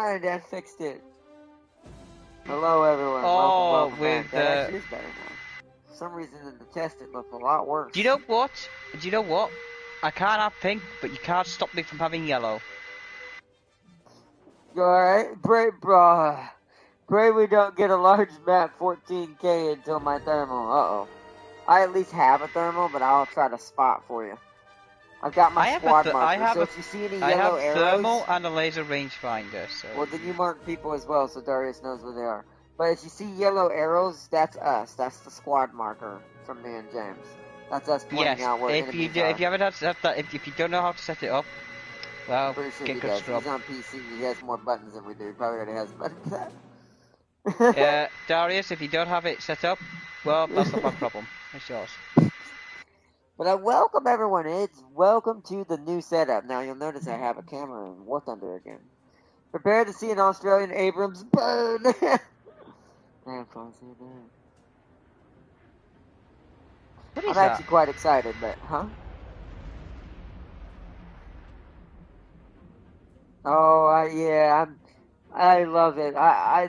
alright, I fixed it. Hello, everyone. Oh, welcome with back. That actually is better now. For some reason in the test it looked a lot worse. Do you know what? I can't have pink, but you can't stop me from having yellow. Alright, pray we don't get a large map 14K until my thermal. Uh-oh. I at least have a thermal, but I'll try to spot for you. I've got my squad marker, so if you see any yellow arrows... I have thermal and a laser rangefinder, so... Well, then you mark people as well, so Darius knows where they are. But if you see yellow arrows, that's us. That's the squad marker from me and James. That's us pointing out where enemies are. If you haven't set that, if you don't know how to set it up, well, I'm pretty sure get he good does. scrub. He's on PC. He has more buttons than we do. He probably already has buttons. Darius, if you don't have it set up, well, that's not my problem. It's yours. But I welcome everyone. Welcome to the new setup. Now you'll notice I have a camera in War Thunder again. Prepare to see an Australian Abrams burn. I'm actually quite excited, but Oh, yeah, I love it.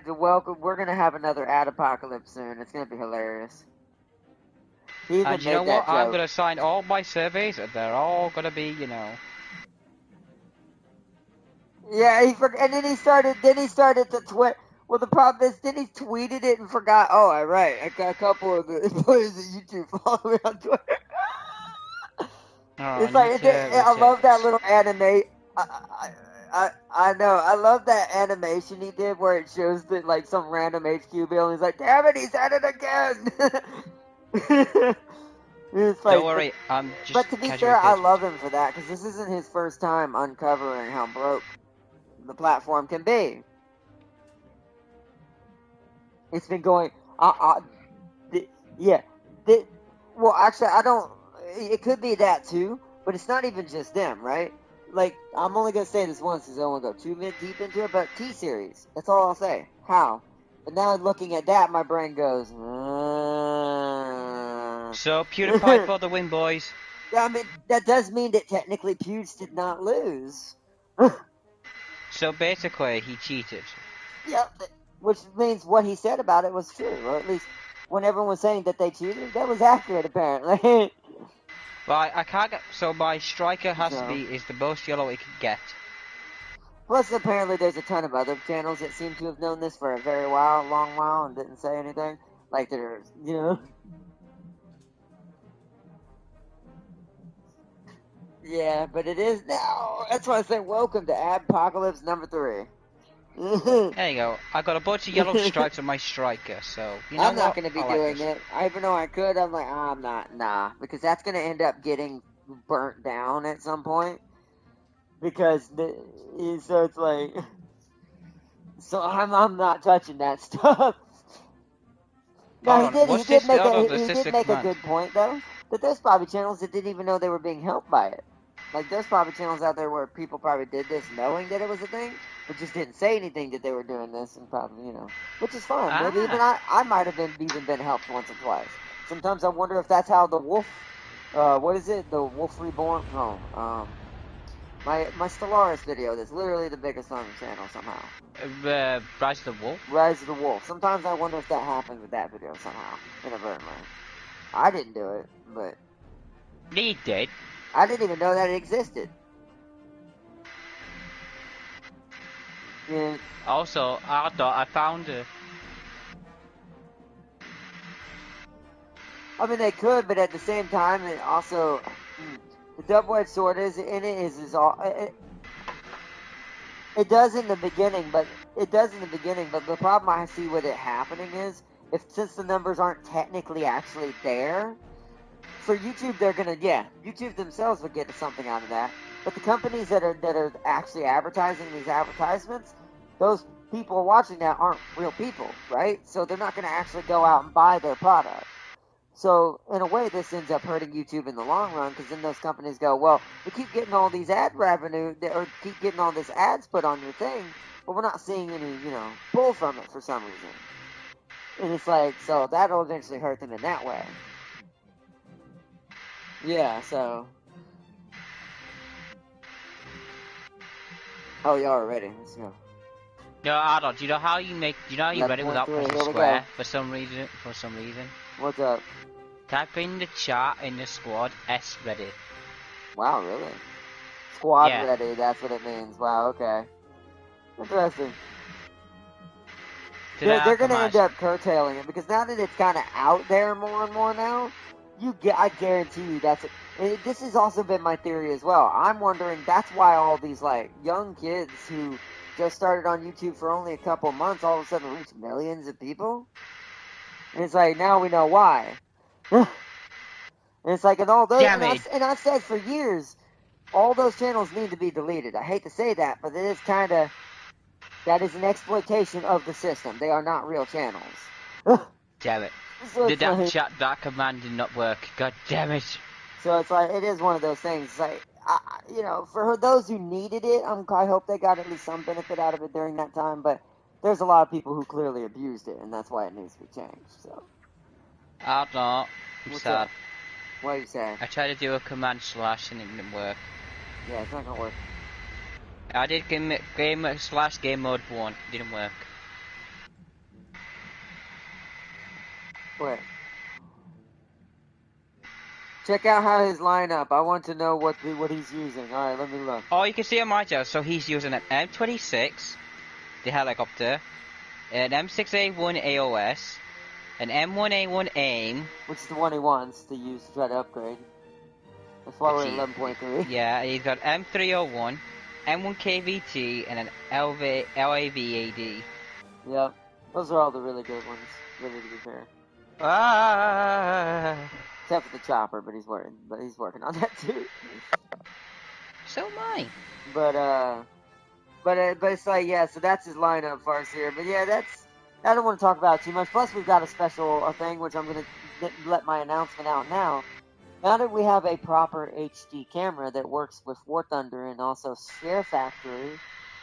Welcome. We're gonna have another ad apocalypse soon. It's gonna be hilarious. He even And you know made that what? I'm joke. gonna sign all my surveys, and they're all gonna be, you know. Yeah, and then he started to tweet. Well, the problem is, then he tweeted it and forgot. Oh, right. I got a couple of the employees at YouTube follow me on Twitter. It's like I love that little anime. I know. I love that animation he did where it shows that like some random HQ bill and he's like, "Damn it, he's at it again." It's like, don't worry, I'm just. But to be fair, I love him for that because this isn't his first time uncovering how broke the platform can be. It's been going. Well, actually, I don't. It could be that too, but it's not even just them, right? Like, I'm only gonna say this once because I don't want to go too deep into it. But T-Series, that's all I'll say. How? But now looking at that, my brain goes. So PewDiePie for the win, boys. Yeah, I mean that does mean that technically Pewds did not lose. So basically, he cheated. Yep, which means what he said about it was true, or at least when everyone was saying that they cheated, that was accurate apparently. Well, I can't get. So my striker is the most yellow it can get. Plus, apparently, there's a ton of other channels that seem to have known this for a very long while, and didn't say anything. Like there's, Yeah, but it is now. That's why I say welcome to Apocalypse number 3. There you go. I got a bunch of yellow stripes on my striker, so you know I'm not what? going to be doing it. Even though I could, I'm like, I'm not, nah, because that's going to end up getting burnt down at some point. Because so it's like, so I'm not touching that stuff. No, he did make a good point though. That there's probably channels that didn't even know they were being helped by it. Like there's probably channels out there where people probably did this knowing that it was a thing, but just didn't say anything that they were doing this, and probably which is fine. Maybe even I might have been helped once or twice. Sometimes I wonder if that's how the wolf, what is it? The Wolf Reborn? No, my Stellaris video that's literally the biggest on the channel somehow. Rise of the Wolf? Rise of the Wolf. Sometimes I wonder if that happened with that video somehow, inadvertently. I didn't do it, but... He did. I didn't even know that it existed. Yeah. Also, I found I mean, they could, but at the same time, it also... The double-edged sword is all... It does in the beginning, but the problem I see with it happening is, since the numbers aren't technically actually there, for YouTube YouTube themselves would get something out of that. But the companies that are actually advertising these advertisements, those people watching that aren't real people, right? So they're not going to actually go out and buy their product. So, in a way, this ends up hurting YouTube in the long run, because then those companies go, well, we keep getting all these ad revenue, or keep getting all this ads put on your thing, but we're not seeing any, pull from it for some reason. And it's like, so that'll eventually hurt them in that way. Yeah, so... Oh, y'all are ready. Let's go. No, Ardon, do you know how you make? Do you know how you read it without 11.3, pressing here we square go. for some reason? For some reason. What's up? Type in the chat in the squad S ready. Wow, really? Squad Yeah. ready, that's what it means. Wow, okay. Interesting. They're going to end up curtailing it because now that it's kind of out there more and more now, I guarantee you this has also been my theory as well. I'm wondering that's why all these like young kids who just started on YouTube for only a couple months all of a sudden reach millions of people. And it's like now we know why. And it's like and all those Damn it. and I've said for years all those channels need to be deleted. I hate to say that, but it is kind of that is an exploitation of the system. They are not real channels. Damn it. So Did that like, chat, that command did not work. God damn it. so it's like, it is one of those things. It's like, for those who needed it, I hope they got at least some benefit out of it during that time. But there's a lot of people who clearly abused it, and that's why it needs to be changed. So. I don't know. I'm What's sad. up? What are you saying? I tried to do a command slash and it didn't work. Yeah, it's not gonna work. I did game slash game mode 1. It didn't work. Wait. Check out how his lineup. I want to know what he's using. All right, let me look. Oh, you can see on my channel. So he's using an M26, the helicopter, an M6A1 AOS, an M1A1 AIM. Which is the one he wants to use to try to upgrade. That's why we're at 11.3. Yeah, he's got M301, M1 KVT, and an LAVAD. Yep. Those are all the really good ones, really, to be fair. Ah. Except for the chopper, but he's working on that too. So am I. But it's like, yeah, so that's his lineup for us here. But yeah, I don't want to talk about it too much. Plus, we've got a thing, which I'm going to let my announcement out now. Now that we have a proper HD camera that works with War Thunder and also Share Factory,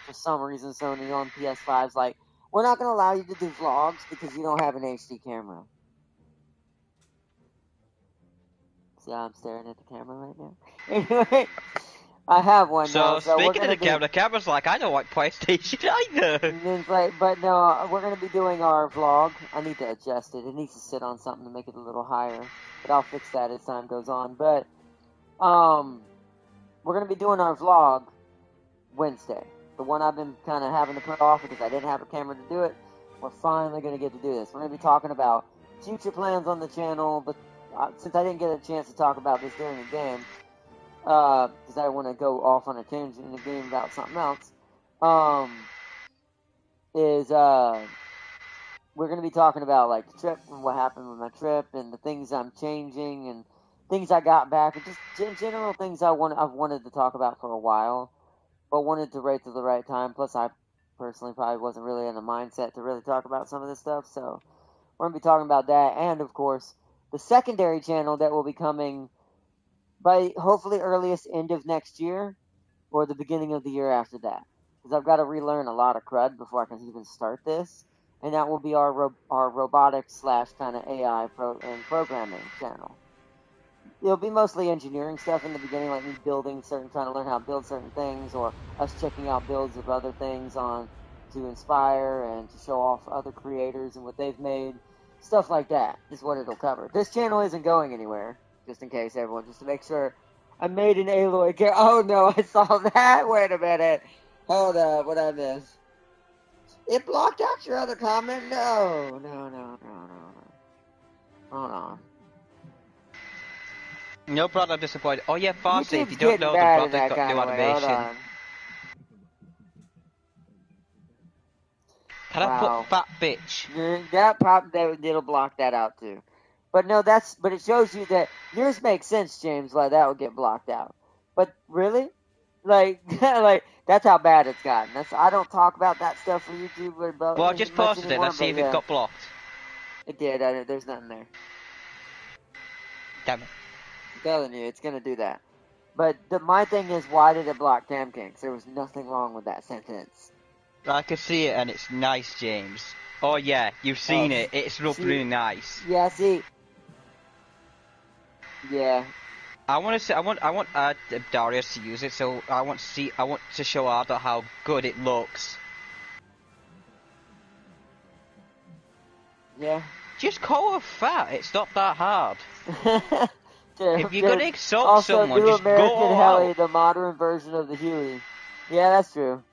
for some reason Sony on PS5's like, we're not going to allow you to do vlogs because you don't have an HD camera. See how I'm staring at the camera right now? Anyway, I have one now, so we're speaking going of the camera's like, I don't like PlayStation either. It's like, but no, we're going to be doing our vlog. I need to adjust it. It needs to sit on something to make it a little higher. But I'll fix that as time goes on. But, we're going to be doing our vlog Wednesday. The one I've been kind of having to put off because I didn't have a camera to do it. We're finally going to get to do this. We're going to be talking about future plans on the channel, but since I didn't get a chance to talk about this during the game, because I want to go off on a tangent in the game about something else, we're going to be talking about like the trip and what happened with my trip and the things I'm changing and things I got back and just general things I've wanted to talk about for a while, but wanted to wait till the right time. Plus, I personally probably wasn't really in the mindset to really talk about some of this stuff, so we're going to be talking about that. And of course, the secondary channel that will be coming by hopefully earliest end of next year or the beginning of the year after that. Because I've got to relearn a lot of crud before I can even start this. And that will be our robotics / kind of AI and programming channel. It'll be mostly engineering stuff in the beginning, like me trying to learn how to build certain things, or us checking out builds of other things to inspire and to show off other creators and what they've made. Stuff like that is what it'll cover. This channel isn't going anywhere, just in case just to make sure. I made an Aloy character. Oh no, I saw that. Wait a minute. Hold up, what I miss? It blocked out your other comment? No. Hold on. No brother disappointed. Oh yeah, Farsi, if YouTube's you don't getting know, the bad in brother's that got kind new of way. Hold animation. on. Can I put fat bitch? It'll block that out too. But no, but it shows you that yours makes sense, James, why that would get blocked out. But really? Like, that's how bad it's gotten. I don't talk about that stuff for YouTube Well, I just posted it. Let's see if it got blocked. It did. There's nothing there. Damn it. I'm telling you, it's gonna do that. But my thing is, why did it block Cam Kinks? There was nothing wrong with that sentence. I can see it, and it's nice, James. Oh yeah, you've seen it. It's really nice. Yeah, see. Yeah. I want Darius to use it, so I want to show Arda how good it looks. Yeah. Just call her fat. It's not that hard. If you're Just gonna insult also someone, do just go American all Heli, out. the modern version of the Huey. Yeah, that's true.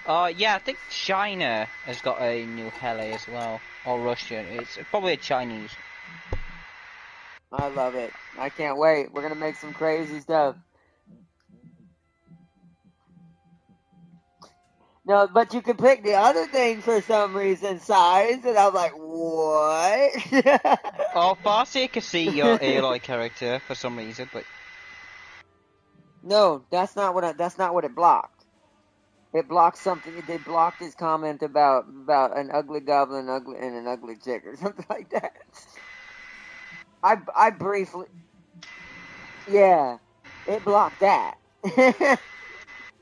Yeah, I think China has got a new heli as well. Or Russia. It's probably a Chinese. I love it. I can't wait. We're gonna make some crazy stuff. No, but you could pick the other thing for some reason, size, and I'm like, what? Oh, Farsi can see your Aloy character for some reason, but No, that's not what it blocked. It blocked something. They blocked his comment about an ugly goblin, ugly and an ugly chick or something like that. I briefly, yeah, it blocked that.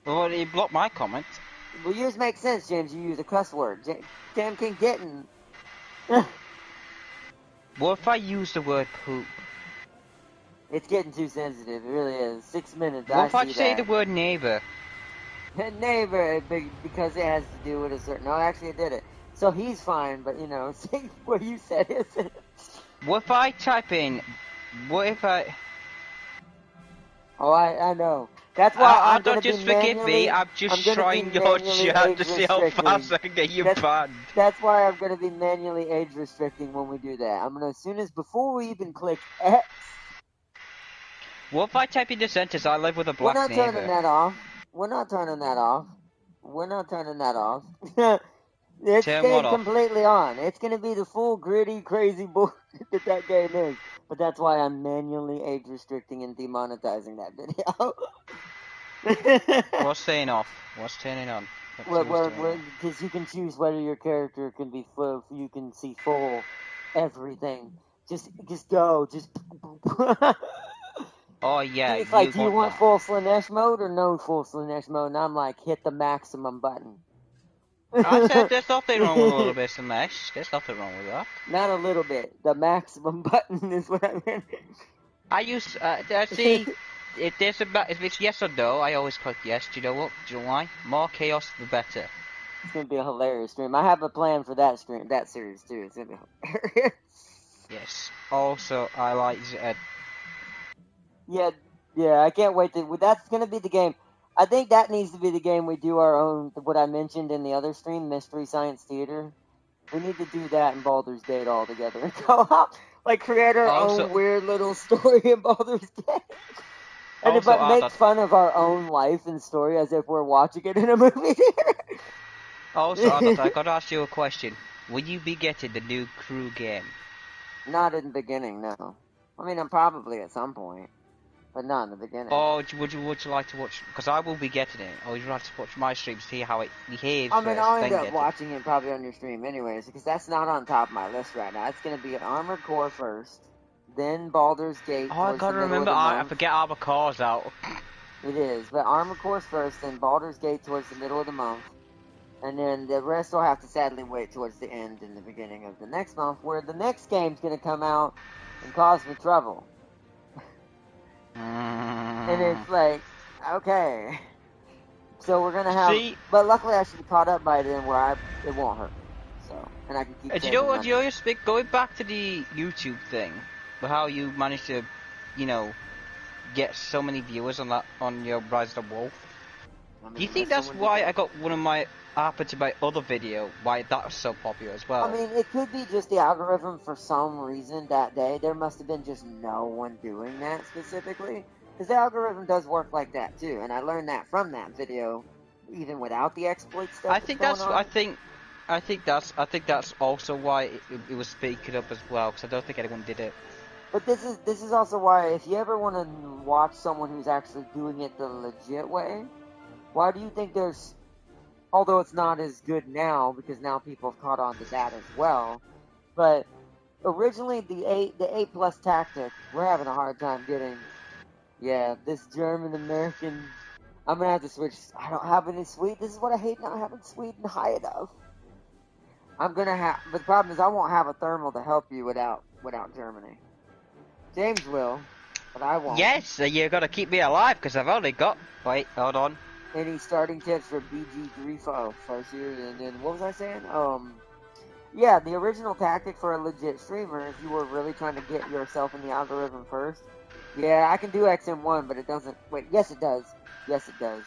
well, he blocked my comment. Well, yours makes sense, James. You use a cuss word. Damn King getting. What if I use the word poop? It's getting too sensitive. It really is. 6 minutes. What I if I see say the that. word neighbor? Neighbor, because it has to do with a certain. No, actually, it did it. So he's fine, but see what you said isn't. What if I type in? What if I? Oh, I know. That's why I I'm don't gonna be just forgive me. manually. I'm just I'm gonna be trying your manually chat age to see how fast restricting. I can get you That's banned. that's why I'm gonna be manually age restricting when we do that. I'm gonna as soon as before we even click X. What if I type in the sentence? I live with a We're black not turning neighbor. that off. We're not turning that off. We're not turning that off. It Turn what stayed off? completely on. It's gonna be the full gritty, crazy bullshit that game is. But that's why I'm manually age restricting and demonetizing that video. What's staying off? What's turning on? Let's see what's turning on. Because you can choose whether your character can be full. You can see full everything. Just go. Just. Oh yeah, It's like, you do you want want that. full Slanesh mode or no full Slanesh mode? And I'm like, hit the maximum button. I said there's nothing wrong with a little bit of mesh. There's nothing wrong with that. Not a little bit. The maximum button is what I meant. I use, see, if it's yes or no, I always click yes. Do you know what? Do you know why? More chaos, the better. It's gonna be a hilarious stream. I have a plan for that series too. It's gonna be hilarious. Yes. Also, I like Yeah, yeah. I can't wait to. That's gonna be the game. I think that needs to be the game we do our own. What I mentioned in the other stream, Mystery Science Theater. We need to do that in Baldur's Gate all together and go out, like create our also, own weird little story in Baldur's Gate, also, but make Arthur, fun of our own life and story as if we're watching it in a movie theater. I gotta ask you a question. Will you be getting the new crew game? Not in the beginning, no. I mean, I'm probably at some point, but not in the beginning. Or would you like to watch? Because I will be getting it. Or would you like to watch my stream, see how it behaves I mean, first, I'll end then up get it? watching it probably on your stream anyways, because that's not on top of my list right now. It's gonna be Armored Core first, then Baldur's Gate Oh, I towards the gotta middle of remember. the I month. forget all the cars out. It is, but Armored Core's first, then Baldur's Gate towards the middle of the month, and then the rest will have to sadly wait towards the end and the beginning of the next month, where the next game's gonna come out and cause me trouble. And it's like, okay. So we're gonna have, See, but luckily I should be caught up by then where it won't hurt me. So, and I can keep do you know saving what? money. You know, going back to the YouTube thing, how you managed to, you know, get so many viewers on your Rise of the Wolf. I mean, Do you think unless that's someone why did I got one of my happened to my other video? Why that was so popular as I well? mean, it could be just the algorithm for some reason that day. There must have been just no one doing that specifically. Because the algorithm does work like that too. And I learned that from that video, even without the exploit stuff I that's think going that's on. I think that's also why it was speaking up as well. Because I don't think anyone did it. But this is also why if you ever want to watch someone who's actually doing it the legit way, why do you think there's, although it's not as good now because now people have caught on to that as well, but originally the eight plus tactic, we're having a hard time getting. Yeah, this German American. I'm gonna have to switch. I don't have any Sweden. This is what I hate not having Sweden high enough. I'm gonna have, but the problem is I won't have a thermal to help you without Germany. James will, but I won't. Yes, you gotta keep me alive because I've only got. Wait, hold on. Any starting tips for BG3 first year, and then what was I saying? Yeah, the original tactic for a legit streamer, if you were really trying to get yourself in the algorithm first. Yeah, I can do XM1, but it doesn't. Wait, yes, it does. Yes, it does.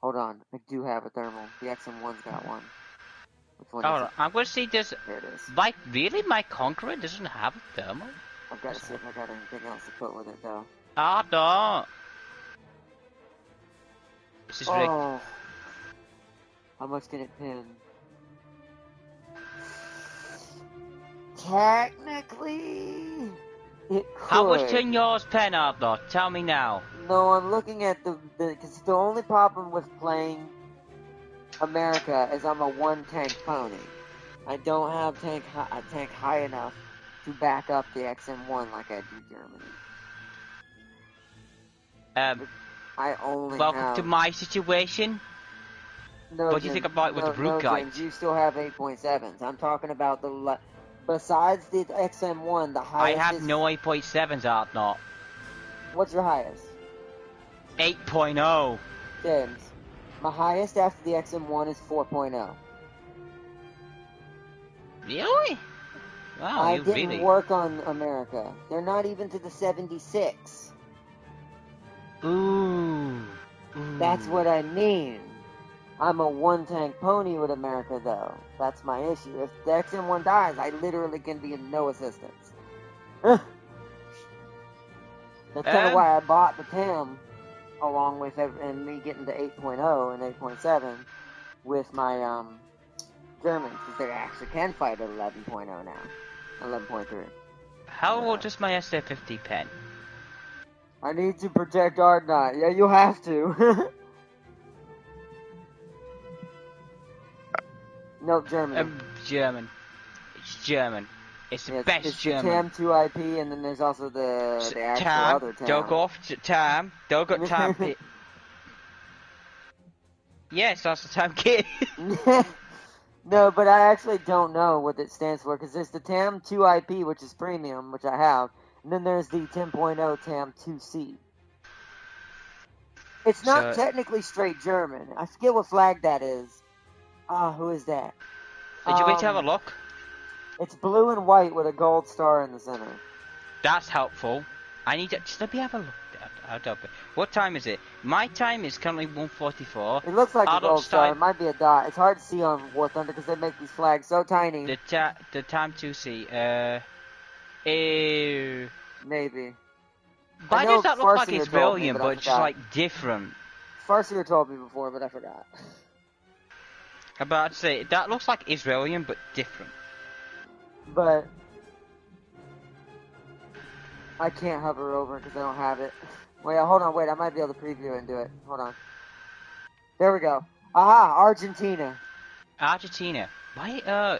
Hold on, I do have a thermal. The XM1's got one. Which one is Oh, it? I'm gonna see this. There it is. Like, really? My Conqueror doesn't have a thermal? I've got to see if I got anything else to put with it, though. Ah, no. This is rigged. Oh. How much can it pin? Technically, it could. How much can yours pen out, though? Tell me now. No, I'm looking at because the only problem with playing America is I'm a one-tank pony. I don't have a tank high enough to back up the XM1 like I do Germany. I only Welcome have... to my situation. No, What do you think about it with the brute guide? James, you still have 8.7s. I'm talking about the... Besides the XM1, the highest I have no 8.7s out, not. What's your highest? 8.0. James, my highest after the XM1 is 4.0. Really? Wow, I you didn't really... work on America. They're not even to the 76. Ooh. That's what I mean. I'm a one-tank pony with America, though. That's my issue. If the XM1 dies, I literally can be in no assistance. That's kind of why I bought the TAM, along with and me getting to 8.0 and 8.7 with my Germans, because they actually can fight at 11.0 now. 11.3. How old does my SA50 pen? I need to protect Ardnot. Yeah, you have to. No, Germany. German. It's German. It's the best it's German. The TAM 2 IP, and then there's also the actual TAM, other TAM. don't go off TAM. Don't go TAM. Yes, that's the TAM kit. No, but I actually don't know what it stands for, because there's the TAM 2 IP, which is premium, which I have, and then there's the 10.0 TAM 2C. It's not technically straight German. I forget what flag that is. Who is that? Did you wait to have a look? It's blue and white with a gold star in the center. That's helpful. I need to... Just let me have a look. What time is it? My time is currently 1:44. It looks like a gold star. It might be a dot. It's hard to see on War Thunder because they make these flags so tiny. The time 2C. Maybe. Why does that look like it's brilliant, but it's just like different? Farseer told me before, but I forgot. I'm about to say, that looks like Israelian, but different. But I can't hover over because I don't have it. Wait, hold on, wait, I might be able to preview it and do it. Hold on. There we go. Aha, Argentina. Argentina. Why,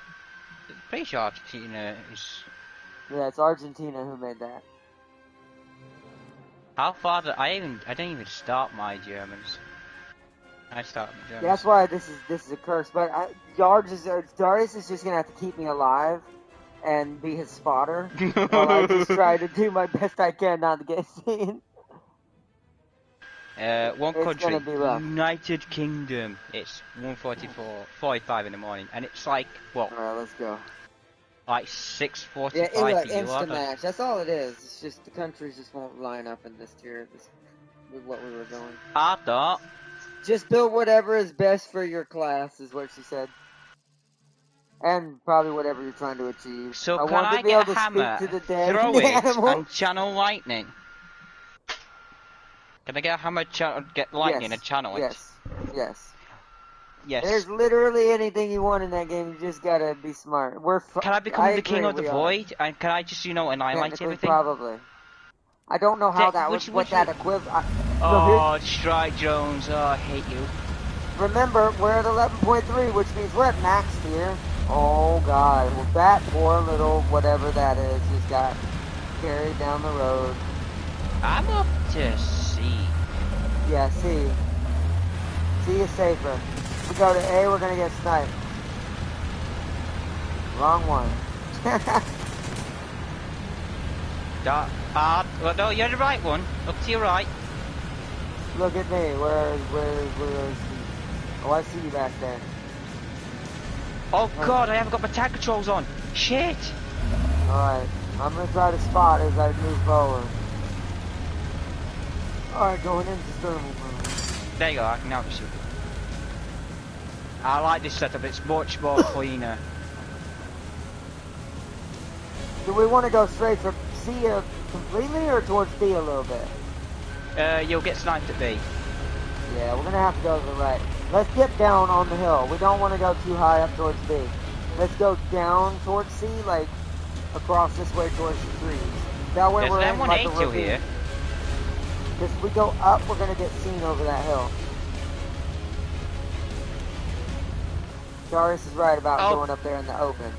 pretty sure Argentina is... Yeah, it's Argentina who made that. How far did I didn't even start my Germans. I started my Germans. Yeah, that's why this is a curse, but Darius is just gonna have to keep me alive and be his spotter while I just try to do my best I can not to get seen. One country, gonna be rough. United Kingdom. It's 1:45 in the morning, and it's like what? Alright, let's go. Like 6:45 for you. Insta match. That's all it is. It's just the countries just won't line up in this tier with what we were going. I thought. Just build whatever is best for your class, is what she said. And probably whatever you're trying to achieve. So I can want I to be get able a to hammer, speak to the dead throw it, animal. and channel lightning? Can I get a hammer, get lightning, and channel it? Yes. Yes. There's literally anything you want in that game. You just gotta be smart. Can I become the king of the void? And can I just, annihilate everything? Probably. I don't know how that would, what that equivalent. Oh, strike drones. Oh, I hate you. Remember, we're at 11.3, which means we're at max here. Oh god, well that poor little whatever that is just got carried down the road. I'm up to C. Yeah, C. C is safer. If we go to A, we're gonna get sniped. Wrong one. Well, no, you're the right one. Up to your right. Look at me. Where is he? Oh, I see you back there. Oh god, I haven't got my tank controls on. Shit. Alright, I'm gonna try to spot as I move forward. Alright, going into thermal mode. There you go, I can now shoot. I like this setup, it's much more cleaner. Do we want to go straight for C completely or towards B a little bit? You'll get sniped at B. Yeah, we're gonna have to go to the right. Let's get down on the hill. We don't want to go too high up towards B. Let's go down towards C, like across this way towards the trees. That way we're in like a ravine. Here. Because if we go up, we're gonna get seen over that hill. Darius is right about going up there in the open.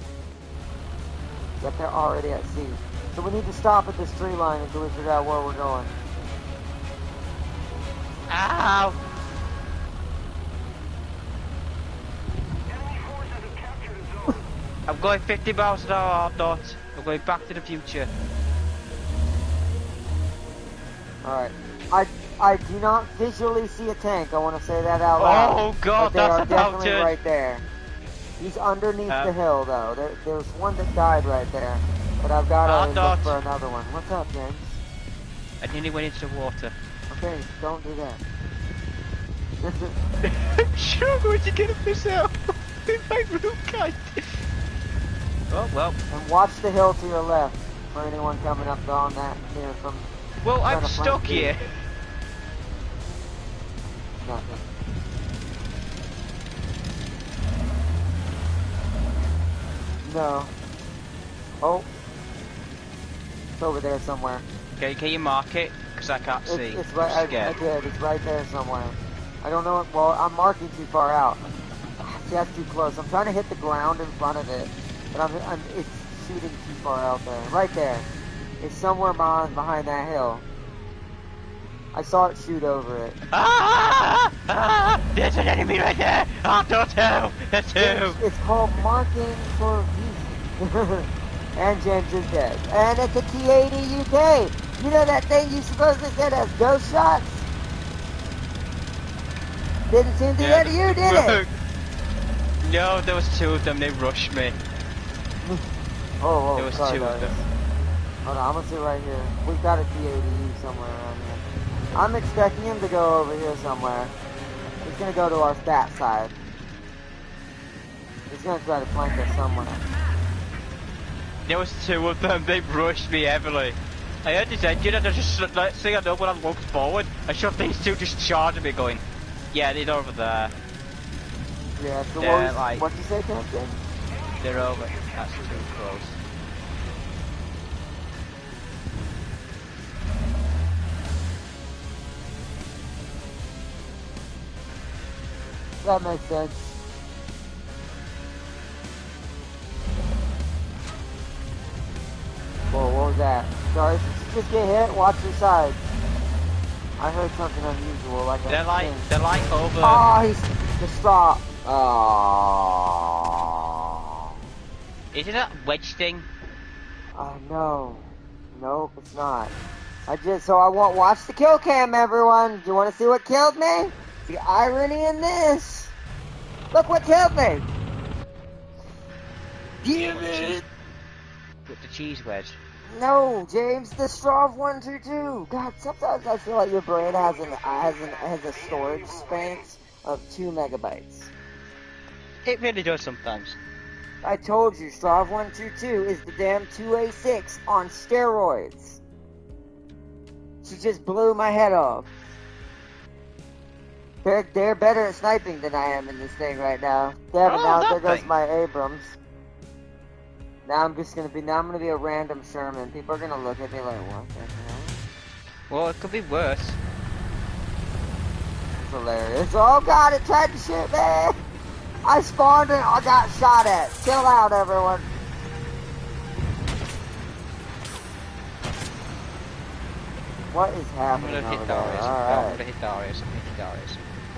Yep, they're already at sea. So we need to stop at this tree line until we figure out where we're going. Ow! I'm going 50 miles an hour, I'm not. I'm going back to the future. Alright. I do not visually see a tank, I want to say that out loud. Oh god, but they that's are definitely it. right there. He's underneath the hill though. There's one that died right there. But I've got to look for another one. What's up, James? I nearly went into the water. Okay, don't do that. Sure, where'd you get a fish out? In my room, kite. Oh, well. And watch the hill to your left for anyone coming up on that near from... Well, I'm stuck here. Nothing. No. Oh. It's over there somewhere. Okay, can you mark it? Because I can't see. It's right, I did. It's right there somewhere. I don't know. Well, I'm marking too far out. See, that's too close. I'm trying to hit the ground in front of it, but it's shooting too far out there. Right there. It's somewhere behind that hill. I saw it shoot over it. There's an enemy right there! Oh, don't tell! That's two! It's called marking for view. And James is dead. And it's a T-80 UK! You know that thing you supposedly said has ghost shots? Didn't seem to get you, did it? No, there was two of them, they rushed me. Oh, there was sorry, two of them. Hold on, I'm gonna sit right here. We've got a T-80U somewhere around here. I'm expecting him to go over here somewhere. He's gonna go to our stat side. He's gonna try to flank us somewhere. There was two of them, they rushed me heavily. I heard this engine and I just, let's see, I know when I looked forward, I saw these two just charging me going, yeah, they're over there. Yeah, so what'd you say, Captain? They're over, that's too close. That makes sense. Whoa, what was that? Sorry, did you just get hit? Watch your side. I heard something unusual, like they're like over. Oh, he's the straw. Oh. Is it that wedge thing? No. Nope, it's not. I want watch the kill cam, everyone. Do you want to see what killed me? The irony in this. Look what killed me. Give it. With the cheese wedge. No, James, the Strav 122. God, sometimes I feel like your brain has a storage space of 2 megabytes. It really does sometimes. I told you, Strav 122 is the damn 2A6 on steroids. She just blew my head off. They're better at sniping than I am in this thing right now. Devin, now there goes my Abrams. Now I'm gonna be a random Sherman. People are gonna look at me like, what the hell? Well, it could be worse. It's hilarious. Oh god, it tried to shoot me! I spawned and I got shot at. Chill out, everyone. What is happening over there? Alright. I'm gonna hit Darius.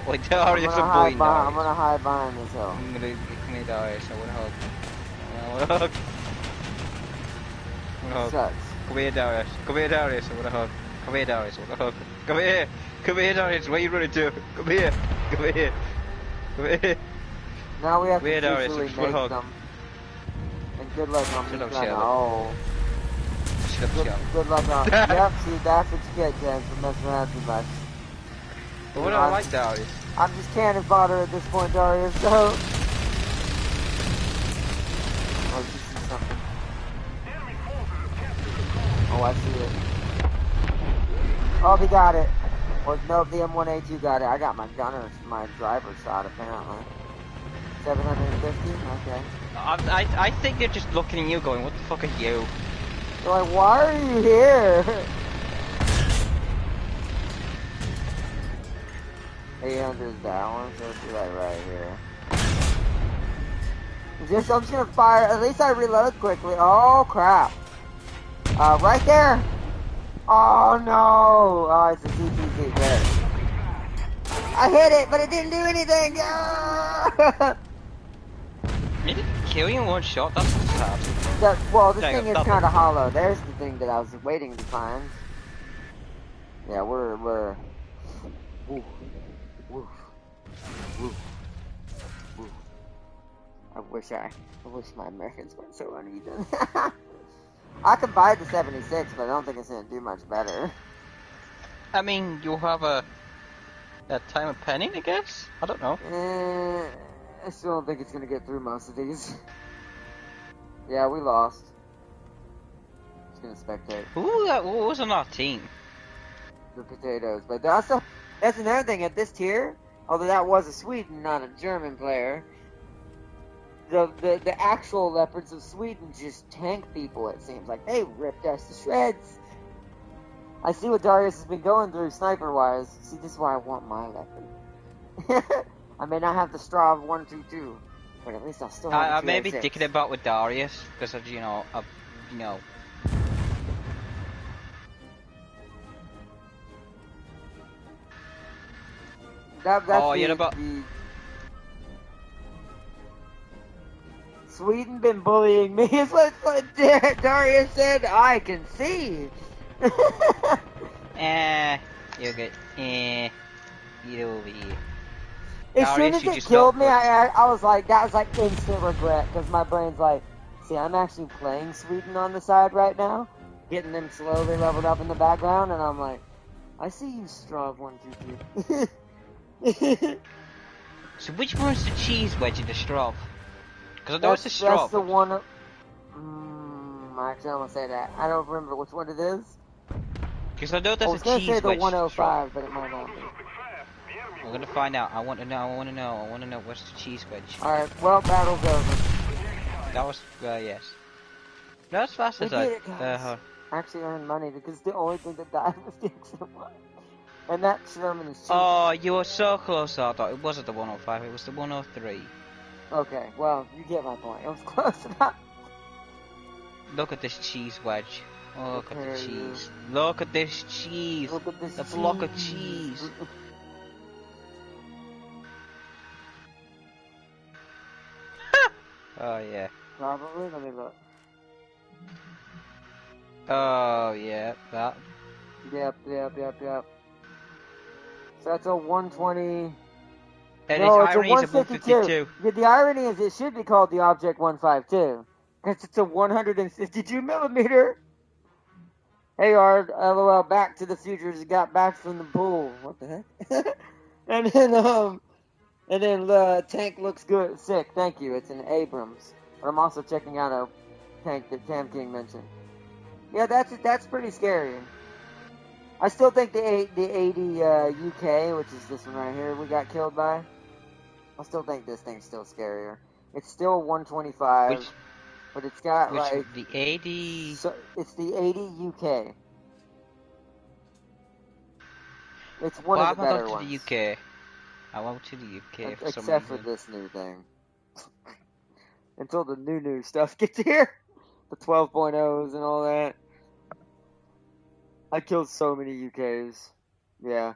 Wait, Darius, I'm gonna hide behind this hill. I'm gonna hit Darius. I wanna hug. Sucks. Come here, Darius. I wanna hug. Come here, Darius. I wanna hug. Come here, Darius. What are you running to? Come here. Now we have to Weird areas visually of make hug. them. And good luck on me Shut up, trying to... Shelby. Oh. Shut up, Shelby. Good luck on... Yep, see, that's what you get, Jen, for messing around too much. But what do I like, Darius? I'm just cannon fodder at this point, Darius, so... Oh, you see something. Oh, I see it. Oh, he got it. Or, nope, the M1A2 got it. I got my gunner, my driver shot, apparently. 750? Okay. I think they're just looking at you going, what the fuck are you? They're like, why are you here? 800 is that one, so let's do that right here. I'm just gonna fire, at least I reload quickly. Oh, crap. Right there. Oh, no. Oh, it's a CPC, good. I hit it, but it didn't do anything. Did it kill you in one shot? That's sad. Well, this thing is kind of hollow. There's the thing that I was waiting to find. Yeah, we're... Woof. Woof. Woof. Woof. I wish my Americans weren't so uneven. I could buy the 76, but I don't think it's gonna do much better. I mean, you'll have a time of penning, I guess? I don't know. I still don't think it's gonna get through most of these. Yeah, we lost. Just gonna spectate. Who was on our team? The potatoes, but that's another thing at this tier. Although that was a Sweden, not a German player. The actual leopards of Sweden just tank people. It seems like they ripped us to shreds. I see what Darius has been going through sniper wise. See, this is why I want my leopard. I may not have the Strav 122, but at least I'll still have I the may be 286. dicking about with Darius because of That's Sweden been bullying me is what Darius said. I can see. You're good. Get over here. As soon as it killed me, I was like, that was like instant regret, because my brain's like, see, I'm actually playing Sweden on the side right now, getting them slowly leveled up in the background, and I'm like, I see you, Strav 122. So which one's the cheese wedge in the Strav? Because I know it's a Strav. That's the one. Actually, I'm gonna say that. I don't remember which one it is. Because I know that's a cheese wedge. I was gonna say the 105, Strav. but it might not be. I'm gonna find out. I want to know what's the cheese wedge. Alright, well, battle's over. That was, yes. No, as fast as I actually earned money because the only thing that died was the XM1. And that Sherman is cheap. Oh, you were so close, I thought. It wasn't the 105, it was the 103. Okay, well, you get my point. It was close enough. Look at this cheese wedge. Oh, look at the cheese. Look at this cheese. Look at this the block of cheese. Oh, yeah. Probably, let me look. Oh, yeah, that. Yep. So that's a 120. And no, its it's a irony is a 152. The irony is it should be called the Object 152. Because it's a 152 millimeter. Hey, Ard, LOL, Back to the Future just got back from the pool. What the heck? and then the tank looks good, sick. Thank you. It's an Abrams. But I'm also checking out a tank that Tam King mentioned. Yeah, that's pretty scary. I still think the 80 UK, which is this one right here, we got killed by. I still think this thing's still scarier. It's still 125, but it's got like the 80. So it's the 80 UK. It's one of the better ones. To the UK. I went to the UK for except for this new thing. Until the new stuff gets here, the 12.0s and all that. I killed so many UKs. Yeah.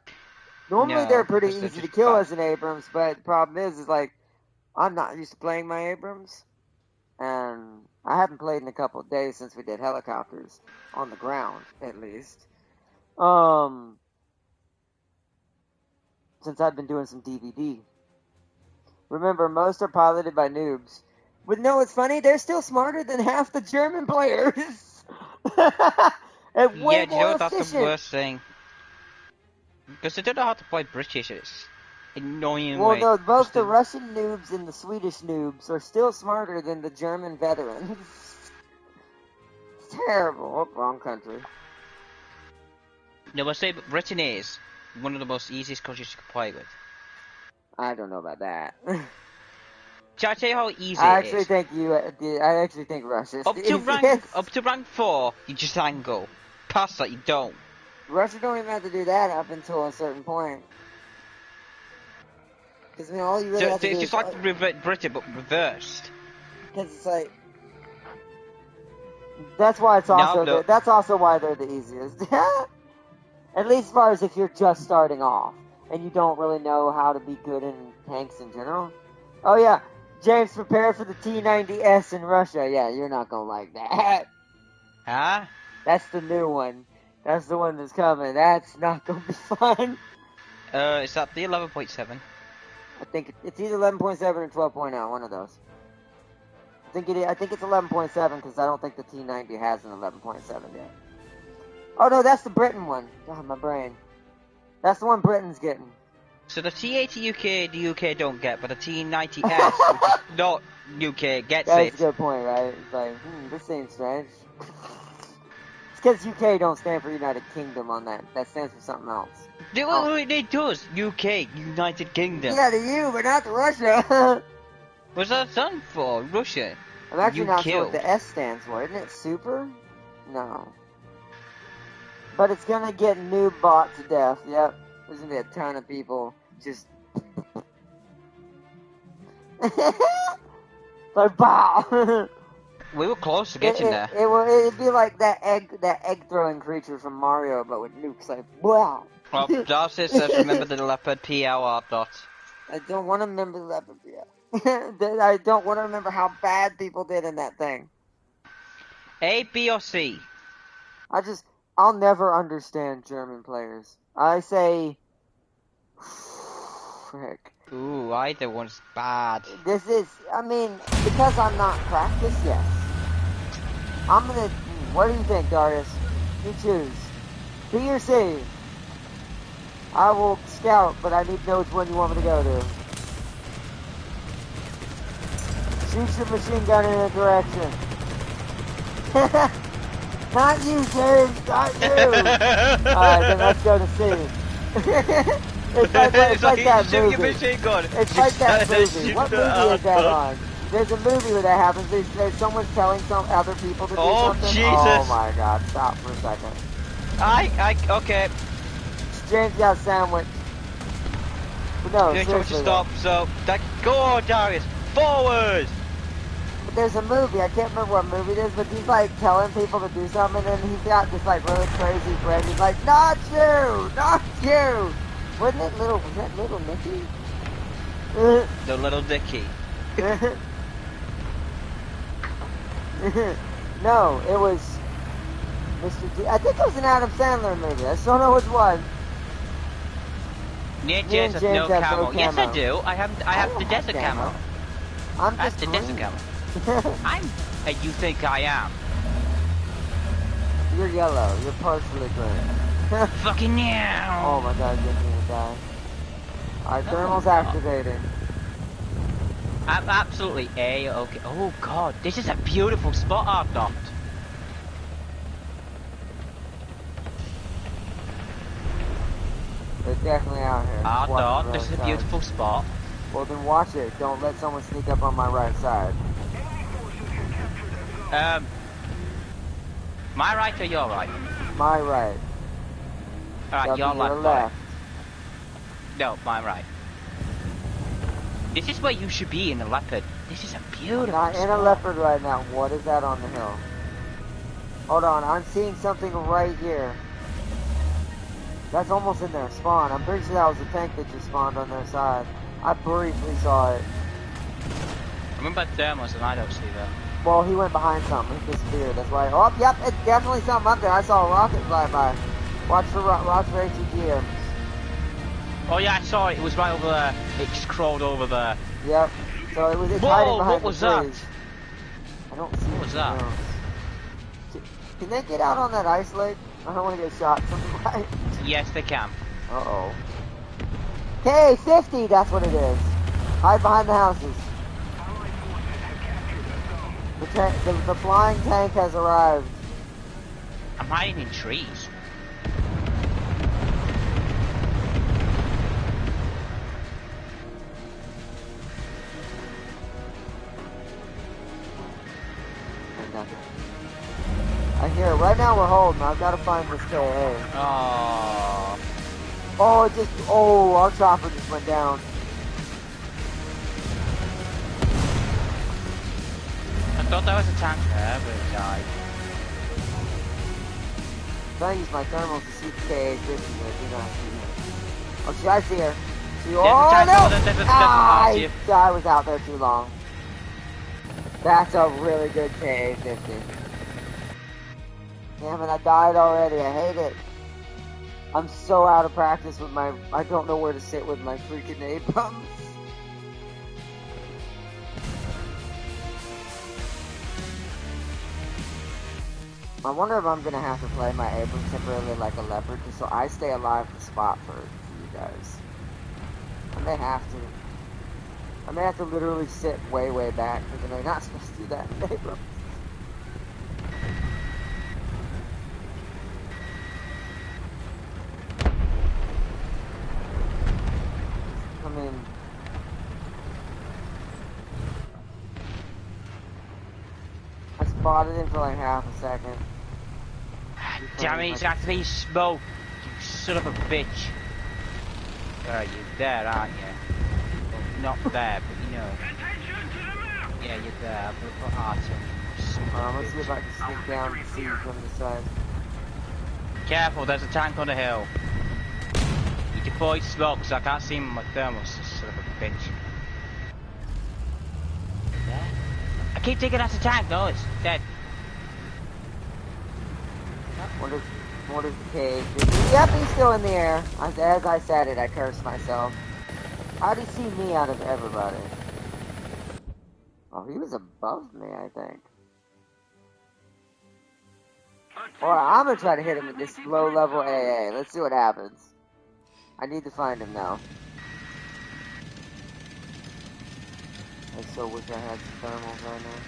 Normally they're pretty easy to kill as an Abrams, but the problem is like, I'm not used to playing my Abrams. And I haven't played in a couple of days since we did helicopters. On the ground, at least. Since I've been doing some DVD. Remember, most are piloted by noobs. But no, it's funny, they're still smarter than half the German players. And way Yeah, do you know more what? That's the efficient. worst thing. Because they don't know how to play British. It's Well, annoyingly. no, both the Russian noobs and the Swedish noobs are still smarter than the German veterans. It's terrible. Oh, wrong country. No, I say Britain is one of the most easiest countries you can play with. I don't know about that. Shall I tell you how easy I it actually is? think I actually think Russia's the easiest. Up to rank 4, you just angle. Past that, you don't. Russia don't even have to do that up until a certain point. Because I mean, all you really So have to do it's is just like Britain, but reversed. because it's like that's why it's also No. that's also why they're the easiest. At least as far as if you're just starting off and you don't really know how to be good in tanks in general. Oh yeah, James, prepare for the T-90S in Russia. Yeah, you're not gonna like that. Huh? That's the new one. That's the one that's coming. That's not gonna be fun. Is that the 11.7? I think it's either 11.7 or 12.0, one of those. I think it's 11.7 because I don't think the T90 has an 11.7 yet. Oh no, that's the Britain one. God, my brain. That's the one Britain's getting. So the T80 UK, the UK don't get, but the T90S, which is not UK, gets That's it. a good point, right? It's like, this seems strange. It's because UK don't stand for United Kingdom on that. That stands for something else. It does. UK, United Kingdom. Yeah, the U, but not the Russia. What's that done for? Russia? I'm actually not sure what killed. the S stands for. Isn't it super? No. But it's gonna get noob bought to death. Yep. There's gonna be a ton of people just like bow. We were close to getting there. It'd be like that egg throwing creature from Mario, but with nukes. Like wow. Well, Darcy says remember the leopard PLR dot. I don't want to remember the leopard. Yeah. I don't want to remember how bad people did in that thing. A, B, or C? I'll never understand German players. I say, frick. Ooh, either one's bad. I mean, because I'm not practiced, yes. What do you think, Darius? You choose. B or C? I will scout, but I need to know which one you want me to go to. Shoot your machine gun in a direction. Not you, James, not you! Alright, then let's go to C. It's like that movie. It's like that movie. What movie is that on? There's a movie where that happens. There's someone's telling some other people to do something. Jesus. Oh my god, stop for a second. Okay. James got sandwiched. But no, You're seriously. to stop, so go on, Darius. Forward! But there's a movie, I can't remember what movie it is, but he's like telling people to do something and he's got this like really crazy friend. He's like, not you! Not you! Was that little Nicky? The little Dicky. No, it was Mr. D. I think it was an Adam Sandler movie. I just don't know which one. Yeah, Me James and has no James have camo. no Yes, I camo. do. I have the desert camo. I'm That's just the desert camo. You think I am? You're yellow. You're partially green. Fucking yeah. Oh my god, you're gonna die. Alright, thermal's activating. I'm absolutely okay. Oh god, this is a beautiful spot I've got. They're definitely out here. I Watch thought the this is right a side. beautiful spot. Well then watch it. Don't let someone sneak up on my right side. My right or your right? My right. Alright, your Your left. left. No, my right. This is where you should be in a leopard. This is a beautiful I'm not in a spot. leopard right now. What is that on the hill? Hold on, I'm seeing something right here. That's almost in their spawn. I'm pretty sure that was a tank that just spawned on their side. I briefly saw it. Remember thermals and I don't see that. Well, he went behind something. He disappeared. That's why. Oh, yep, it's definitely something up there. I saw a rocket fly by. Watch for ATGMs. Oh yeah, I saw it. It was right over there. It just crawled over there. Yep. So it's Whoa, hiding behind what was the that? trees. I don't see What was anything that? else. Can they get out on that ice lake? I don't want to get shot from the right. Yes, they can. Uh-oh. K-50, that's what it is. Hide behind the houses. The flying tank has arrived. I'm hiding in trees. I hear it. Right now we're holding. I've got to find this KA. Oh. Oh, our chopper just went down. I thought that was a tank there, but it died. I'm trying to use my thermals to see the KA-50, but I do not see her. Oh, I see her. I was out there too long. That's a really good KA-50. Damn it, I died already. I hate it. I'm so out of practice with my... I don't know where to sit with my freaking A-pumps. I wonder if I'm going to have to play my Abrams temporarily like a leopard just so I stay alive to spot for you guys. I may have to. I may have to literally sit way, way back because I'm not supposed to do that in Abrams. I mean... I spotted him for like half a second. Damn it, it's actually smoke. You son of a bitch. You're there, aren't you? Well, not there, but you know. Yeah, you're there, but Artem. Let's see if I can sneak down and see you from the side. Careful, there's a tank on the hill. You deploy smoke, so I can't see him on my thermals, you son of a bitch. There? I keep thinking that's a tank, no, it's dead. What is the cage? Yep, he's still in the air. As I said it, I cursed myself. How'd he see me out of everybody? Oh, he was above me, I think. Or I'm gonna try to hit him with this low-level AA. Let's see what happens. I need to find him now. I so wish I had some thermals right now.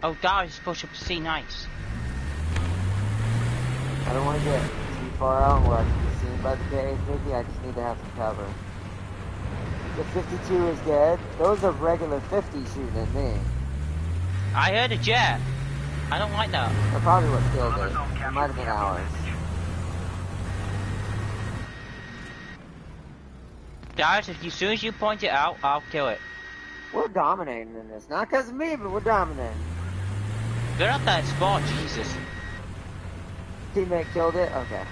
Oh, Darius push up to see nice. I don't want to get too far out where I can be seen by the KA-50. I just need to have some cover. The 52 is dead. Those are regular 50s shooting at me. I heard a jet. I don't like that. They're probably what killed it. It might have been ours. Darius, as soon as you point it out, I'll kill it. We're dominating in this. Not because of me, but we're dominating. They're at that spot, Jesus. Teammate killed it? Okay.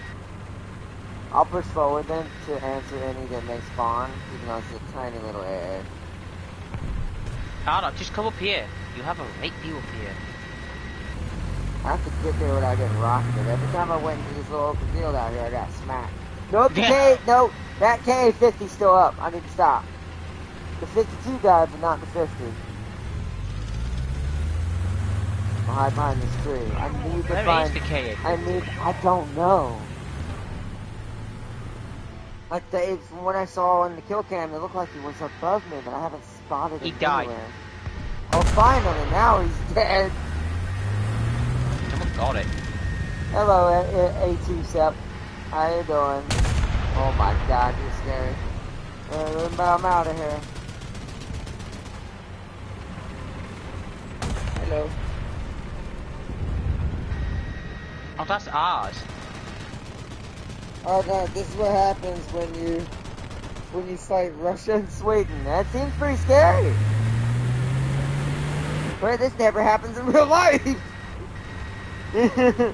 I'll push forward then to answer any that may spawn, even though it's a tiny little AA. Hold up, just come up here. You have a right view up here. I have to get there without getting rocketed. Every time I went into this little open field out here, I got smacked. Nope, nope, that K-50's still up. I need to stop. The 52 died, but not the 50. I'll hide behind this tree. I need to find... the K-50? I don't know. Like, from what I saw in the kill cam, it looked like he was above me, but I haven't spotted him anywhere. Died. Oh, finally, now he's dead. Someone got it. Hello, A2 Sep. How you doing? Oh my god, you're scary. I'm out of here. Hello. Oh, that's ours. Oh no, this is what happens when you fight Russia and Sweden. That seems pretty scary. But this never happens in real life. I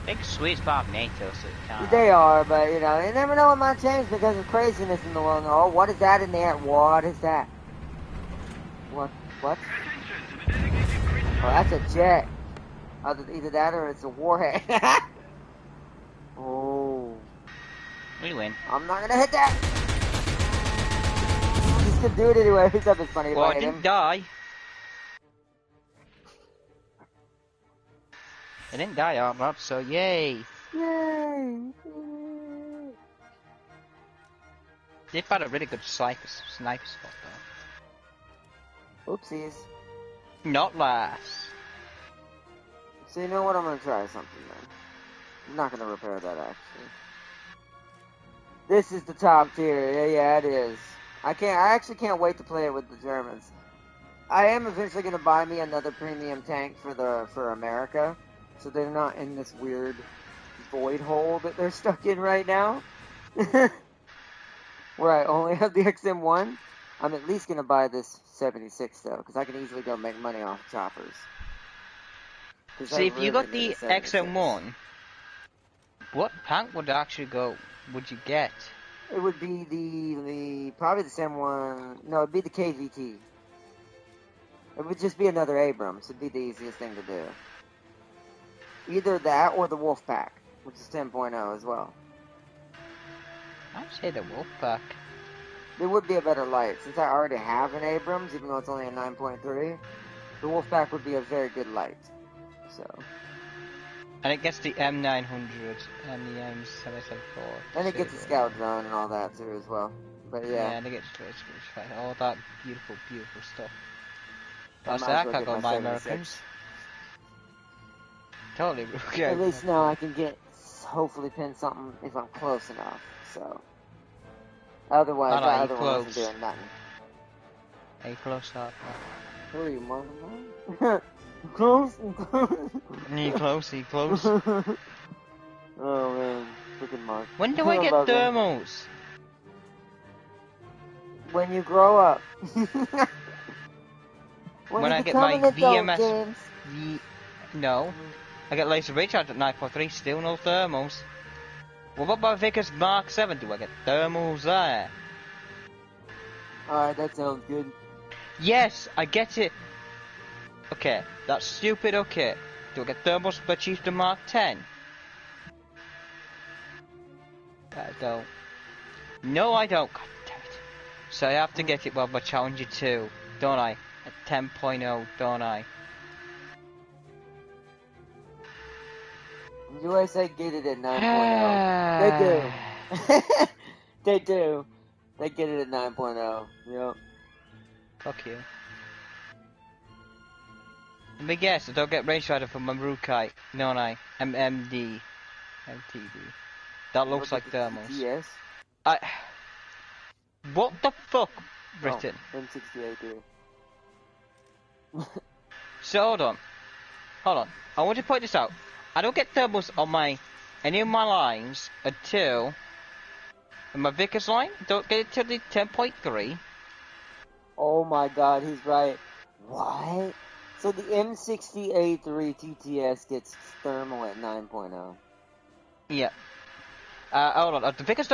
think Sweden's part of NATO, so it can't. They are, but you know, you never know what might change because of craziness in the world. Oh, what is that in there? What is that? What? Oh, that's a jet. Either that or it's a warhead. Oh. We win. I'm not gonna hit that! He's gonna do it anyway. Except it's funny if Well, I I hit didn't him. die. I didn't die, Arnold, so yay. Yay! They've had a really good sniper spot, though. Oopsies. Not last. So you know what? I'm gonna try something then. I'm not gonna repair that actually. This is the top tier. Yeah, it is. I actually can't wait to play it with the Germans. I am eventually gonna buy me another premium tank for America, so they're not in this weird void hole that they're stuck in right now. Where I only have the XM1. I'm at least gonna buy this 76 though, because I can easily go make money off choppers. See, if you got the XM1, what tank would you get? It would be probably the same one. No, it'd be the KVT. It would just be another Abrams. It'd be the easiest thing to do. Either that or the Wolfpack, which is 10.0 as well. I'd say the Wolfpack. It would be a better light. Since I already have an Abrams, even though it's only a 9.3, the Wolfpack would be a very good light. So. And it gets the M900 and the M774. And it gets a scout drone and all that too as well. But yeah. Yeah, and it gets all that beautiful, beautiful stuff. I That's might as that well I get got my my 76. Americans. Totally, okay. At least now I can hopefully pin something if I'm close enough. So. Otherwise, that other one wasn't doing nothing. A close up. Who are you, Marvin? Close? Close, close. Oh man, freaking Mark. When do I get thermals? When you grow up. when I get my VMS. No. I get laser recharge at 9.3, still no thermals. What about my Vickers Mark 7? Do I get thermals there? Alright, that sounds good. Yes, I get it. Okay, that's stupid, okay. Do I get thermals for Chief the Mark 10? I don't. No, I don't. God damn it. So I have to get it by Challenger 2, don't I? At 10.0, don't I? You always say get it at 9.0. They do. They do. They get it at 9.0. Yep. Fuck you. Let me guess, I don't get Range Rider from my Rukite, don't I? MTD. That looks like thermals. Yes. What the fuck, Britain? Oh, M68. So hold on. I want to point this out. I don't get thermals on any of my lines until my Vickers line. Don't get it till the 10.3. Oh my god, he's right. What? So the M60A3 TTS gets thermal at 9.0. Yeah. Hold on. The Vickers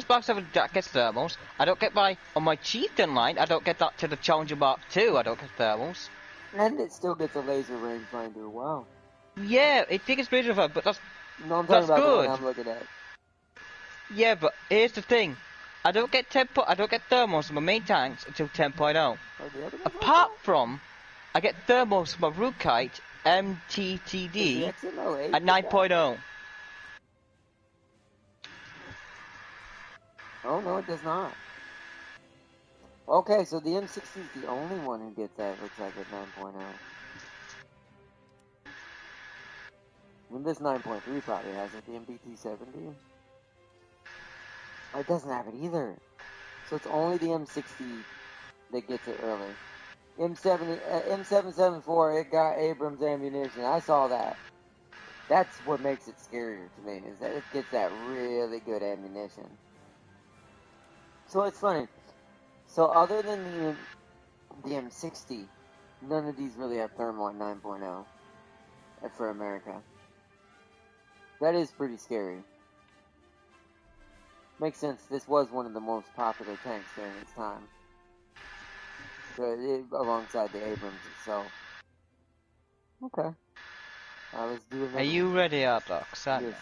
Mark 7 gets thermals. I don't get on my Chieftain line. I don't get that to the Challenger Mark 2. I don't get thermals. And it still gets a laser rangefinder. Wow. Yeah, it gets rangefinder, but that's no, I'm talking about good. The one I'm looking at. Yeah, but here's the thing. I don't get thermals from my main tanks until 10.0. Apart from, I get thermals from my Rukite MTTD at 9.0. Oh no, it does not. Okay, so the M60 is the only one who gets that, looks like, at 9.0. And this 9.3 probably has it, the MBT70. It doesn't have it either. So it's only the M60 that gets it early. M774, it got Abrams ammunition. I saw that. That's what makes it scarier to me, is that it gets that really good ammunition. So it's funny. So other than the M60, none of these really have thermal at 9.0 for America. That is pretty scary. Makes sense. This was one of the most popular tanks during its time. alongside the Abrams itself. Okay. Let's do it. Are you ready, Ardox? Yes.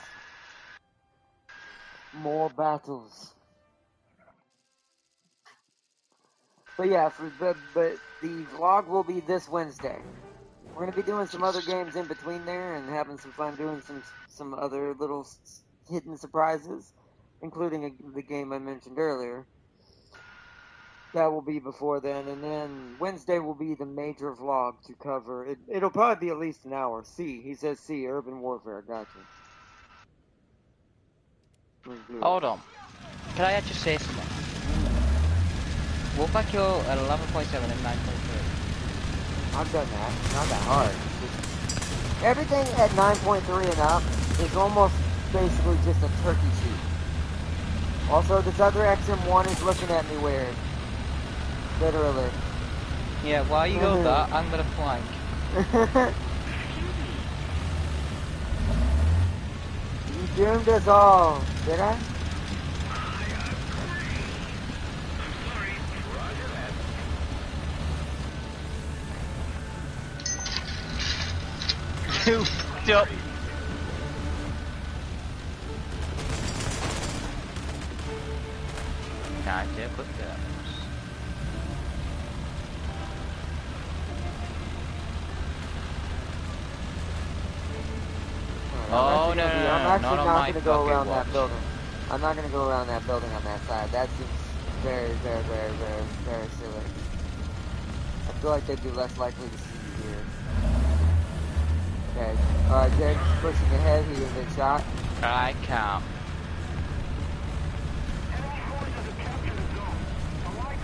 More battles. But yeah, but the vlog will be this Wednesday. We're gonna be doing some other games in between there and having some fun doing some other little hidden surprises, including the game I mentioned earlier. That will be before then, and then Wednesday will be the major vlog to cover. It'll probably be at least an hour. He says Urban Warfare. Gotcha. Hold on. Can I just say something? What back your 11.7 and 9.3? I've done that. Not that hard. Everything at 9.3 and up is almost basically just a turkey shoot. Also, this other XM1 is looking at me weird. Literally. Yeah, while you go that, I'm gonna flank. You doomed us all, did I? You up. Time to put those. Oh no, I'm actually not going to go around watch. that building. I'm not going to go around that building on that side. That seems very, very, very, very, very silly. I feel like they'd be less likely to see you here. Okay. Alright, James pushing ahead. He was a shot. I can't.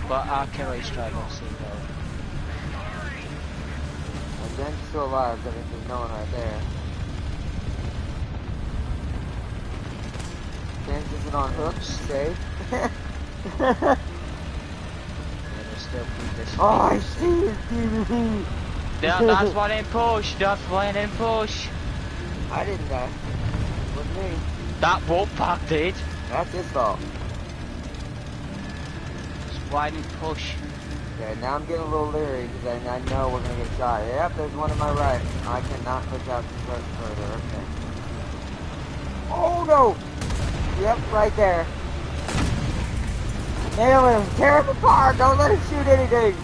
But artillery strike on Seagull. And Jen's still alive, so I think there's no one right there. James isn't on hook, safe. Oh, I see his DVD! That's why I didn't push, that's why I didn't push. I didn't die. With me. That Wolfpack did. That's his fault. That's why I didn't push. Okay, now I'm getting a little leery because I know we're gonna get shot. Yep, there's one on my right. I cannot push out too further. Okay. Oh no! Yep, right there. Nail him! Tear him apart! Don't let him shoot anything!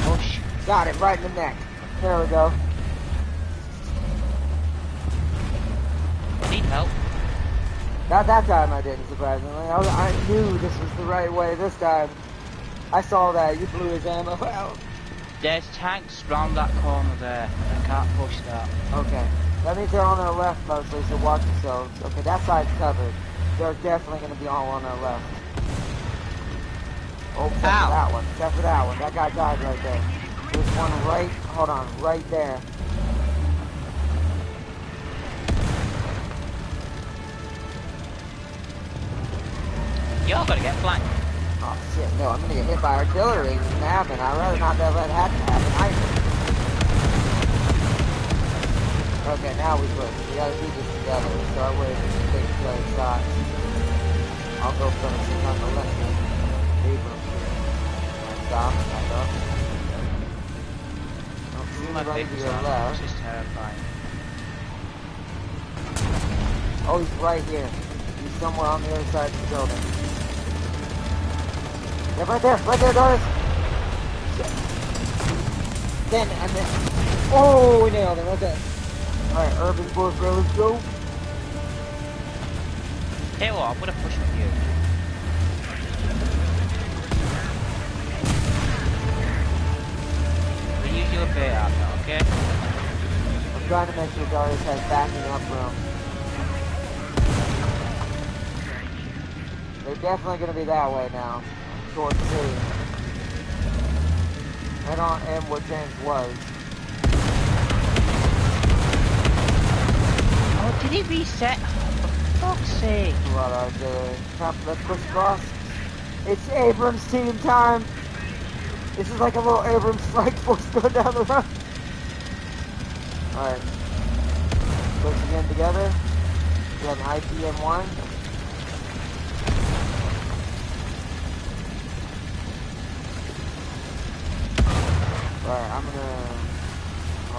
Push. Got him right in the neck. There we go. I need help. Not that time I didn't, surprisingly. I knew this was the right way this time. I saw that. You blew his ammo out. There's tanks round that corner there. I can't push that. Okay. That means they're on our left mostly, so watch yourselves. Okay, that side's covered. They're definitely going to be all on our left. Oh, except for that one. Except for that one. That guy died right there. There's one right, hold on, right there. You're gonna get flanked. Oh shit, no, I'm gonna get hit by artillery. It's gonna happen. I'd rather not have that happen. Okay, now we push. We gotta do this together. Start with big play shots. I'll go first. On the left. Abrams. Stop. Back up. Don't see My anybody to face your on. left. This is terrifying. Oh, he's right here. He's somewhere on the other side of the building. Yeah, right there, Doris. Then, and then. Oh, we nailed him. Okay. Alright, Urban Warfare, let's go. Hey, well, I'm gonna push with you. We use your bait out now, okay? I'm trying to make sure Darius has backing up room. They're definitely going to be that way now, towards C. And on M where James was. Oh, did he reset? For fuck's sake. A lot of artillery. Let's push across. It's Abrams team time. This is like a little Abrams strike force going down the road. Alright. Pushing in together. We have an IPM1.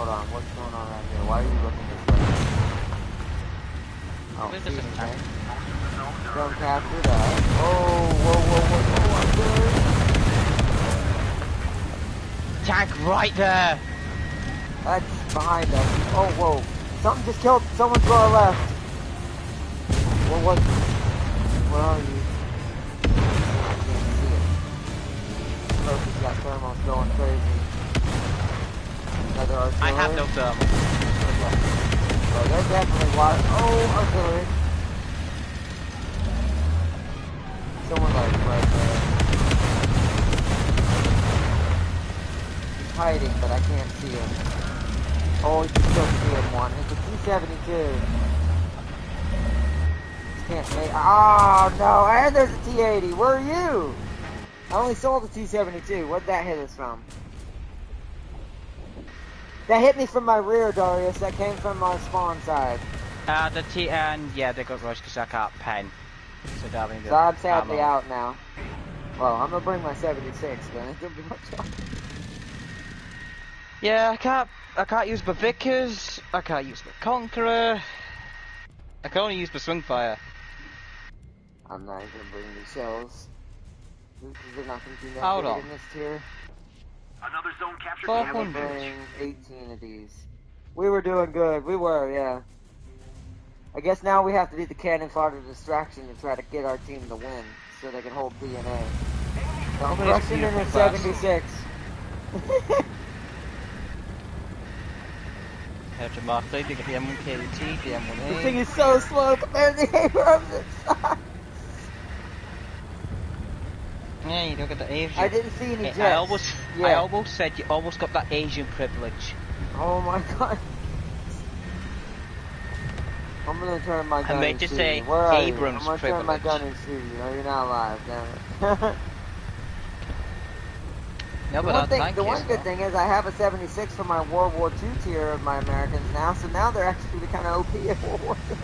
Hold on, what's going on right here? Why are you looking this way? Oh, Where's see this me, tank? Don't capture that. Oh, whoa, I'm good. Tank right there! That's behind us. Oh, whoa. Something just killed someone to our left. What? Where are you? I can't see it. Focus got thermals going crazy. Another artillery. I have no thermal. Okay. Oh, they're definitely water. Oh, artillery. Someone like right there. He's hiding, but I can't see him. Oh, you can still see him one. It's a T-72. Can't make. Oh no! And there's a T-80. Where are you? I only saw the T-72. What'd that hit us from? That hit me from my rear, Darius. That came from my spawn side. The T and yeah, they got rushed because I can't pen. So I'm sadly out now. Well, I'm gonna bring my 76, but it don't be much help. Yeah, I can't use my Vickers. I can't use my Conqueror. I can only use my Swingfire. I'm not even gonna bring the shells. They're not gonna do that Hold great on. in this tier. Another zone captured. 400. Bring 18 of these. We were doing good. We were, yeah. I guess now we have to do the cannon fodder distraction to try to get our team to win, so they can hold DNA. So I'm rushing in at 76. Head to Mark 3, get the M1KT, the M1A. This thing is so slow compared to the Abrams. It sucks. Yeah, you don't get the Asian. I didn't see any jets. I almost said you almost got that Asian privilege. Oh my god. I'm gonna turn my gun I meant and to shoot say you. Where are you? Abrams I'm gonna turn my privilege. gun and shoot you. No, you're not alive, damn it. No, but The one good thing is I have a 76 for my World War II tier of my Americans now, so now they're actually kind of OP at World War II.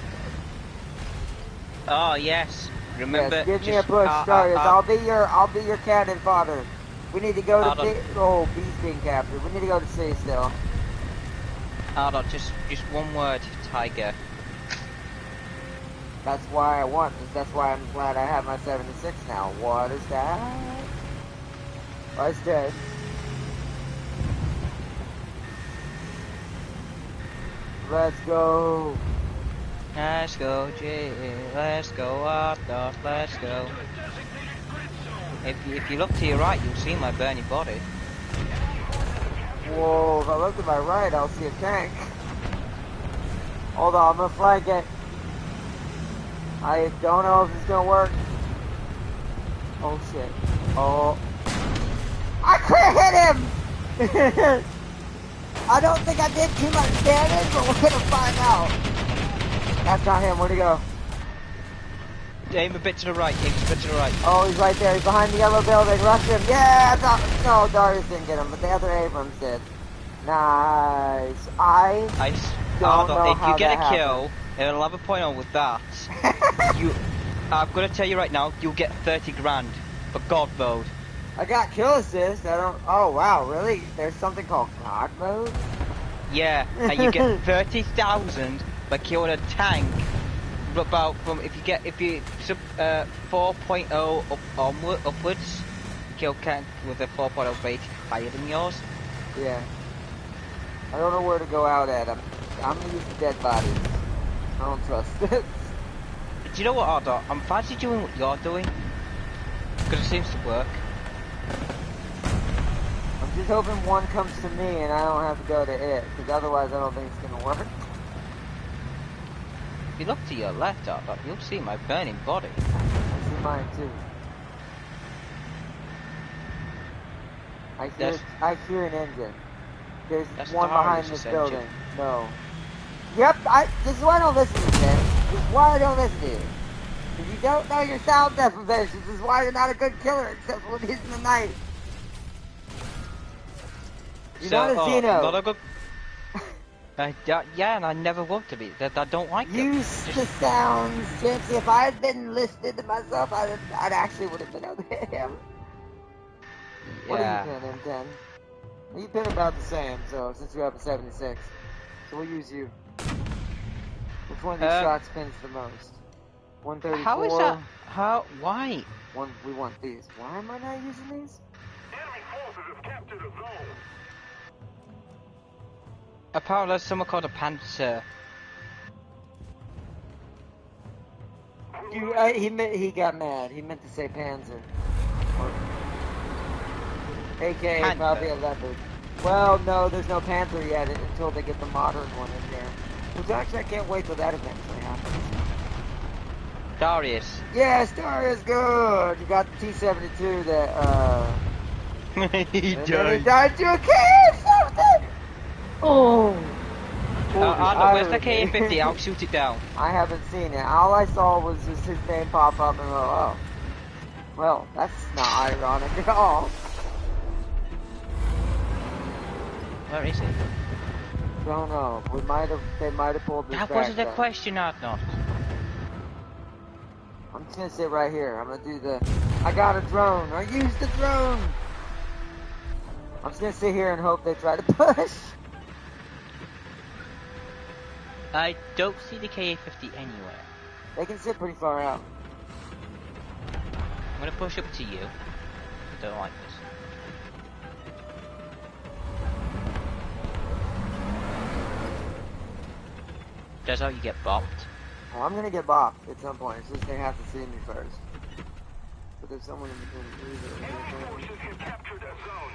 Oh yes, remember. Yes, give me a push, Darius. I'll be your cannon fodder. We need to go to C. Oh, B's being captured. We need to go to C still. Hold on, just one word, Tiger. That's why I want this. That's why I'm glad I have my 76 now. What is that? Oh, it's dead. Let's go. Let's go, G. Let's go, Arthur. Let's go. If you look to your right, you'll see my burning body. Whoa, if I look to my right, I'll see a tank. Hold on, I'm gonna flank it. I don't know if it's gonna work. Oh shit. Oh. I could've hit him! I don't think I did too much damage, but we're gonna find out. That's not him, where'd he go? Aim a bit to the right, aim a bit to the right. Oh, he's right there, he's behind the yellow building, rush him. Yeah, no, Darius didn't get him, but the other Abrams did. Nice. I don't know if how you get that a kill in 11.0 with that, I'm gonna tell you right now, you'll get 30 grand for God mode. I got kill assist. Oh wow, really? There's something called God mode? Yeah, and you get 30,000 by killing a tank. If you sub 4.0 upwards, kill tank with a 4.0 rate higher than yours. Yeah. I don't know where to go out at. I'm gonna use the dead bodies. I don't trust it. Do you know what, Ardo? I'm fancy doing what you're doing because it seems to work. I'm just hoping one comes to me and I don't have to go to it, because otherwise I don't think it's gonna work. If you look to your left, Ardo, you'll see my burning body. I see mine too. I hear an engine. There's one behind this building. Engine. No. Yep, this is why I don't listen to you, man. This is why I don't listen to you. If you don't know your sound deprivation, this is why you're not a good killer, except when he's in the night. You're not a Xeno. Not a good... yeah, and I never want to be. I don't like them. Use the sounds, Chancey. If I had been listening to myself, I'd actually would have been able to hit him. Yeah. What are you doing, M10? You've been about the same, so since you have a 76. So we'll use you. Which one of these shots pins the most? 134. How is that? How? Why? We want these. Why am I not using these? Enemy forces have captured a zone. Apparently there's someone called a Panzer. He got mad. He meant to say Panzer. AKA Panther. probably a leopard. Well, no, there's no Panther yet until they get the modern one in there. Which actually I can't wait till that eventually happens. Darius. Yes, Darius, good! You got the T-72 that, He and then he died to a cave something! Oh! Arnold, where's the K-50? I'll shoot it down. I haven't seen it. All I saw was just his name pop up and go, oh. Well, that's not ironic at all. Where is it? Don't know. They might have pulled this That back. wasn't a though. question, Arnold. I'm just gonna sit right here. I'm gonna do I got a drone. I used the drone. I'm just gonna sit here and hope they try to push. I don't see the K-50 anywhere. They can sit pretty far out. I'm gonna push up to you. I don't like this. That's how you get bopped. Oh, I'm gonna get bopped at some point. It's just they have to see me first. But there's someone in between the trees. Enemy forces have captured a zone.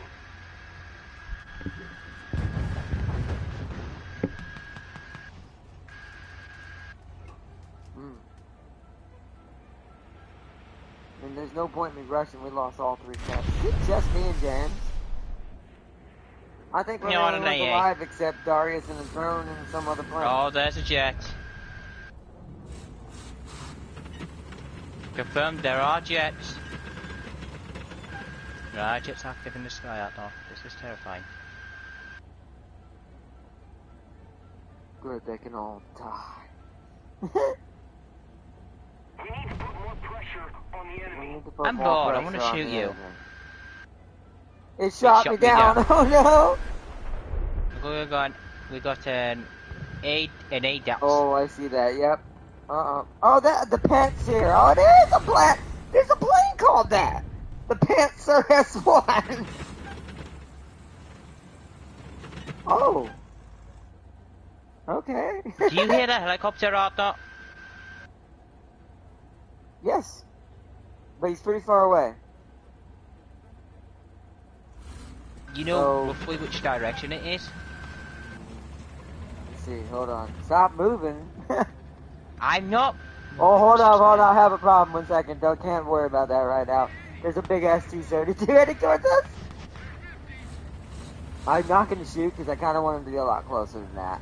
And there's no point in me rushing. We lost all 3 steps. Is it just me and James? I think we're the No, only no, ones yeah. alive except Darius and his drone and some other plane. Oh, there's a jet. Confirmed there are jets. There are jets active in the sky out there. This is terrifying. Good, they can all die. We need to put more pressure on the We enemy. need to put I'm more bored, I pressure wanna on shoot the you. enemy. It shot me down. Oh no! We got an A down. Oh, I see that. Yep. Oh, the Pant's here. Oh, it is a plane. There's a plane called that. The Panther S1. Oh. Okay. Do you hear that helicopter out there? Yes. But he's pretty far away. You know roughly which direction it is? Let's see. Hold on. Stop moving. I'm not. Oh, hold on. I have a problem. 1 second. Can't worry about that right now. There's a big ST-32 heading towards us. I'm not going to shoot because I kind of want him to be a lot closer than that.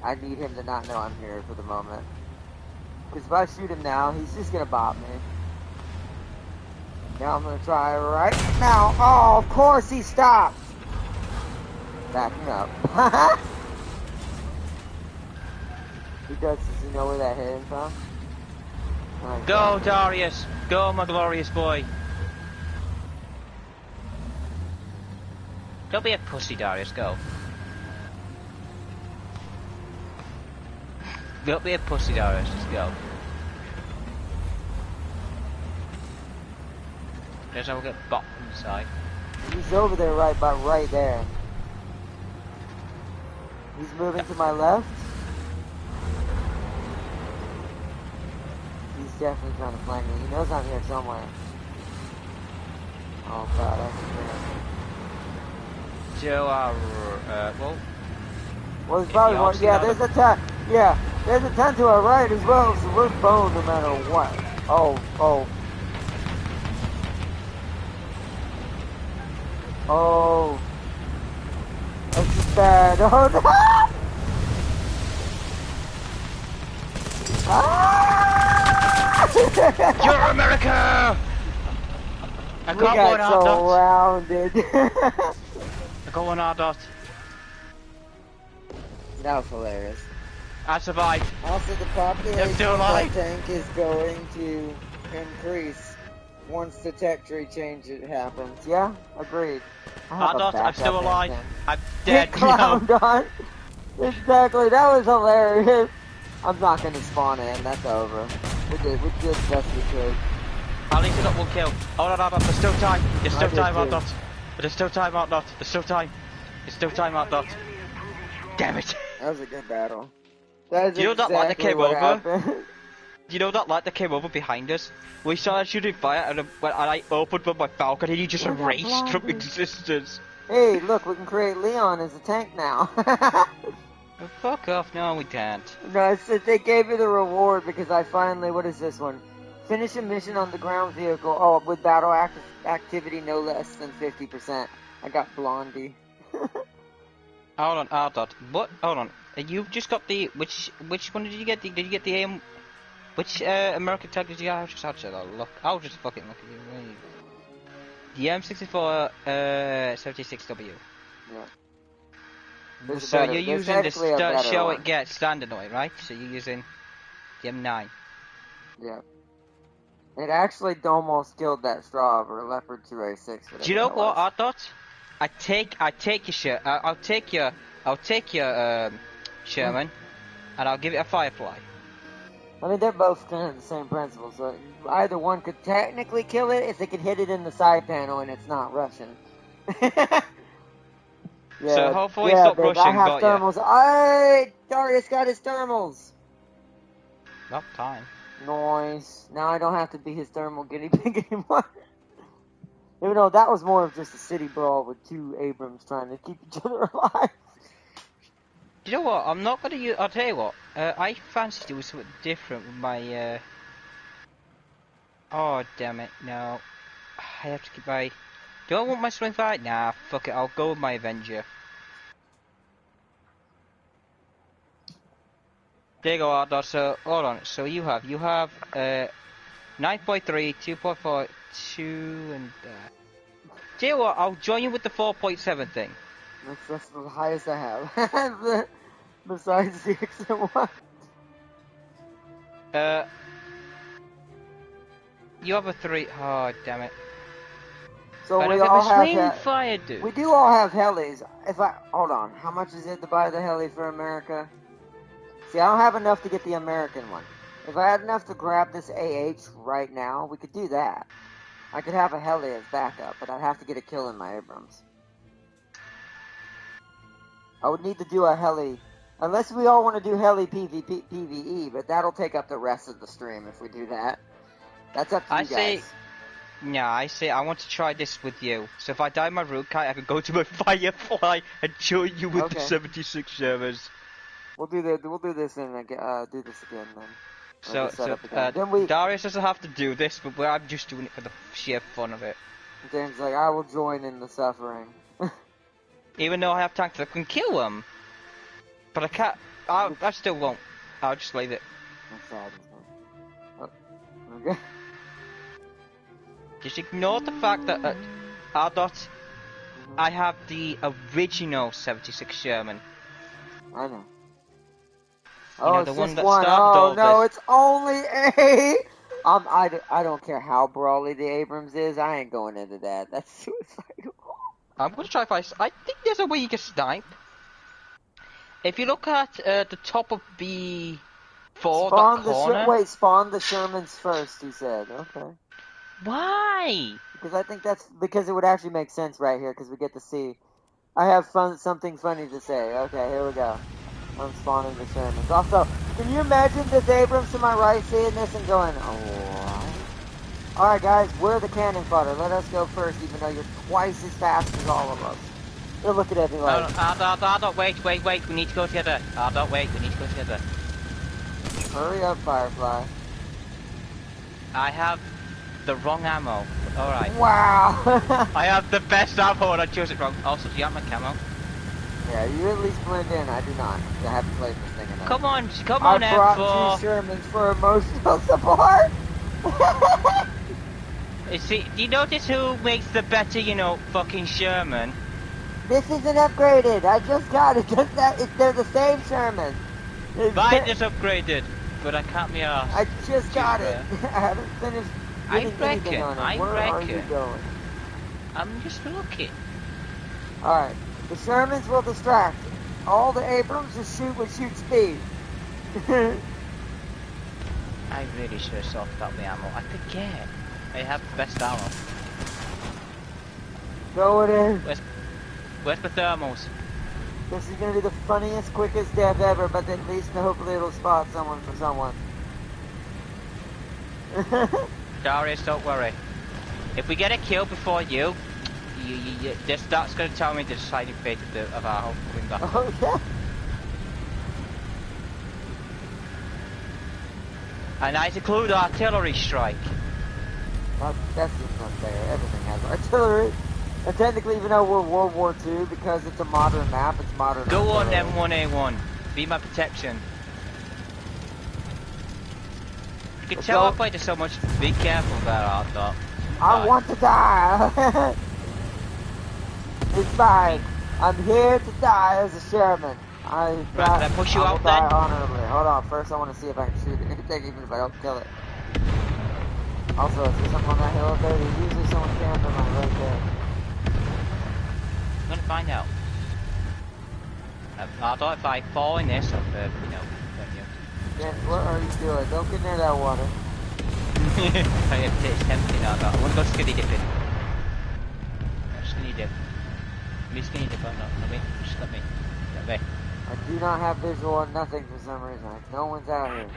I need him to not know I'm here for the moment. Because if I shoot him now, he's just going to bop me. Now I'm going to try right now. Oh, of course he stopped. Backing up. He does he know where that hit from? Oh, Go, God. Darius. Go, my glorious boy. Don't be a pussy, Darius. Go. Don't be a pussy, Darius. Just go. There's how we'll get bopped from the side. He's over there right there. He's moving to my left. He's definitely trying to flank me. He knows I'm here somewhere. Oh God, that's weird. So, Well, there's probably you one. obviously Yeah, know there's a 10. Yeah, there's a 10 to our right as well, so we're boned no matter what. Oh. Oh. This is bad. Oh no! Ah! You're America! I We got one got R-dot. surrounded. I got one R-dot. That was hilarious. I survived. Also, the population still of that alive. tank is going to increase once the tech tree change it happens. Yeah, agreed. I have I'm a not. I'm backup still alive. engine. I'm Get dead now. clowned on. Exactly. That was hilarious. I'm not gonna spawn in. That's over. We did the best we could. At least I got one kill. Oh no, there's still time. There's I still did time, too. Art Dot. There's still time, Art Dot. There's still time. There's still time, Art Dot. Damn it. That was a good battle. That is Do you know that light that exactly came what over? happened. Do you know that light that came over behind us? We started shooting fire and I opened with my falcon and he just Look at erased from blondie. existence. Hey, look, we can create Leon as a tank now. Oh, fuck off, no we can't. No, it's that they gave me the reward because I finally, what is this one? Finish a mission on the ground vehicle. Oh, with battle activity no less than 50%. I got Blondie. Hold on, Art Dot. What? Hold on. You've just got the which one did you get? Did you get the AM? Which American tank did you get? I'll just look. I'll just fucking look at you. The M64 76W. Yeah. So you're using this show one. it gets standard oil, right? So you're using the M9. Yeah. It actually almost killed that straw of a Leopard 2A6. Do you know what, Art Dot? I take your shirt. I'll take your Sherman, and I'll give it a Firefly. I mean, they're both kind of the same principle, so either one could technically kill it if they could hit it in the side panel and it's not Russian. Yeah, so hopefully it's not babe, Russian, I have got thermals. Hey, Darius got his thermals. Not time. Noise. Now I don't have to be his thermal guinea pig anymore. Even though that was more of just a city brawl with two Abrams trying to keep each other alive. Do you know what? I'm not gonna use. I'll tell you what. I fancy doing something different with my. Oh damn it! No, I have to keep my. Do I want my swing fight? Nah, fuck it. I'll go with my Avenger. There you go, Ardor. So hold on. So you have 9.3, 2.4, 2, and. Tell you what, I'll join you with the 4.7 thing. That's the highest I have. Besides the XM1. You have a 3. Oh damn it. So I we don't all have a swing have. fire, dude. We do all have helis. Hold on, how much is it to buy the heli for America? See, I don't have enough to get the American one. If I had enough to grab this AH right now, we could do that. I could have a heli as backup, but I'd have to get a kill in my Abrams. I would need to do a heli, unless we all want to do heli PvE, but that'll take up the rest of the stream if we do that. That's up to you guys. Yeah, I say I want to try this with you. So if I die my root kite, I can go to my Firefly and join you with the 76 servers. We'll do this and do this again then. So Darius doesn't have to do this, but I'm just doing it for the sheer fun of it. James like, I will join in the suffering. Even though I have tanks that can kill them, but I can't. I still won't. I'll just leave it. That's sad. Oh, okay. Just ignore the fact that Ardot, I have the original 76 Sherman. I know. You know, the one that one. started all no, this. it's only a. I don't care how brawly the Abrams is. I ain't going into that. That's suicidal. I'm gonna try if I think there's a way you can snipe. If you look at the top of B4, Spawn that corner. Wait, spawn the Shermans first. He said. Okay. Why? Because I think because it would actually make sense right here because we get to see. I have something funny to say. Okay, here we go. I'm spawning the Shermans. Also, can you imagine this Abrams to my right seeing this and going, oh. Alright guys, we're the cannon fodder. Let us go first even though you're twice as fast as all of us. They'll look at everyone like... Ardot, wait, we need to go together. Ardot, wait, we need to go together. Hurry up, Firefly. I have the wrong ammo. Alright. Wow! I have the best ammo and I chose it wrong. Also, do you have my camo? Yeah, you at least blend in. I do not. I haven't played this thing enough. Come on, I brought 2 Shermans for emotional support! See, do you notice who makes the better, fucking Sherman? This isn't upgraded. I just got it. They're the same Sherman. Mine is upgraded, but I can't be arsed. I just got it. I haven't finished I getting anything reckon, on him. I Where are you reckon. going? I'm just looking. Alright. The Shermans will distract. All the Abrams just shoot with shoot speed. I really should have sorted out the ammo. I forget. I have the best ammo. Go it in. Where's the thermals? This is gonna be the funniest, quickest death ever, but at least hopefully it'll spot someone for someone. Darius, don't worry. If we get a kill before you, that's going to tell me the deciding fate of our whole coming back. Oh yeah. And I include artillery strike. Well, that seems unfair. Everything has artillery. And technically, even though we're World War II, because it's a modern map, it's modern Go on artillery. M1A1. Be my protection. You can Let's tell go. I played it so much. Be careful there, Arthur. I want to die. It's fine. I'm here to die as a Sherman. Right, can I push you will out die then? honorably. Hold on, first I want to see if I can shoot it. Even if I don't kill it. Also, is there something on that hill up there? There's usually someone camping on right there. I'm gonna find out. Arthur, if I fall in this, then you. Jen, what are you doing? Don't get near that water. It's tempting, Arthur. I wanna go skinny dipping. Skinny dip. Me skinny dip or not? Let me. Just let me. Let me. I do not have visual on nothing for some reason. Like, no one's out here.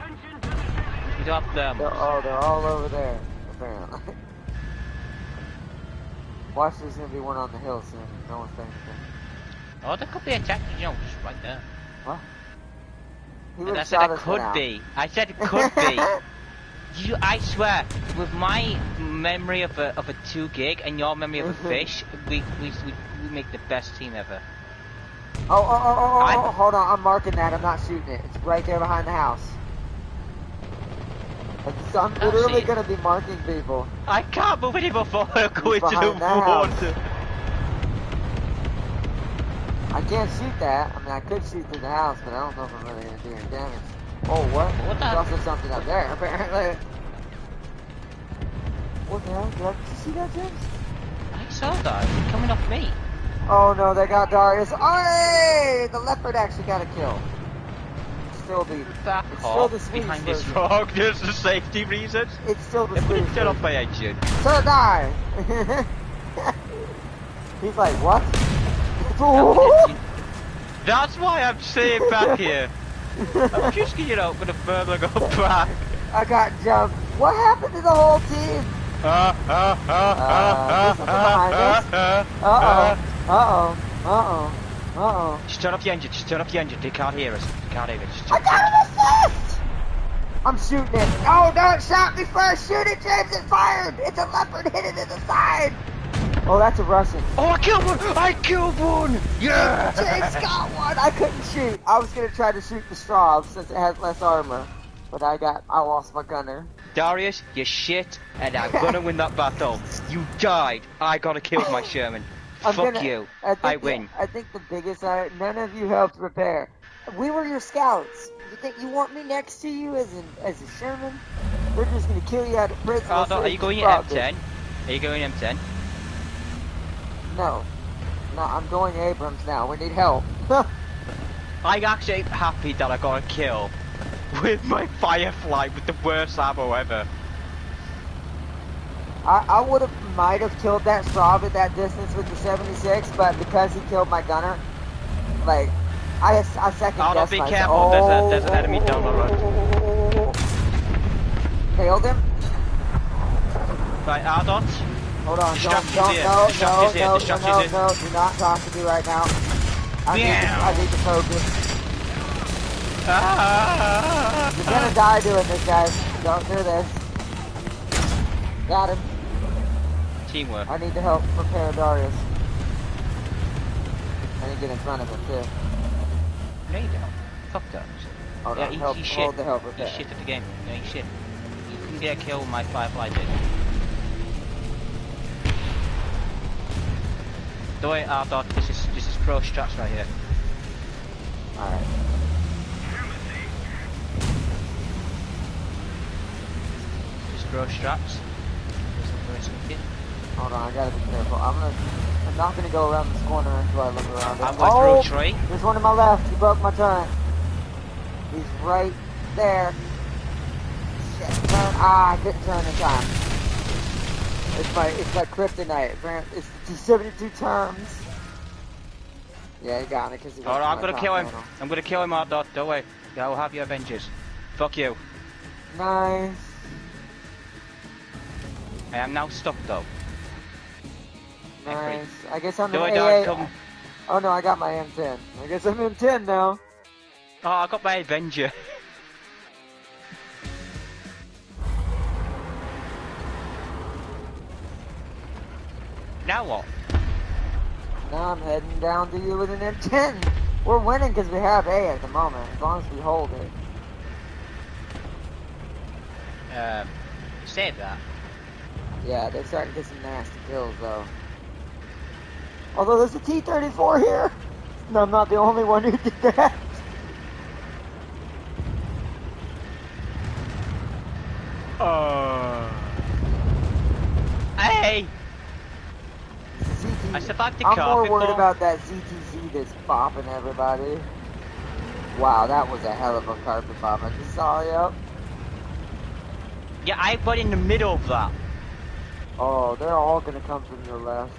We don't have thermals. They're all over there, apparently. Watch, there's gonna be one on the hill soon. No one's paying attention. Oh, there could be a tactic, just right there. What? He And would I have said shot it us could now. be. I said it could be. I swear, with my memory of a 2 gig and your memory of a fish, we make the best team ever. Oh, hold on, I'm marking that, I'm not shooting it. It's right there behind the house. I'm literally gonna be marking people. I can't move any before I go into the behind that house. water. I can't shoot that. I mean, I could shoot through the house, but I don't know if I'm really gonna do any damage. Oh, what? What the- There's also something up there, apparently. What the hell? Did you see that, James? I saw that. It's coming off me. Oh no, they got Darius. Oh, hey! The leopard actually got a kill. Still the Back it's still off the Swedish behind this version. rock. There's the safety reasons. It's still the They Swedish couldn't turn off version. my engine. Sir, die! He's like, what? That's why I'm staying back here. I'm just, gonna further go back. I got jumped. What happened to the whole team? Uh-oh. Just turn off the engine, They can't hear us. Just I turn got an assist! I'm shooting it. Oh, don't shot me first. Shoot it, James. It fired. It's a leopard. Hit it in the side. Oh, that's a Russian. Oh, I killed one! Yeah! James got one. I couldn't shoot. I was going to try to shoot the Straub since it has less armor. But I lost my gunner. Darius, you shit, and I'm gonna win that battle. You died. I gotta kill my Sherman. Fuck you. I win. I think the biggest, none of you helped repair. We were your scouts. You think you want me next to you as a Sherman? We're just gonna kill you out of prison. Are you going M10? Are you going M10? No, I'm going Abrams now. We need help. I'm actually happy that I got a kill with my Firefly with the worst ammo ever. I might have killed that Straub at that distance with the 76, but because he killed my gunner, like, I second guessed be myself. careful, there's an enemy down the road. Nailed him. Right, Ardot. Hold on, do not talk to me right now. I need to focus. You're gonna die doing this, guys. Don't do this. Got him. Teamwork. I need to help prepare Darius. I need to get in front of him, too. No, you don't. Fuck that. Hold Yeah, on, he's shit. hold the help repair. He's shit at the game. No, he's shit. You can get a kill with my Firefly did. The way Ardot, this is pro strats right here. Alright. Just pro strats. Hold on, I gotta be careful. I'm not gonna go around this corner until I look around it. I'm going through a tree. There's one to my left. He broke my turret. He's right there. Shit, turn. I couldn't turn in time. It's my kryptonite. It's the 72 terms. Yeah, he got me because he. Alright, I'm gonna kill him. I'm gonna kill him, Ardot. Don't worry. I'll have your Avengers. Fuck you. Nice. I am now stuck though. Nice. I guess I'm Do in I AA. come? Oh no, I got my M10. I guess I'm M10 now. Oh, I got my Avenger. Now what? Now I'm heading down to you with an M10. We're winning because we have A at the moment, as long as we hold it. Say that. Yeah, they're starting to get some nasty kills though. Although there's a T-34 here. No, I'm not the only one who did that. Hey! ZT. I survived the I'm car more worried before. about that ZTZ that's bopping everybody. Wow, that was a hell of a carpet bomb. I just saw you up. Yeah, I got in the middle of that. Oh, they're all gonna come from your left.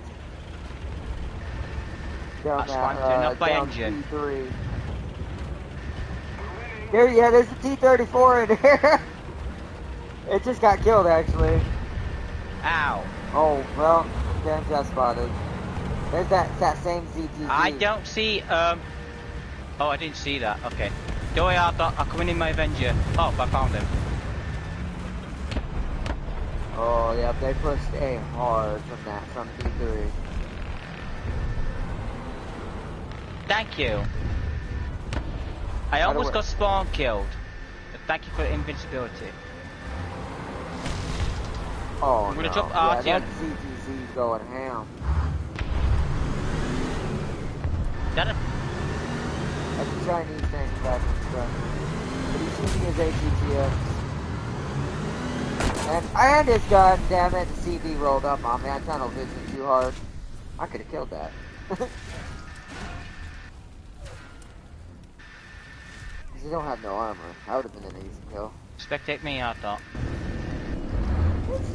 Down That's fine, turn off my down engine. T3. There, yeah, there's a T-34 in here. It just got killed, actually. Ow. Oh, well, damn, got spotted. There's that same ZTZ. I don't see, Oh, I didn't see that. Okay. Don't worry, I'm coming in my Avenger. Oh, I found him. Oh, yeah, they pushed A hard from T3. Thank you. I almost got spawn killed. But thank you for the invincibility. Oh, I'm gonna no. drop Yeah, Artyom. that ZTZ's going ham. That a... That's a Chinese manufacturing truck. But he's using his ATTX. And his gun, damn it, the CB rolled up on me. I tunnel vision too hard. I could have killed that. Because you don't have no armor. That would have been an easy kill. Spectate me, I thought.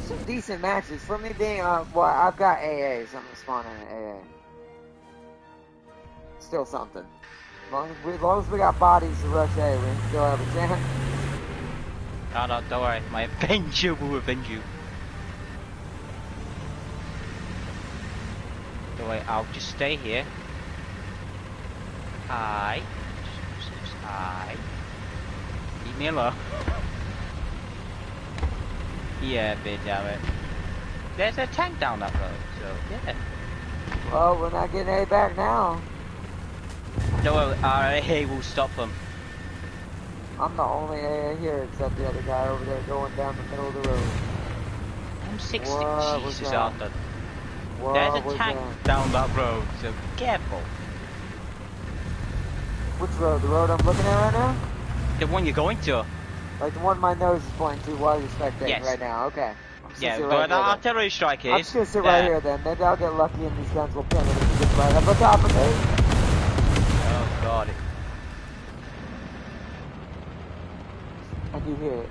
Some decent matches. For me being, well, I've got AA, so I'm gonna spawn in an AA. Still something. As long as we got bodies to rush A, we still have a chance. No, don't worry. My Avenger will avenge you. Don't worry, I'll just stay here. Hi. Hi. Leave me alone. Yeah, bit damn it. There's a tank down that road, so yeah. Well, we're not getting A back now. No, our AA will stop them. I'm the only AA here except the other guy over there going down the middle of the road. I'm 60. What was Jesus, that? Arthur. What There's a was tank that? down that road, so be careful. Which road? The road I'm looking at right now? The one you're going to. Like the one my nose is pointing to while you're spectating Yes. right now. Okay. I'm just Yeah, gonna sit where right the here then. artillery strike is. I'm just gonna sit right here then. Maybe I'll get lucky and these guns will pin it if it gets right up on top of me. Oh god. I do hear it.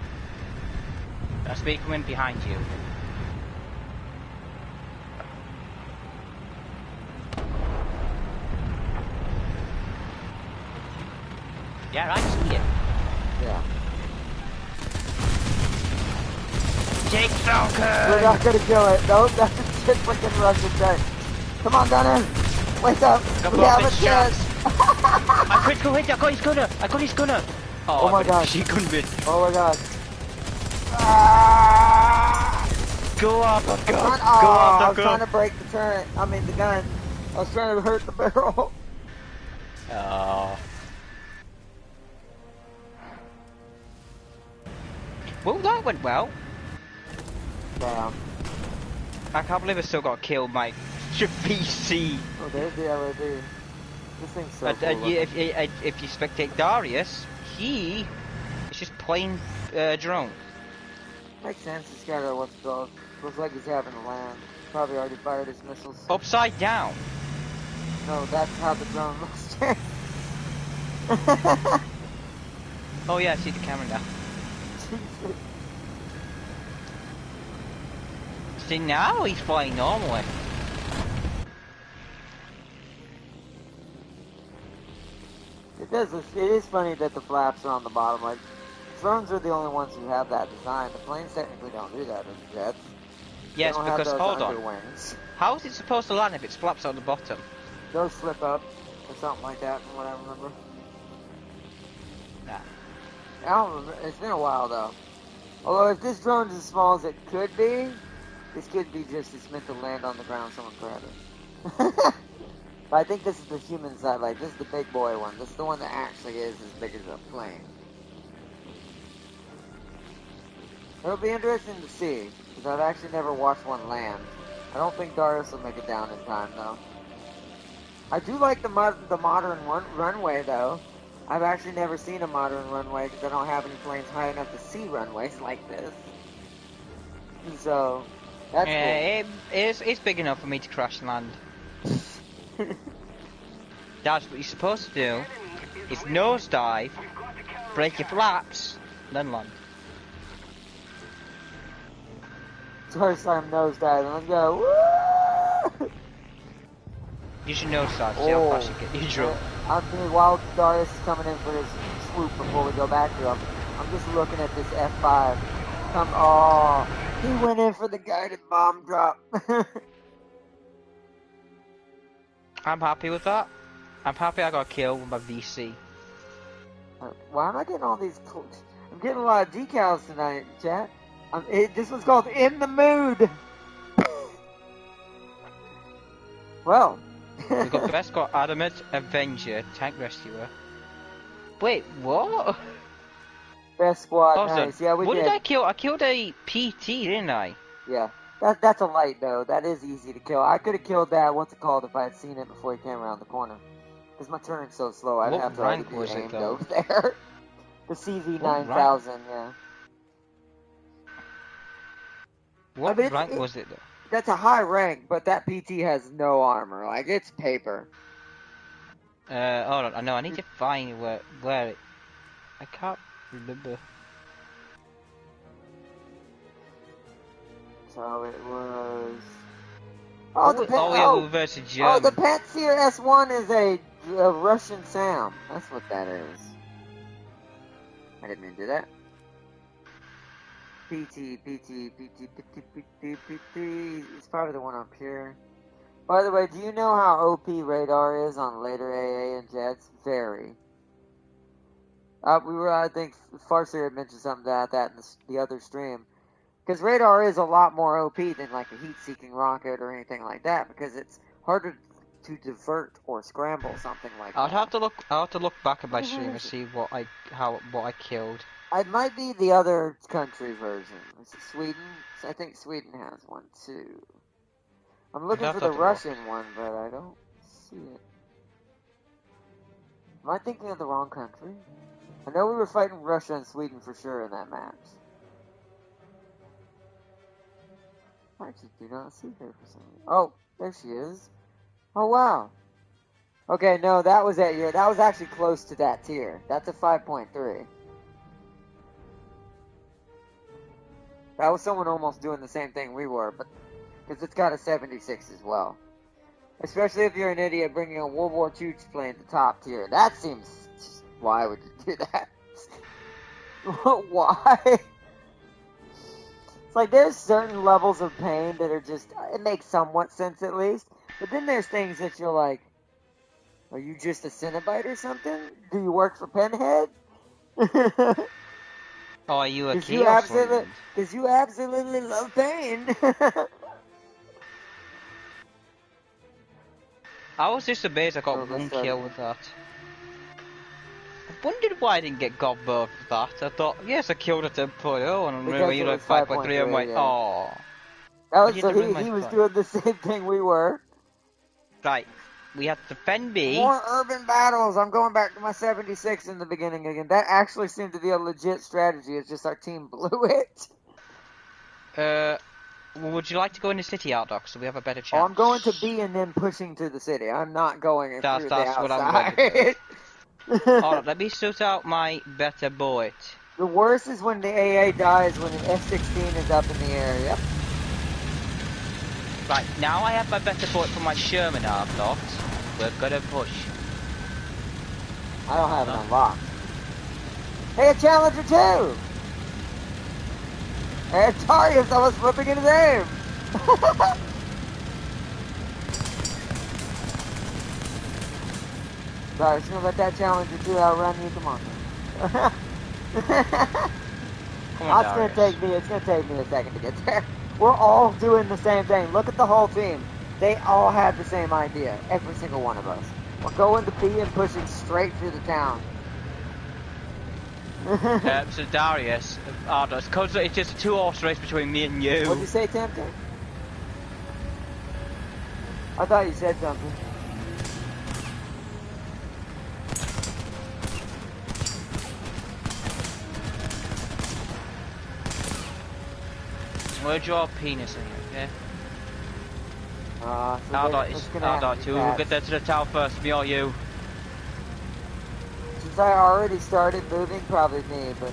That's me coming behind you. Yeah, I see it. Yeah. Jake Falcon! We're not gonna kill it. Nope, that's a shit freaking Russian tank. Come on, Gunner. Wake up. We have a chance. I critical hit, I got his gunner! I got his gunner! Oh my god. She couldn't be. Oh my god. Go up, go! Go I up, was go! trying to break the turret. I mean the gun. I was trying to hurt the barrel. Oh. Well, that went well. Damn. I can't believe I still got killed, Mike. VC. Oh, there's the LED. This thing's so But cool. if you spectate Darius, he is just plain drone. Makes sense. He's got a what's called Looks like he's having to land. Probably already fired his missiles. Upside down. No, that's how the drone looks. Oh yeah, I see the camera now. See, now he's flying normally. It is funny that the flaps are on the bottom. Like, drones are the only ones who have that design. The planes technically don't do that in jets. Yes, they don't have because those hold on. underwings. How is it supposed to land if it's flaps on the bottom? Those flip up or something like that, from what I remember. Nah. I don't remember. It's been a while though. Although if this drone's as small as it could be, this could be just it's meant to land on the ground. Someone grab it. But I think this is the human side. Like this is the big boy one. This is the one that actually is as big as a plane. It'll be interesting to see because I've actually never watched one land. I don't think Darius will make it down in time though. I do like the modern runway though. I've actually never seen a modern runway because I don't have any planes high enough to see runways like this. And so, that's cool. It's big enough for me to crash and land. That's what you're supposed to do. Is nosedive, break your flaps, then land. First time nosediving, let's go. Woo! You should nosedive, see how fast you get your drone. I mean, while Darius is coming in for his swoop before we go back to him, I'm just looking at this F5. He went in for the guided bomb drop. I'm happy with that. I'm happy I got killed with my VC. Why am I getting all these? I'm getting a lot of decals tonight, chat. This one's called In the Mood. Well. We got best got Adamant, Avenger, Tank Rescuer. Wait, what? Best squad, nice. Yeah, we what did. What did I kill? I killed a PT, didn't I? Yeah. That's a light, though. That is easy to kill. I could have killed that, what's it called, if I had seen it before he came around the corner. Because my turning's so slow, I'd have to already be aimed over there. The CV9000, yeah. What rank was it, though? That's a high rank, but that PT has no armor. Like, it's paper. Hold on. I know. I need to find where it... I can't remember. So it was... we versus German. Oh, the Pantsir S1 is a Russian SAM. That's what that is. I didn't mean to do that. PT. It's probably the one up here. By the way, do you know how OP radar is on later AA and jets? Very. I think Farseer had mentioned something about that in the other stream. Because radar is a lot more OP than like a heat-seeking rocket or anything like that, because it's harder to divert or scramble something like that. I'll have to look back at my stream and see what I killed. It might be the other country version. Is it Sweden? I think Sweden has one too. I'm looking for the Russian one, but I don't see it. Am I thinking of the wrong country? I know we were fighting Russia and Sweden for sure in that match. I actually do not see her for some reason. Oh, there she is. Oh, wow. Okay, no, that was actually close to that tier. That's a 5.3. That was someone almost doing the same thing we were, but because it's got a 76 as well. Especially if you're an idiot bringing a World War II plane to top tier. That seems... Why would you do that? Why? It's like there's certain levels of pain that are just... It makes somewhat sense at least. But then there's things that you're like... Are you just a Cenobite or something? Do you work for Pinhead? Oh, are you a Chaos? Because you absolutely love pain. I was just amazed I got one kill with that. I wondered why I didn't get God both with that. I thought, yes, I killed a 10.0 and really like 5.3. I'm like, oh. So he was doing the same thing we were. Right. We have to defend B. More urban battles. I'm going back to my 76 in the beginning again. That actually seemed to be a legit strategy. It's just our team blew it. Would you like to go in the city, Outdock, so we have a better chance? Oh, I'm going to B and then pushing to the city. I'm not going through the That's what I'm going to outside. Alright, let me suit out my better boat. The worst is when the AA dies when an F-16 is up in the air. Yep. Right, now I have my better boat for my Sherman Outdock. We're gonna push. I don't have it unlocked. Hey, a Challenger 2! Hey, Tarius, I was flipping in his aim! Sorry, just gonna let that Challenger 2 outrun you. Come on, man. Come on, It's gonna take me a second to get there. We're all doing the same thing. Look at the whole team. They all have the same idea. Every single one of us. We're going to B and pushing straight through the town. So Darius, it's just a 2-horse race between me and you. What'd you say, Tempter? I thought you said something. We'll draw a penis in here, okay? So I'll die too. We'll get there to the town first, me or you. Since I already started moving, probably me, but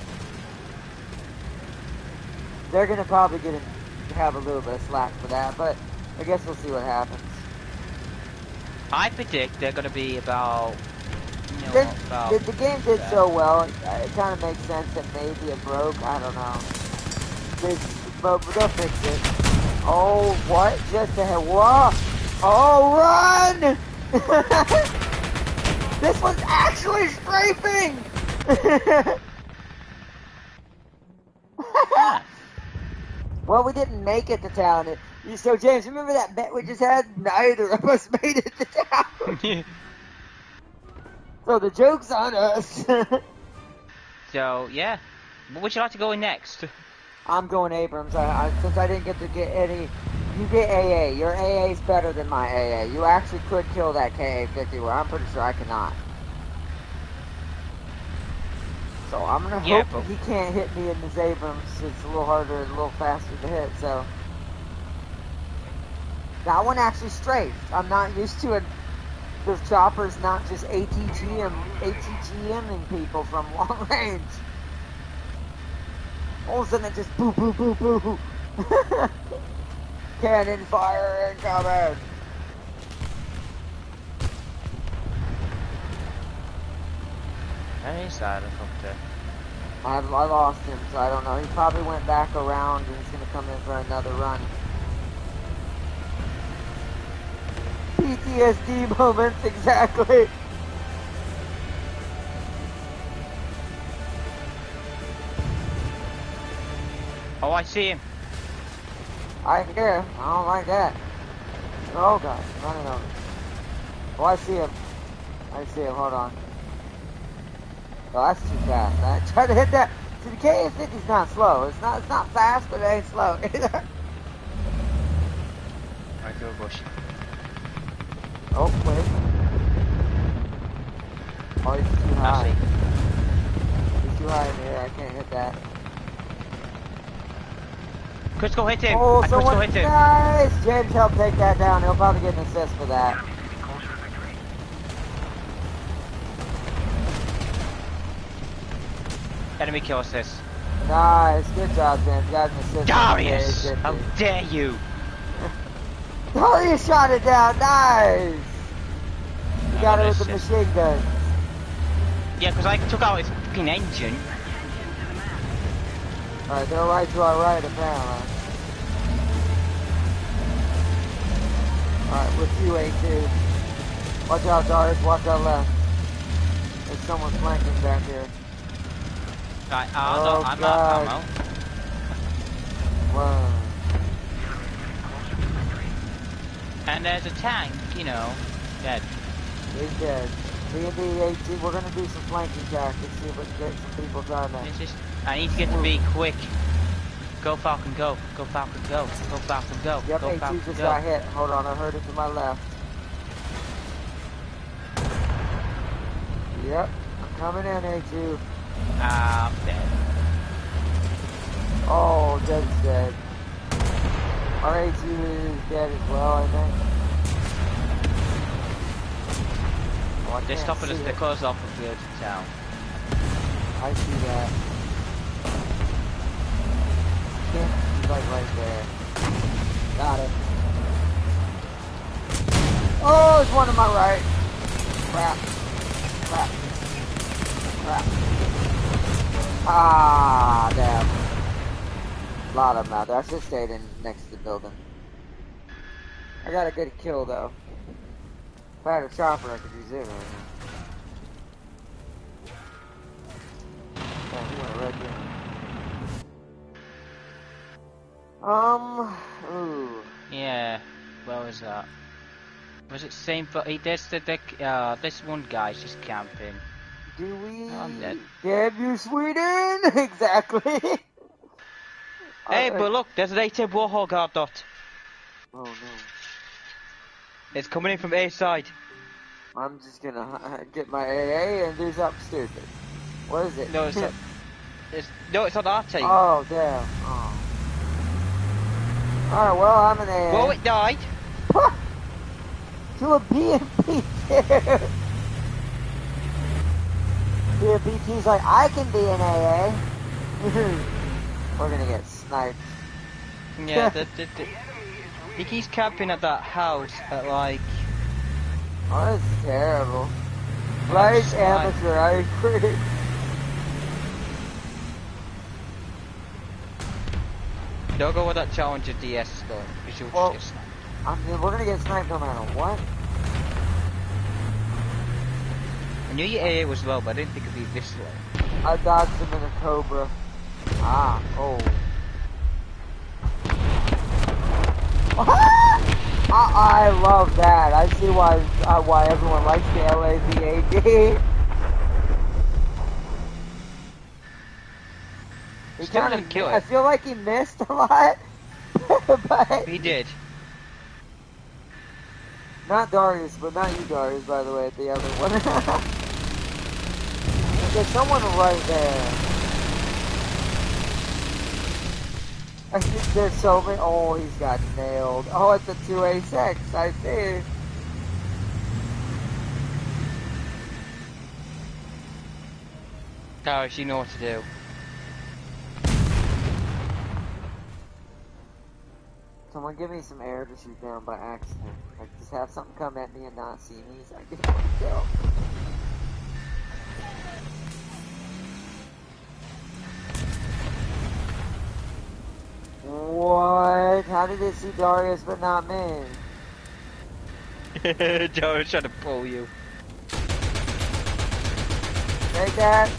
they're gonna probably have a little bit of slack for that, but I guess we'll see what happens. I predict they're gonna be about, the game did so well, it kind of makes sense that maybe it broke, I don't know. But they'll fix it. Oh, what? Just ahead. Whoa! Oh, run! This one's actually strafing! Well, we didn't make it to town. So, James, remember that bet we just had? Neither of us made it to town. So the joke's on us. So, yeah. What would you like to go in next? I'm going Abrams. Since I didn't get to get any... You get AA. Your AA is better than my AA. You actually could kill that KA-50, where I'm pretty sure I cannot. So I'm going to hope he can't hit me in his Abrams. It's a little harder and a little faster to hit, so... That one actually strafed. I'm not used to it. Those choppers not just ATGMing people from long range. All of a sudden it just boo boo boo boo. Cannon fire incoming. Any side helicopter. I lost him, so I don't know. He probably went back around and he's gonna come in for another run. PTSD moments, exactly. Oh, I see him. I hear him. I don't like that. Oh god, running over. Oh, I see him. I see him. Hold on. Oh, that's too fast. I tried to hit that. See, the KA-50's not slow. It's not fast, but it ain't slow either. Alright, go bush. Oh, wait. Oh, he's too high. He's too high in the air. I can't hit that. Critical hit him! Oh, Critical hit him! Nice! James helped take that down. He'll probably get an assist for that. Enemy kill assist. Nice. Good job, James. Got an assist. Darius! How dare you! Darius shot it down. Nice! You got it with the machine gun. Yeah, because I took out his fucking engine. Alright, they're right to our right, apparently. Alright, with you, A2. Watch out, Darius. Watch out left. There's someone flanking back here. Right, I'm out ammo. Whoa. And there's a tank, you know, dead. He's dead. Me and the AT, we're gonna do some flanking tactics, see if we can get some people trying to... I need to get to B quick. Go Falcon, go. Go Falcon, go. Go Falcon, go. Yep, go A2 Falcon, just go. got hit. Hold on, I heard it to my left. Yep, I'm coming in, A2. I'm dead. Oh, Dead's dead. RH is dead as well, I think. Oh, They're stopping us because off of the edge of town. I see that. Yeah, he's like right there. Got it. Oh, there's one to my right. Crap. Crap. Crap. Ah, damn. A lot of them out there. I should have stayed in next to the building. I got a good kill though. If I had a chopper, I could use it right now. Yeah, he went right there. Ooh. Yeah, where was that? Was it same for this one guy's just camping. Do we? Oh, I'm dead. Damn you, Sweden! Exactly. Hey, but look, there's an 8 Warhol guard dot. Oh no. It's coming in from A side. I'm just gonna get my AA and do something stupid. What is it? No, it's not. It's on our team. Oh damn. Oh. Alright, well I'm an AA. Well, it died. To a BMP too. BMPT's like, I can be an AA. We're gonna get sniped. Yeah, he keeps camping at that house at like. Oh, that's terrible. Right, amateur, I agree. Don't go with that Challenger DS though, because you'll just get sniped. I mean, we're gonna get sniped no matter what. I knew your AA was low, but I didn't think it'd be this low. I dodged him in a Cobra. Ah, oh. I love that. I see why everyone likes the LAVAD. He Still kind didn't of kill it. I feel like he missed a lot, but He did. not Darius, but not you, Darius. By the way, the other one. There's someone right there. I think there's so many. Oh, he's got nailed. Oh, it's a 2A6. I see. Darius, you know what to do. Someone give me some air to shoot down by accident. Like, just have something come at me and not see me so I get one kill. What? How did it see Darius but not me? Darius trying to pull you. Take that.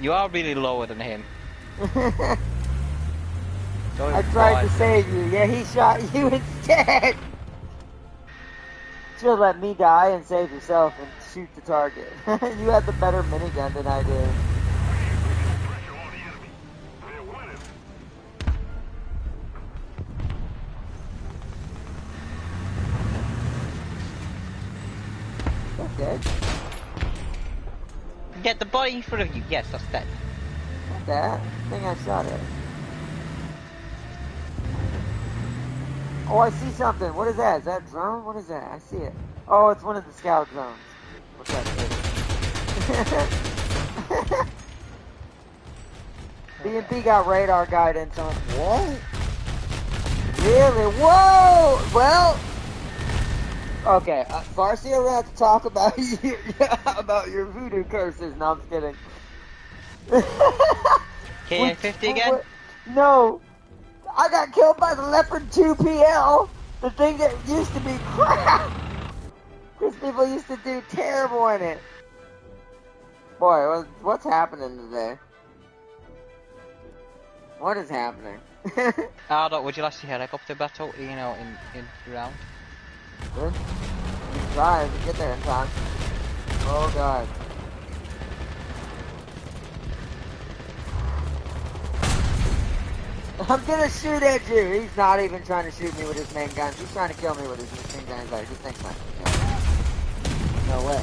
You are really lower than him. I tried to save you. Yeah, he shot you instead. Should have let me die and save yourself and shoot the target. You had the better minigun than I did. That's dead. Get the body in front of you. Yes, that's dead. Not that. I think I shot it. Oh, I see something. What is that? Is that a drone? What is that? I see it. Oh, it's one of the scout drones. What's that? BMP got radar guidance on. What? Really? Whoa! Well, okay. Farsi, we're gonna have to talk about about your voodoo curses. No, I'm just kidding. KA-50 again? No. I got killed by the Leopard 2 PL, the thing that used to be crap. Because people used to do terrible in it. Boy, what's happening today? What is happening? Ardot, would you like to see helicopter battle, you know, in round? Good. You can try if you get there in time. Oh god. I'm gonna shoot at you. He's not even trying to shoot me with his main guns. He's trying to kill me with his machine gun. He's like, he thinks not. No way.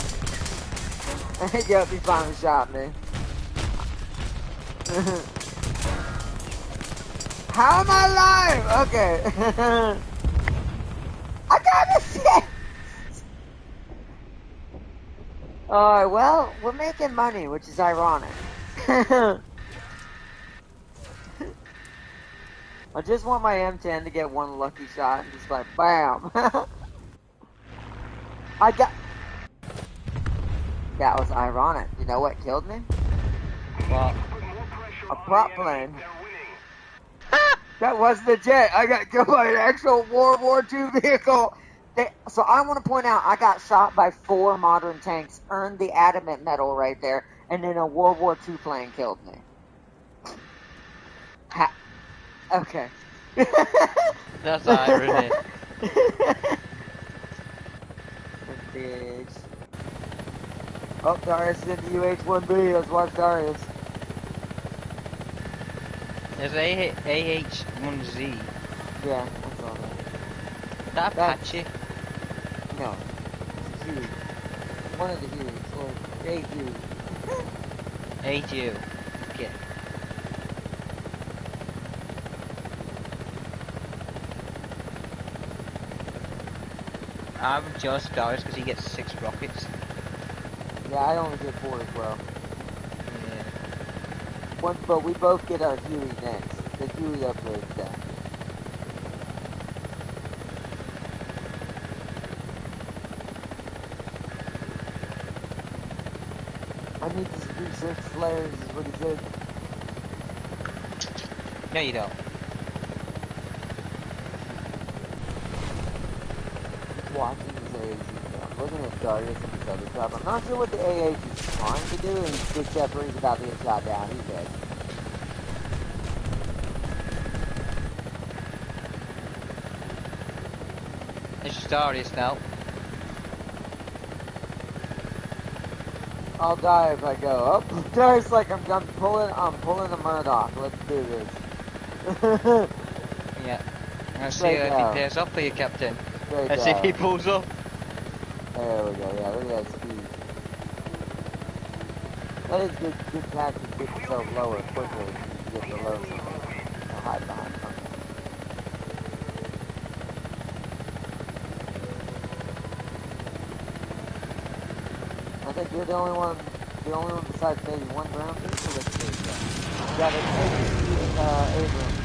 Yep, he finally shot me. How am I alive? Okay. I got it. Alright, well, we're making money, which is ironic. I just want my M10 to get one lucky shot and just like, bam. I got... That was ironic. You know what killed me? What? A prop plane. That was the jet. I got killed by an actual World War II vehicle. So I want to point out, I got shot by 4 modern tanks, earned the adamant medal right there, and then a World War II plane killed me. Okay. That's irony. Bitch. Oh, Darius is in the UH-1B. Let's watch Darius. There's AH-1Z. Yeah, I saw that. That Apache? No. It's Huey. One of the Hueys. Or a Huey. AU. Okay. I'm jealous of Darius because he gets 6 rockets. Yeah, I only get 4 as well. Yeah. But we both get our Huey next. The Huey upgrades that. I need to research flares, is what he said. No, you don't. Watching his AAG. I'm looking at Darius and his other stuff. I'm not sure what the AAG is trying to do, and except for he's about to get shot down. He's dead. It's just Darius now. I'll die if I go. Oh, Darius, like I'm pulling a Murdoch. Let's do this. Yeah. Let's see if he pays up for you, Captain. Let's see if he pulls up. There we go. Yeah, look at that speed. That is good tactic to get yourself lower quickly. You get below something. Or hide behind something. I think you're the only one besides maybe one ground vehicle that's been shot. Yeah, that's Abrams.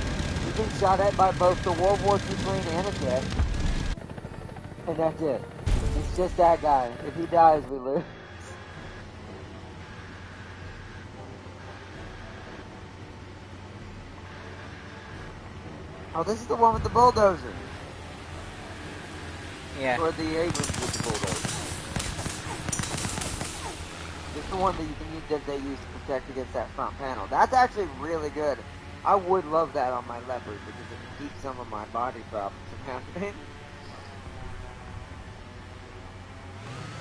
He's been shot at by both the World War II plane and a jet. And that's it. It's just that guy. If he dies, we lose. Oh, this is the one with the bulldozer. Yeah. Or the Abrams with the bulldozer. It's the one that they use to protect against that front panel. That's actually really good. I would love that on my Leopard because it would keep some of my body problems from happening.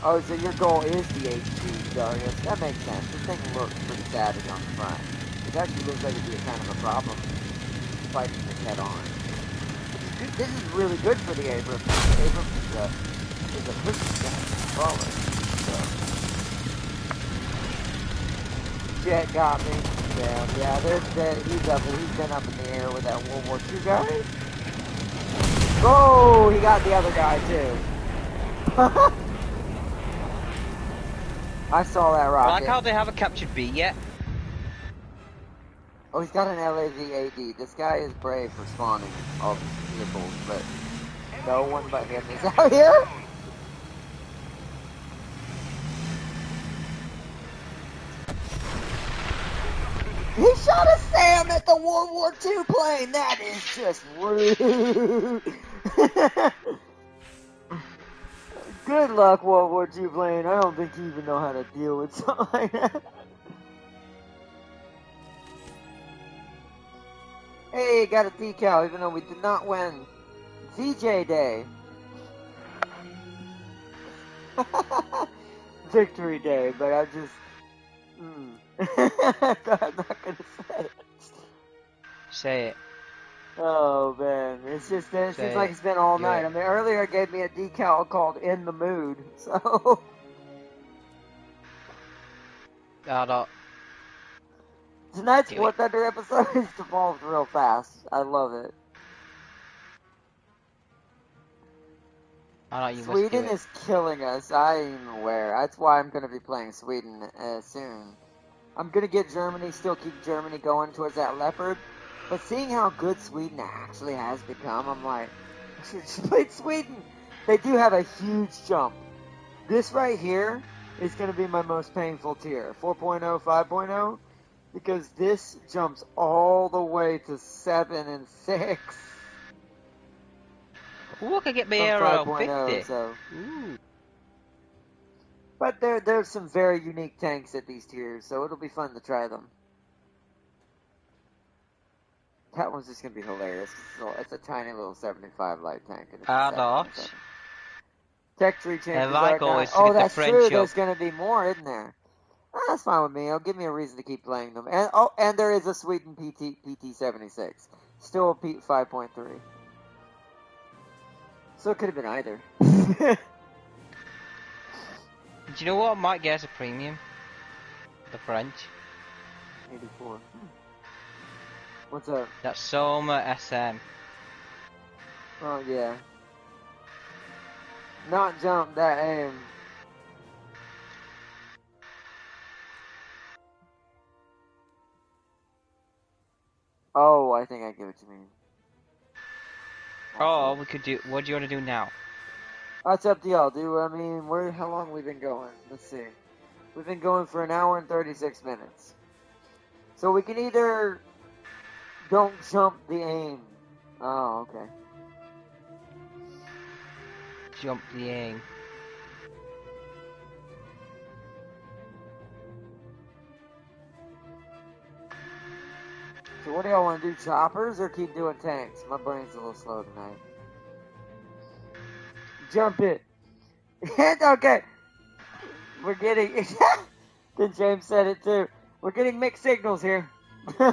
Oh, so your goal is the HQ, Darius. That makes sense. This thing looks pretty savage on the front. It actually looks like it'd be a kind of a problem fighting this head on. This is really good for the Abrams. Abrams is a pretty strong crawler. So. Jet got me. Yeah, he's been up in the air with that World War II guy. Oh, he got the other guy too. I saw that rocket. I like how they haven't captured B yet. Oh, he's got an LAV-AD. This guy is brave for spawning all these vehicles, but no one but him is out here. He shot a Sam at the World War II plane. That is just rude. Good luck, World War II plane. I don't think you even know how to deal with something like that. Hey, got a decal, even though we did not win. VJ Day. Victory Day, but I just... I'm not gonna say it. Say it. Oh man, it seems like it's been all night. I mean, earlier it gave me a decal called "In the Mood," so. I don't. Tonight's Do War it. Thunder episode has evolved real fast. I love it. Alright, you must do Sweden it. is killing us. I am aware. That's why I'm going to be playing Sweden soon. I'm going to get Germany, still keep Germany going towards that leopard. But seeing how good Sweden actually has become, I'm like, I should have played Sweden. They do have a huge jump. This right here is going to be my most painful tier. 4.0, 5.0. Because this jumps all the way to 7 and 6 Ooh, I could get my from aero 5.0, 50. so. Ooh. But there's some very unique tanks at these tiers, so it'll be fun to try them. That one's just going to be hilarious. It's a tiny little 75 light tank. And it's a Ah, 7.7. not. Tech tree chances like are always, not. to Oh, get the that's French true. up. There's going to be more, isn't there? Oh, that's fine with me. It'll give me a reason to keep playing them. And there is a Sweden PT 76, still a 5.3. So it could have been either. Do you know what I might get as a premium? The French. 84. What's up? That Soma SM. Oh yeah. Not jump, that aim. Oh, I think I get what you mean. Oh, we could do. What do you want to do now? That's up to y'all, dude. I mean, how long we been going? Let's see. We've been going for an hour and 36 minutes. So we can either don't jump the aim. Oh, okay. Jump the aim. So what do y'all want to do? Choppers or keep doing tanks? My brain's a little slow tonight. Jump it. Okay. We're getting. Then James said it too. We're getting mixed signals here. No,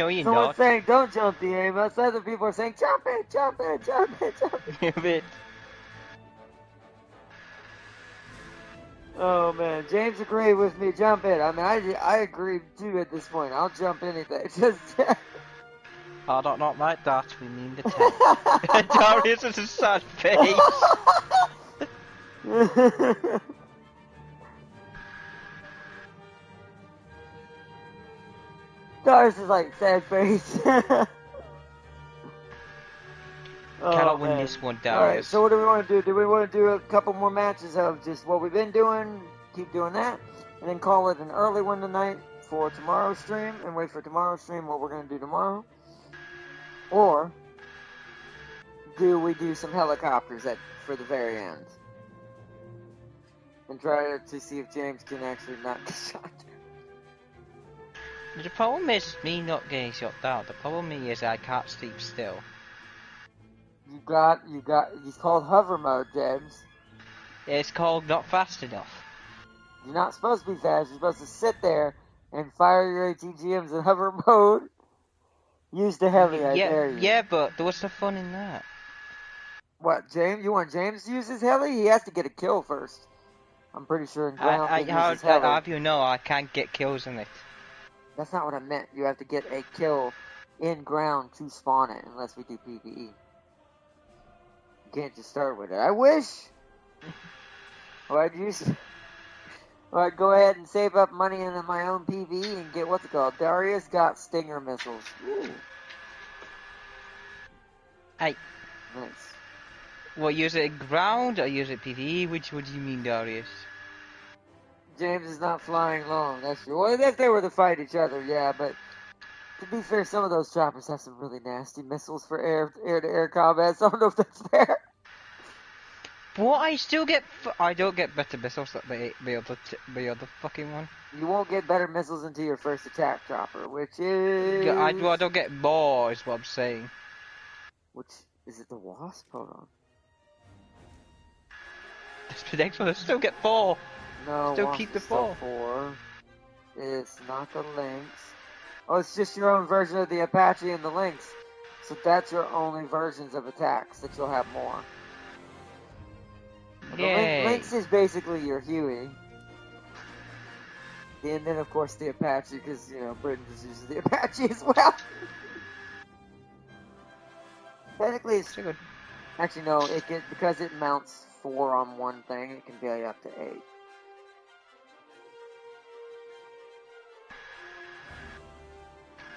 you're Someone's not. saying don't jump the aim. Other people are saying jump it, jump it, jump it, jump it. Bit. Oh man, James agreed with me. Jump it. I mean, I agree too at this point. I'll jump anything. Just. I don't not like that. We mean the tank. Darius has a sad face. Darius is like sad face. Cannot win this one, Darius. Alright, so what do we want to do? Do we want to do a couple more matches of just what we've been doing, keep doing that, and then call it an early one tonight for tomorrow's stream, and wait for tomorrow's stream what we're going to do tomorrow? Or do we do some helicopters for the very end? And try to see if James can actually not get shot. The problem is me not getting shot down. The problem is I can't sleep still. You got, it's called hover mode, James. It's called not fast enough. You're not supposed to be fast. You're supposed to sit there and fire your ATGMs in hover mode. Use the heavy, I dare you. Yeah, but what's the fun in that? What, James? You want James to use his heli? He has to get a kill first. I'm pretty sure in ground he uses heli. How do you know I can't get kills in it? That's not what I meant. You have to get a kill in ground to spawn it, unless we do PvE. You can't just start with it. I wish! I'd go ahead and save up money in my own PvE and get, what's it called? Darius got Stinger missiles. Ooh. Hey. Nice. What, use it in ground or use it PvE? Which would you mean, Darius? James is not flying long, that's true. Well, if they were to fight each other, yeah, but to be fair, some of those choppers have some really nasty missiles for air-to-air combat, so I don't know if that's fair. What? I don't get better missiles than the other fucking one. You won't get better missiles until your first attack chopper, which is... I don't get more, is what I'm saying. Which, is it the Wasp? Hold on. That's the next one, I still get 4. No, Still Wasp keep the is still 4. It's not the Lynx. Oh, it's just your own version of the Apache and the Lynx. So that's your only versions of attacks that you'll have more. The Yay. Lynx is basically your Huey. And then, of course, the Apache, because, you know, Britain just uses the Apache as well. Technically, it's So good. actually no. Because it mounts 4 on one thing. It can be up to 8.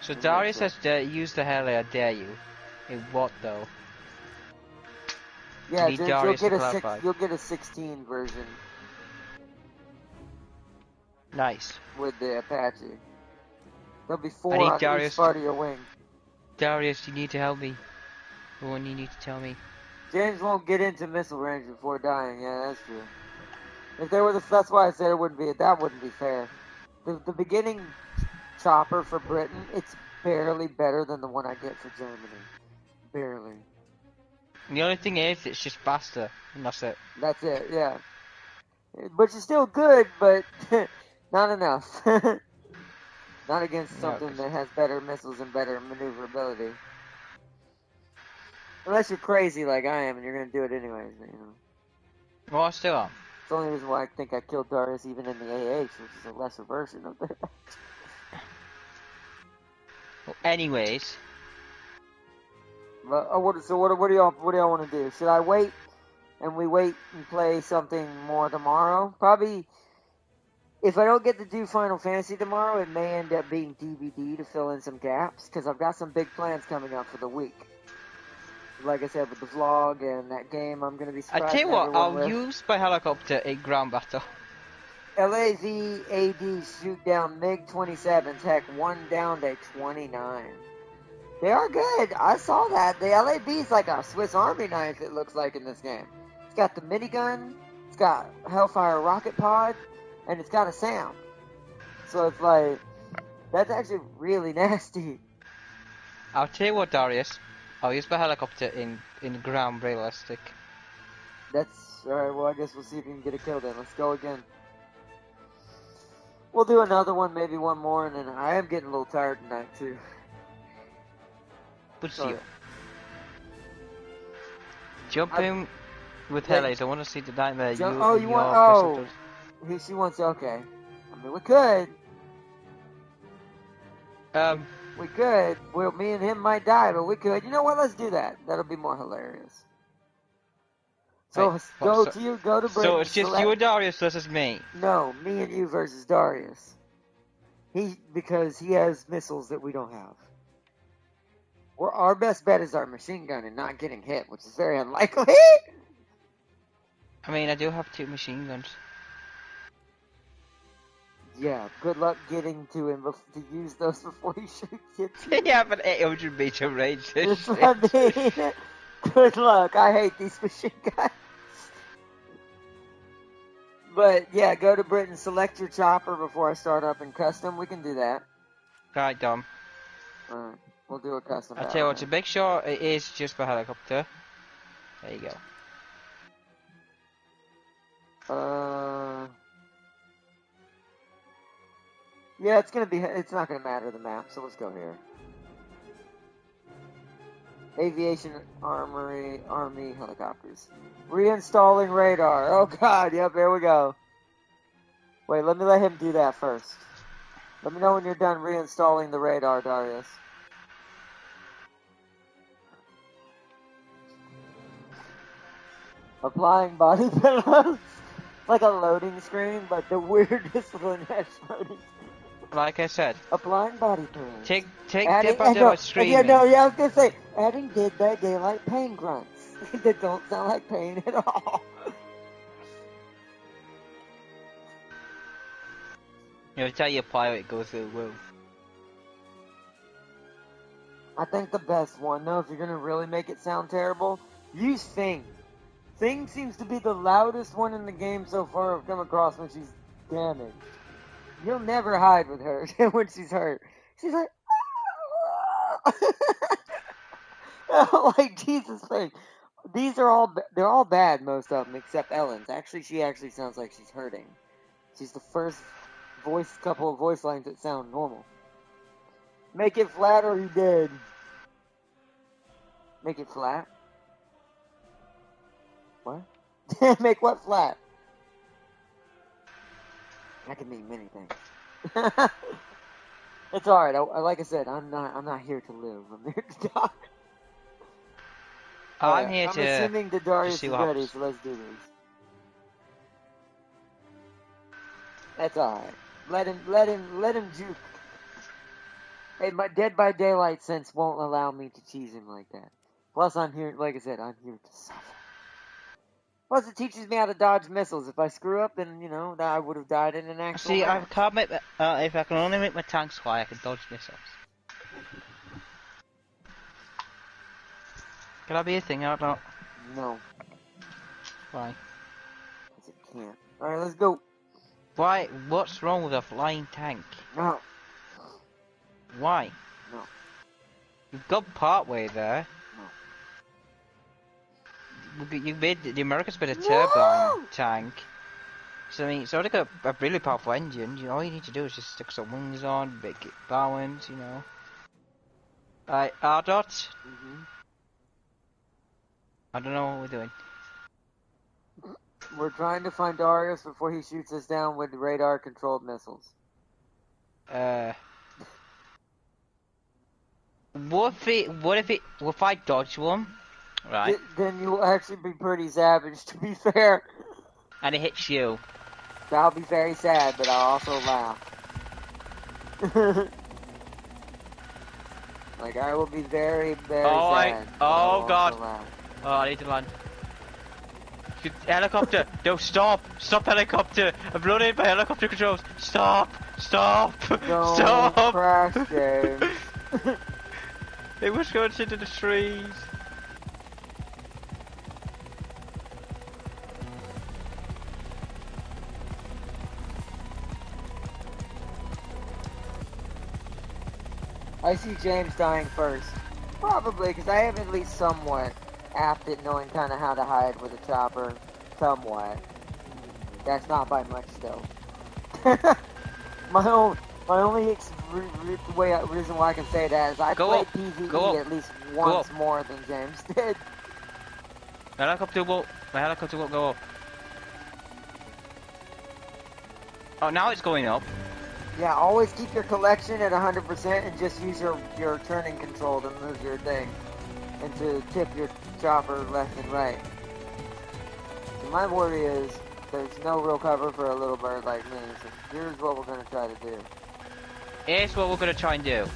So It Darius makes says, use the heli, I dare you. In what though? Yeah, need James, Darius to clarify. you'll get a 16 version Nice. with the Apache. There'll be I 4 need on each Darius. part of your wing. Darius, you need to help me. The one you need to tell me. James won't get into missile range before dying. Yeah, that's true. If there were that's why I said it wouldn't be. That wouldn't be fair. The beginning chopper for Britain, it's barely better than the one I get for Germany. Barely. And the only thing is, it's just faster, and that's it. That's it. Yeah. Which is still good, but not enough. Not against No, something 'cause- that has better missiles and better maneuverability. Unless you're crazy like I am and you're gonna do it anyways, you know. well, I still am. It's the only reason why I think I killed Darius even in the AH, which is a lesser version of it. Well, anyways, But, what do y'all want to do? Should I wait and we wait and play something more tomorrow? Probably. If I don't get to do Final Fantasy tomorrow, it may end up being DVD to fill in some gaps because I've got some big plans coming up for the week. Like I said, with the vlog and that game, I'm going to be I tell surprising you what, everyone I'll with. use my helicopter in ground battle. LAV-AD shoot down MiG-27s, heck, 1 down to 29. They are good. I saw that. The LAV's like a Swiss Army knife, it looks like, in this game. It's got the minigun, it's got Hellfire rocket pod, and it's got a SAM. So it's like, that's actually really nasty. I'll tell you what, Darius, I'll use my helicopter in ground realistic. That's, alright, well I guess we'll see if we can get a kill then. Let's go again. We'll do another one, maybe one more, and then I am getting a little tired tonight too. But Sorry. see, jump in with Yeah. helis. I want to see the nightmare you You your want, pistol does. she wants, okay. I mean, we could. We could. Well, me and him might die, but we could. You know what? Let's do that. That'll be more hilarious. So Right. go So- to Britain. So it's just you and Darius versus me. No, me and you versus Darius. Because he has missiles that we don't have. Our best bet is our machine gun and not getting hit, which is very unlikely. I mean, I do have 2 machine guns. Yeah, good luck getting to him to use those before he shoots you. You have an 800 meter range. That's what I mean. Good luck. I hate these machine guns. But yeah, go to Britain, select your chopper before I start up in custom. We can do that. Right, Dom. Alright, we'll do a custom. I'll tell you what, to make sure it is just for helicopter. There you go. Yeah, it's not gonna matter the map, so let's go here. Aviation Army helicopters. Reinstalling radar. Oh god, yep, here we go. Wait, let me let him do that first. Let me know when you're done reinstalling the radar, Darius. Applying body pillows. Like a loading screen, but the weirdest loading screen. Like I said, Applying body pillows. take Adding, dip out of screaming. I was gonna say, adding Dead by Daylight pain grunts that don't sound like pain at all. Every time you apply it, it goes through the roof. I think the best one, though, if you're gonna really make it sound terrible, use Thing. Thing seems to be the loudest one in the game so far I've come across when she's damaged. You'll never hide with her when she's hurt. She's like, like Jesus Thing. These are they're all bad, most of them, except Ellen's. Actually, she actually sounds like she's hurting. She's the first couple of voice lines that sound normal. Make it flat or you dead. Make it flat? What? Make what flat? That can mean many things. It's alright. Like I said, I'm not here to live. I'm here to die. I'm here I'm to assuming that Darius see is what ready, happens. so let's do this. That's alright. Let him juke. Hey, my Dead by Daylight sense won't allow me to cheese him like that. Plus, I'm here, like I said, I'm here to suffer. Plus, it teaches me how to dodge missiles. If I screw up, then, you know, I would have died in an actual See, I match. can't make if I can only make my tanks fly, I can dodge missiles. Can that be a thing? I don't know. No, Why? because it can't. Alright, let's go. Why? What's wrong with a flying tank? No, Why? no, You've got part way there. no. You made the Americans made a No! turbine tank. So I mean, it's already got a really powerful engine. You know, all you need to do is just stick some wings on, make it balance. You know. Right, R-Dot. Mm-hmm. I don't know what we're doing. We're trying to find Darius before he shoots us down with radar-controlled missiles. What if I dodge one, right? Then you will actually be pretty savage, to be fair. And it hits you. I'll be very sad, but I'll also laugh. Like, I will be very, very sad. But I'll also God. laugh. Oh, I need to land. Helicopter! No, stop! Stop, helicopter! I'm blown in by helicopter controls! Stop! Stop! Don't Stop! crash, James. It was going into the trees. I see James dying first. Probably, because I am at least somewhat apt at knowing kind of how to hide with a chopper. Somewhat. That's not by much, though. my only reason why I can say that is I played PvE at least once more than James did. My helicopter won't go up. Oh, now it's going up. Yeah, always keep your collection at 100% and just use your turning control to move your thing. And to tip your chopper left and right. So my worry is, there's no real cover for a little bird like me, so here's what we're going to try to do. Here's what we're going to try and do.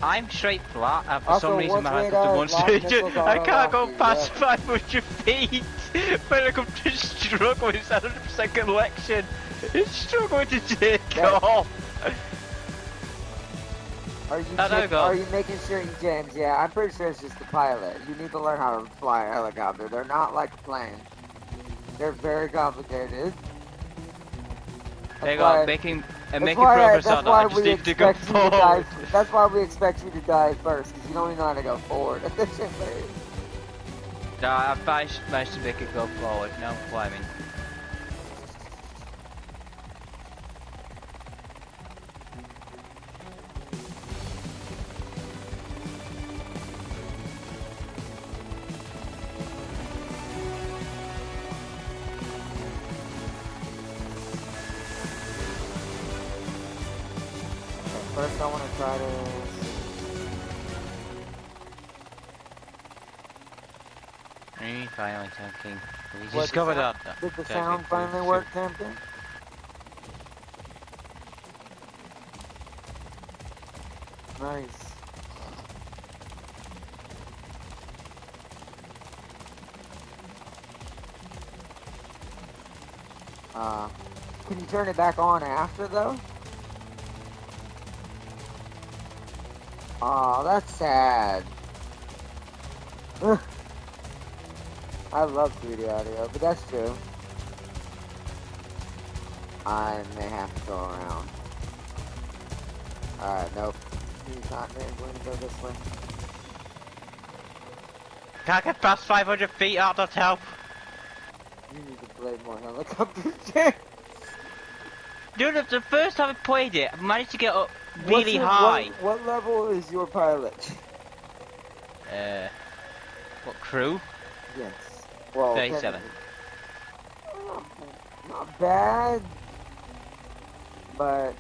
I'm straight flat, and for some reason my helicopter wants to. I can't go past 500 feet. My helicopter struggling with 100% collection. It's struggling to take off. Are you making sure, James? Yeah, I'm pretty sure it's just the pilot. You need to learn how to fly a helicopter. They're not like a plane. They're very complicated. There you go, making progress on that. I just need to go forward. That's why we expect you to die first, because you don't even know how to go forward efficiently. Nah, I managed to make it go forward. Now I'm climbing. First, I want to try to... Finally tanking. We discovered that. Did the sound finally work, Tempting? Nice. Can you turn it back on after, though? Aw, that's sad. I love 3D audio, but that's true. I may have to go around. Alright, nope. He's not going to go this way. Can't get past 500 feet, out of help. You need to play more helicopter James. Dude, the first time I played it, I managed to get up really high. What level is your pilot? What crew? Yes. Well, 37. bad, but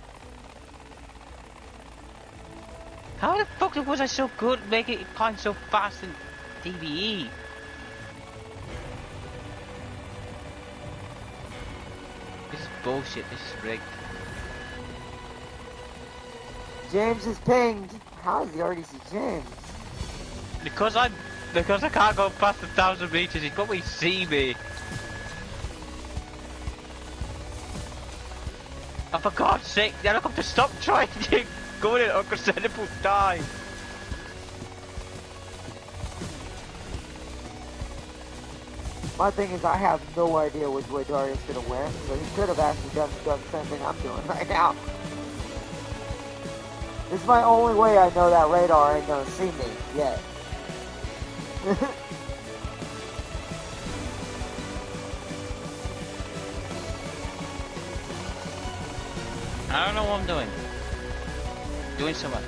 How the fuck was I so good at making it climb so fast in DBE? This is bullshit, this is rigged. James is pinged. How does he already see James? Because I can't go past 1,000 meters, he'd probably see me. Oh, for God's sake, the helicopter stop trying to go in it or Crescent will die. My thing is, I have no idea which way Darius is gonna win, so he could have actually done the same thing I'm doing right now. This is my only way I know that radar ain't gonna see me yet. I don't know what I'm doing. Doing something.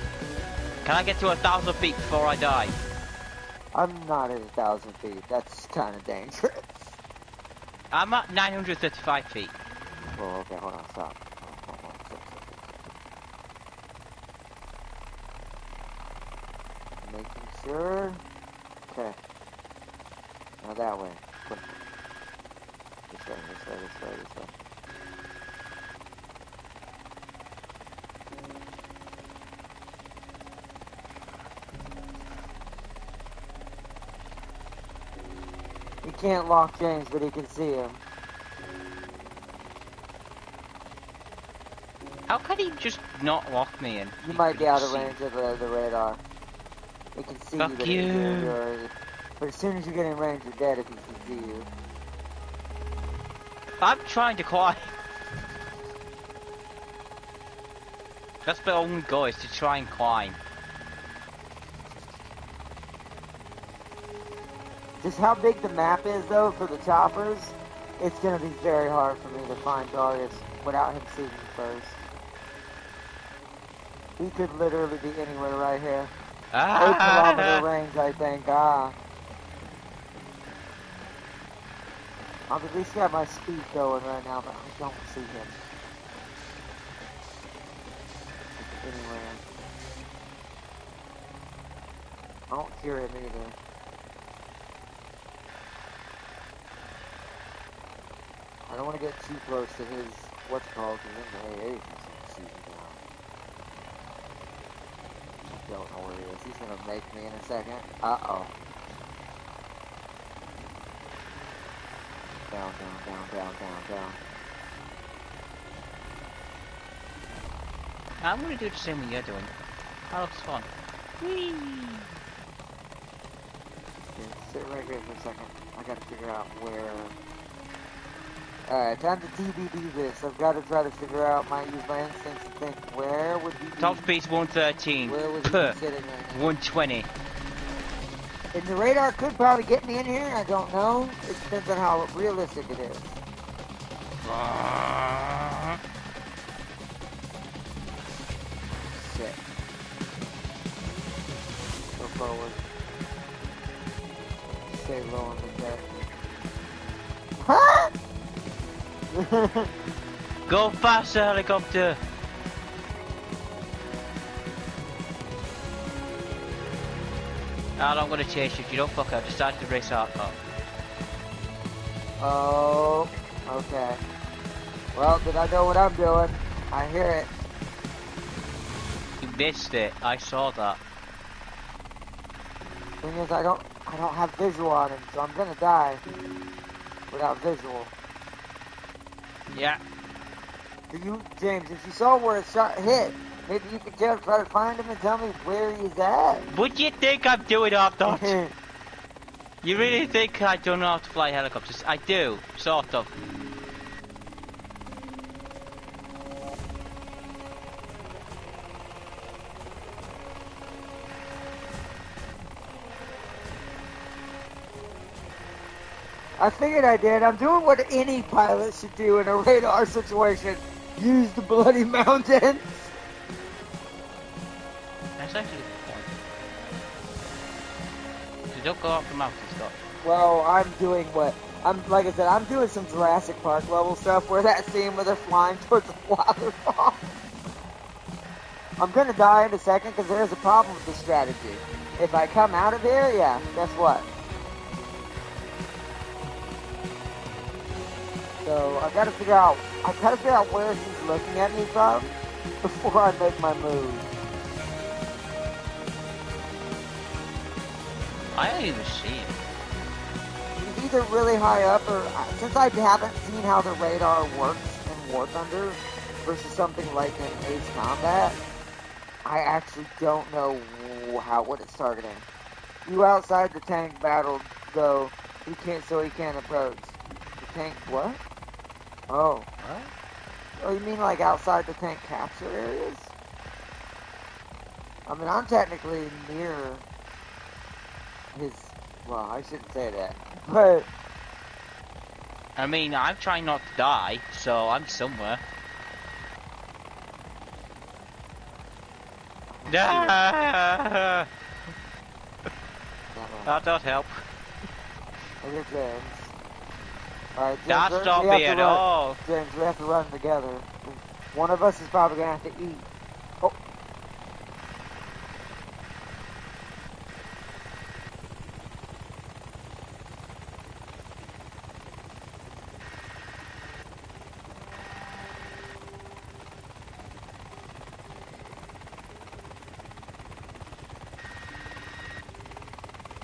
Can I get to 1,000 feet before I die? I'm not at 1,000 feet. That's kind of dangerous. I'm at 935 feet. Oh, okay, hold on, stop. Hold on, stop. Making sure. Okay. Now that way. Quick. This way, this way, this way, this way. He can't lock James, but he can see him. How can he just not lock me in? You might be out of range of the radar. He can see Fuck you, but you. but as soon as you get in range, you're dead if he can see you. I'm trying to climb. That's my only goal, is to try and climb. Just how big the map is, though, for the choppers, it's going to be very hard for me to find Darius without him seeing me first. He could literally be anywhere right here. 8-kilometer range, I think. I've at least got my speed going right now, but I don't see him. Anywhere. I don't hear him either. I don't want to get too close to his, what's called, because then the AA is going to shoot me down. I don't know where he is. He's going to make me in a second. Uh-oh. Down, down, down, down, down, down. I'm gonna do the same thing you're doing. That looks fun. Whee! Okay, sit right here for a second. I gotta figure out where... Alright, time to TBD this. I've got to try to figure out, might use my instincts to think, where would he be? Top speed's 113. Where would he be sitting right now? 120. And the radar could probably get me in here, I don't know. It depends on how realistic it is. Shit. Go forward. Stay low on the deck. Huh? Go faster, helicopter! I'm gonna chase you if you don't fuck up. Decided to race out. Oh, okay. Well, did I know what I'm doing? I hear it. You missed it. I saw that. Thing is, I don't have visual on him, so I'm gonna die without visual. Yeah. Do you, James, if you saw where a shot hit, maybe you could just try to find him and tell me where he's at. What do you think I'm doing, Arthur? You really think I don't know how to fly helicopters? I do, sort of. I figured I did. I'm doing what any pilot should do in a radar situation. Use the bloody mountains. That's actually a good point. So don't go up the mountain, Scott. Well, I'm doing what like I said, I'm doing some Jurassic Park level stuff where that scene where they're flying towards the waterfall. I'm gonna die in a second because there's a problem with this strategy. If I come out of here, yeah, guess what? So I gotta figure out where he's looking at me from before I make my move. I don't even see him. He's either really high up or since I haven't seen how the radar works in War Thunder versus something like in Ace Combat, I actually don't know what it's targeting. You outside the tank battle though, he can't approach. The tank what? Oh. What? Oh, you mean like outside the tank capture areas? I mean, I'm technically near his. Well, I shouldn't say that, but I mean, I'm trying not to die, so I'm somewhere. That don't help. Look at James. Alright, James, That's not me at all. James, we have to run together. One of us is probably gonna have to eat. Oh.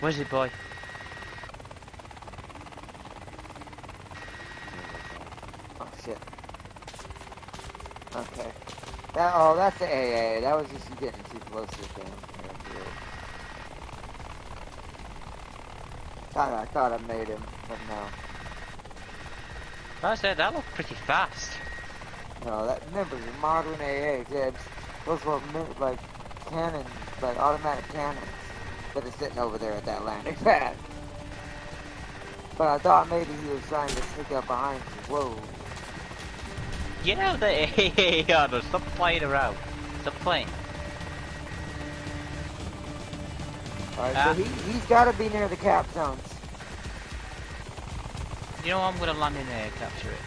Where's it, boy? Oh shit. Okay. That's the AA. That was just you getting too close to the thing. I thought I made him, but no. I said that looked pretty fast. No, remember, you're modern AA, James. Those were like cannons, like automatic cannons that are sitting over there at that landing pad. But I thought maybe he was trying to sneak up behind you. Whoa. You know the AA, stop playing around. Stop playing. Alright, so he's got to be near the cap zones. You know what, I'm gonna land in there and capture it.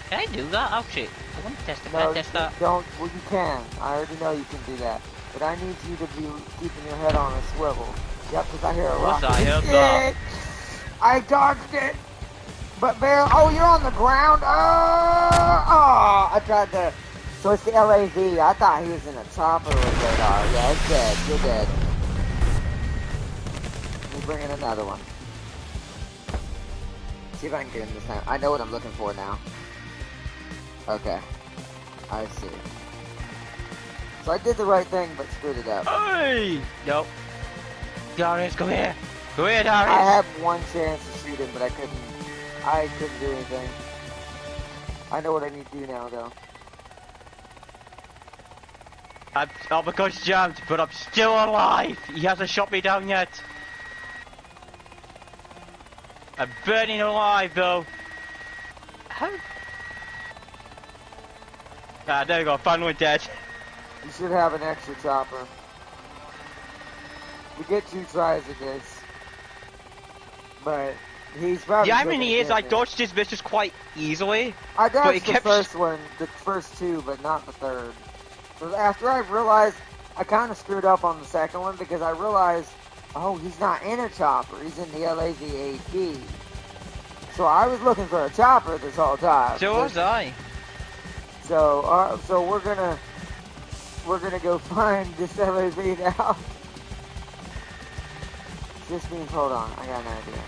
Can I do that? Oh shit. I want to test it. Can I test that? Don't. Well, you can. I already know you can do that. But I need you to be keeping your head on a swivel. Yep, because I hear a rocket. I heard that. I dodged it. But Bear, oh, you're on the ground. Oh, I tried to. So it's the LAV. I thought he was in a chopper with radar. Yeah, it's dead. You're dead. Let me bring in another one. See if I can get him this time. I know what I'm looking for now. Okay. I see. So I did the right thing, but screwed it up. Hey! Nope. Darius, come here. Come here, Darius. I had one chance to shoot him, but I couldn't do anything. I know what I need to do now, though. Oh my gosh, jammed, but I'm still alive. He hasn't shot me down yet. I'm burning alive, though. How? Ah, there we go. Finally dead. You should have an extra chopper. We get 2 tries at this. But he's probably... Yeah, I mean he is. I dodged his misses quite easily. I dodged the first 2, but not the third. So after I realized, I kind of screwed up on the second one because I realized, oh, he's not in a chopper. He's in the LAV-AT. So I was looking for a chopper this whole time. So was I. So, so we're gonna go find this LAV now. This means, hold on, I got an idea.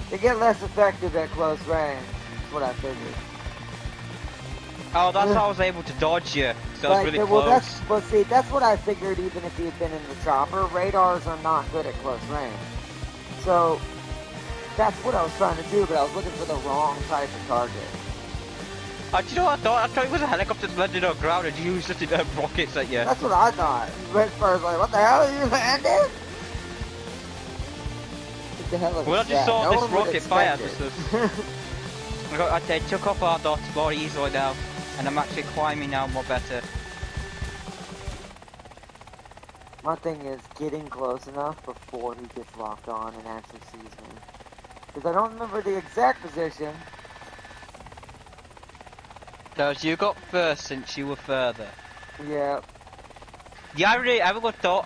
They get less effective at close range. That's what I figured. Oh, that's how I was able to dodge you. So I was really close. But see, that's what I figured. Even if he had been in the chopper, radars are not good at close range. So that's what I was trying to do, but I was looking for the wrong type of target. Do you know what I thought? I thought it was a helicopter landing on the ground and you used just rockets at you. That's what I thought. At first, like, what the hell are you landing? What the hell is well, I just saw this rocket fire. I took off our dots more easily now, and I'm actually climbing now more better. My thing is getting close enough before he gets locked on and actually sees me. Because I don't remember the exact position. Because you got first since you were further. Yeah. Yeah, I would have thought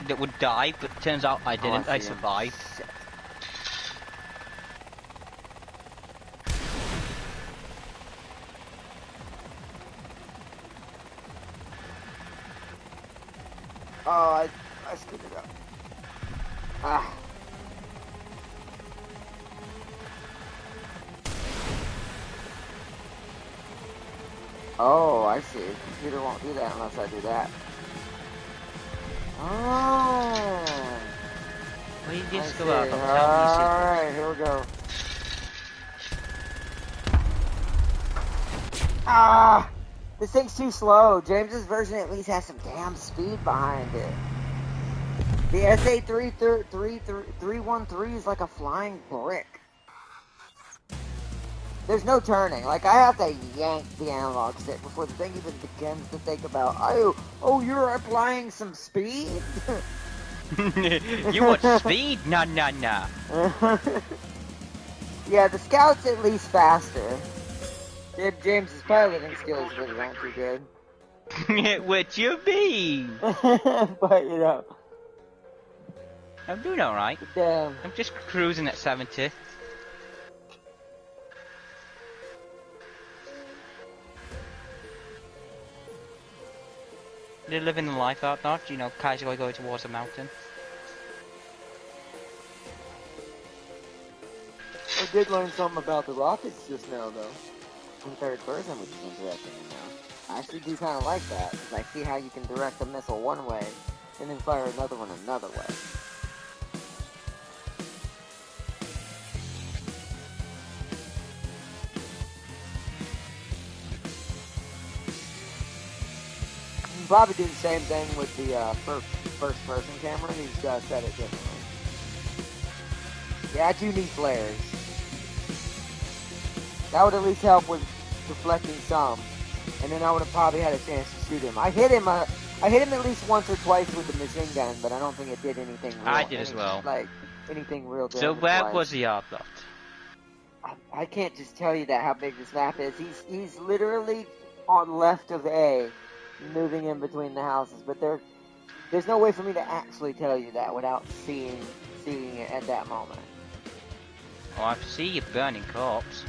that would die, but turns out I didn't. I see him. survived. Shit. Oh, I screwed it up. Ah. Oh, I see. The computer won't do that unless I do that. Oh. Well, you just I go see. out. I'll tell you secrets. Alright, here we go. Ah! This thing's too slow. James's version at least has some damn speed behind it. The SA313 is like a flying brick. There's no turning. Like, I have to yank the analog stick before the thing even begins to think about, oh, you're applying some speed? You want speed? Nah. Yeah, the Scout's at least faster. James's piloting skills really aren't too good. What you mean? But, you know. I'm doing alright. Damn. I'm just cruising at 70. You're living the life out there, you know, casually going towards a mountain. I did learn something about the rockets just now, though. In third person, which is interesting, you know. I actually do kind of like that, because I see how you can direct a missile one way, and then fire another one another way. You can probably do the same thing with the first person camera, you just gotta set it differently. Yeah, I do need flares. That would at least help with deflecting some, and then I would have probably had a chance to shoot him. I hit him at least once or twice with the machine gun, but I don't think it did anything real. I did as well. Like, anything real damage. So where was the aircraft? I can't just tell you that how big this map is. He's literally on left of A, moving in between the houses, but there's no way for me to actually tell you that without seeing it at that moment. Oh, I see you burning corpse.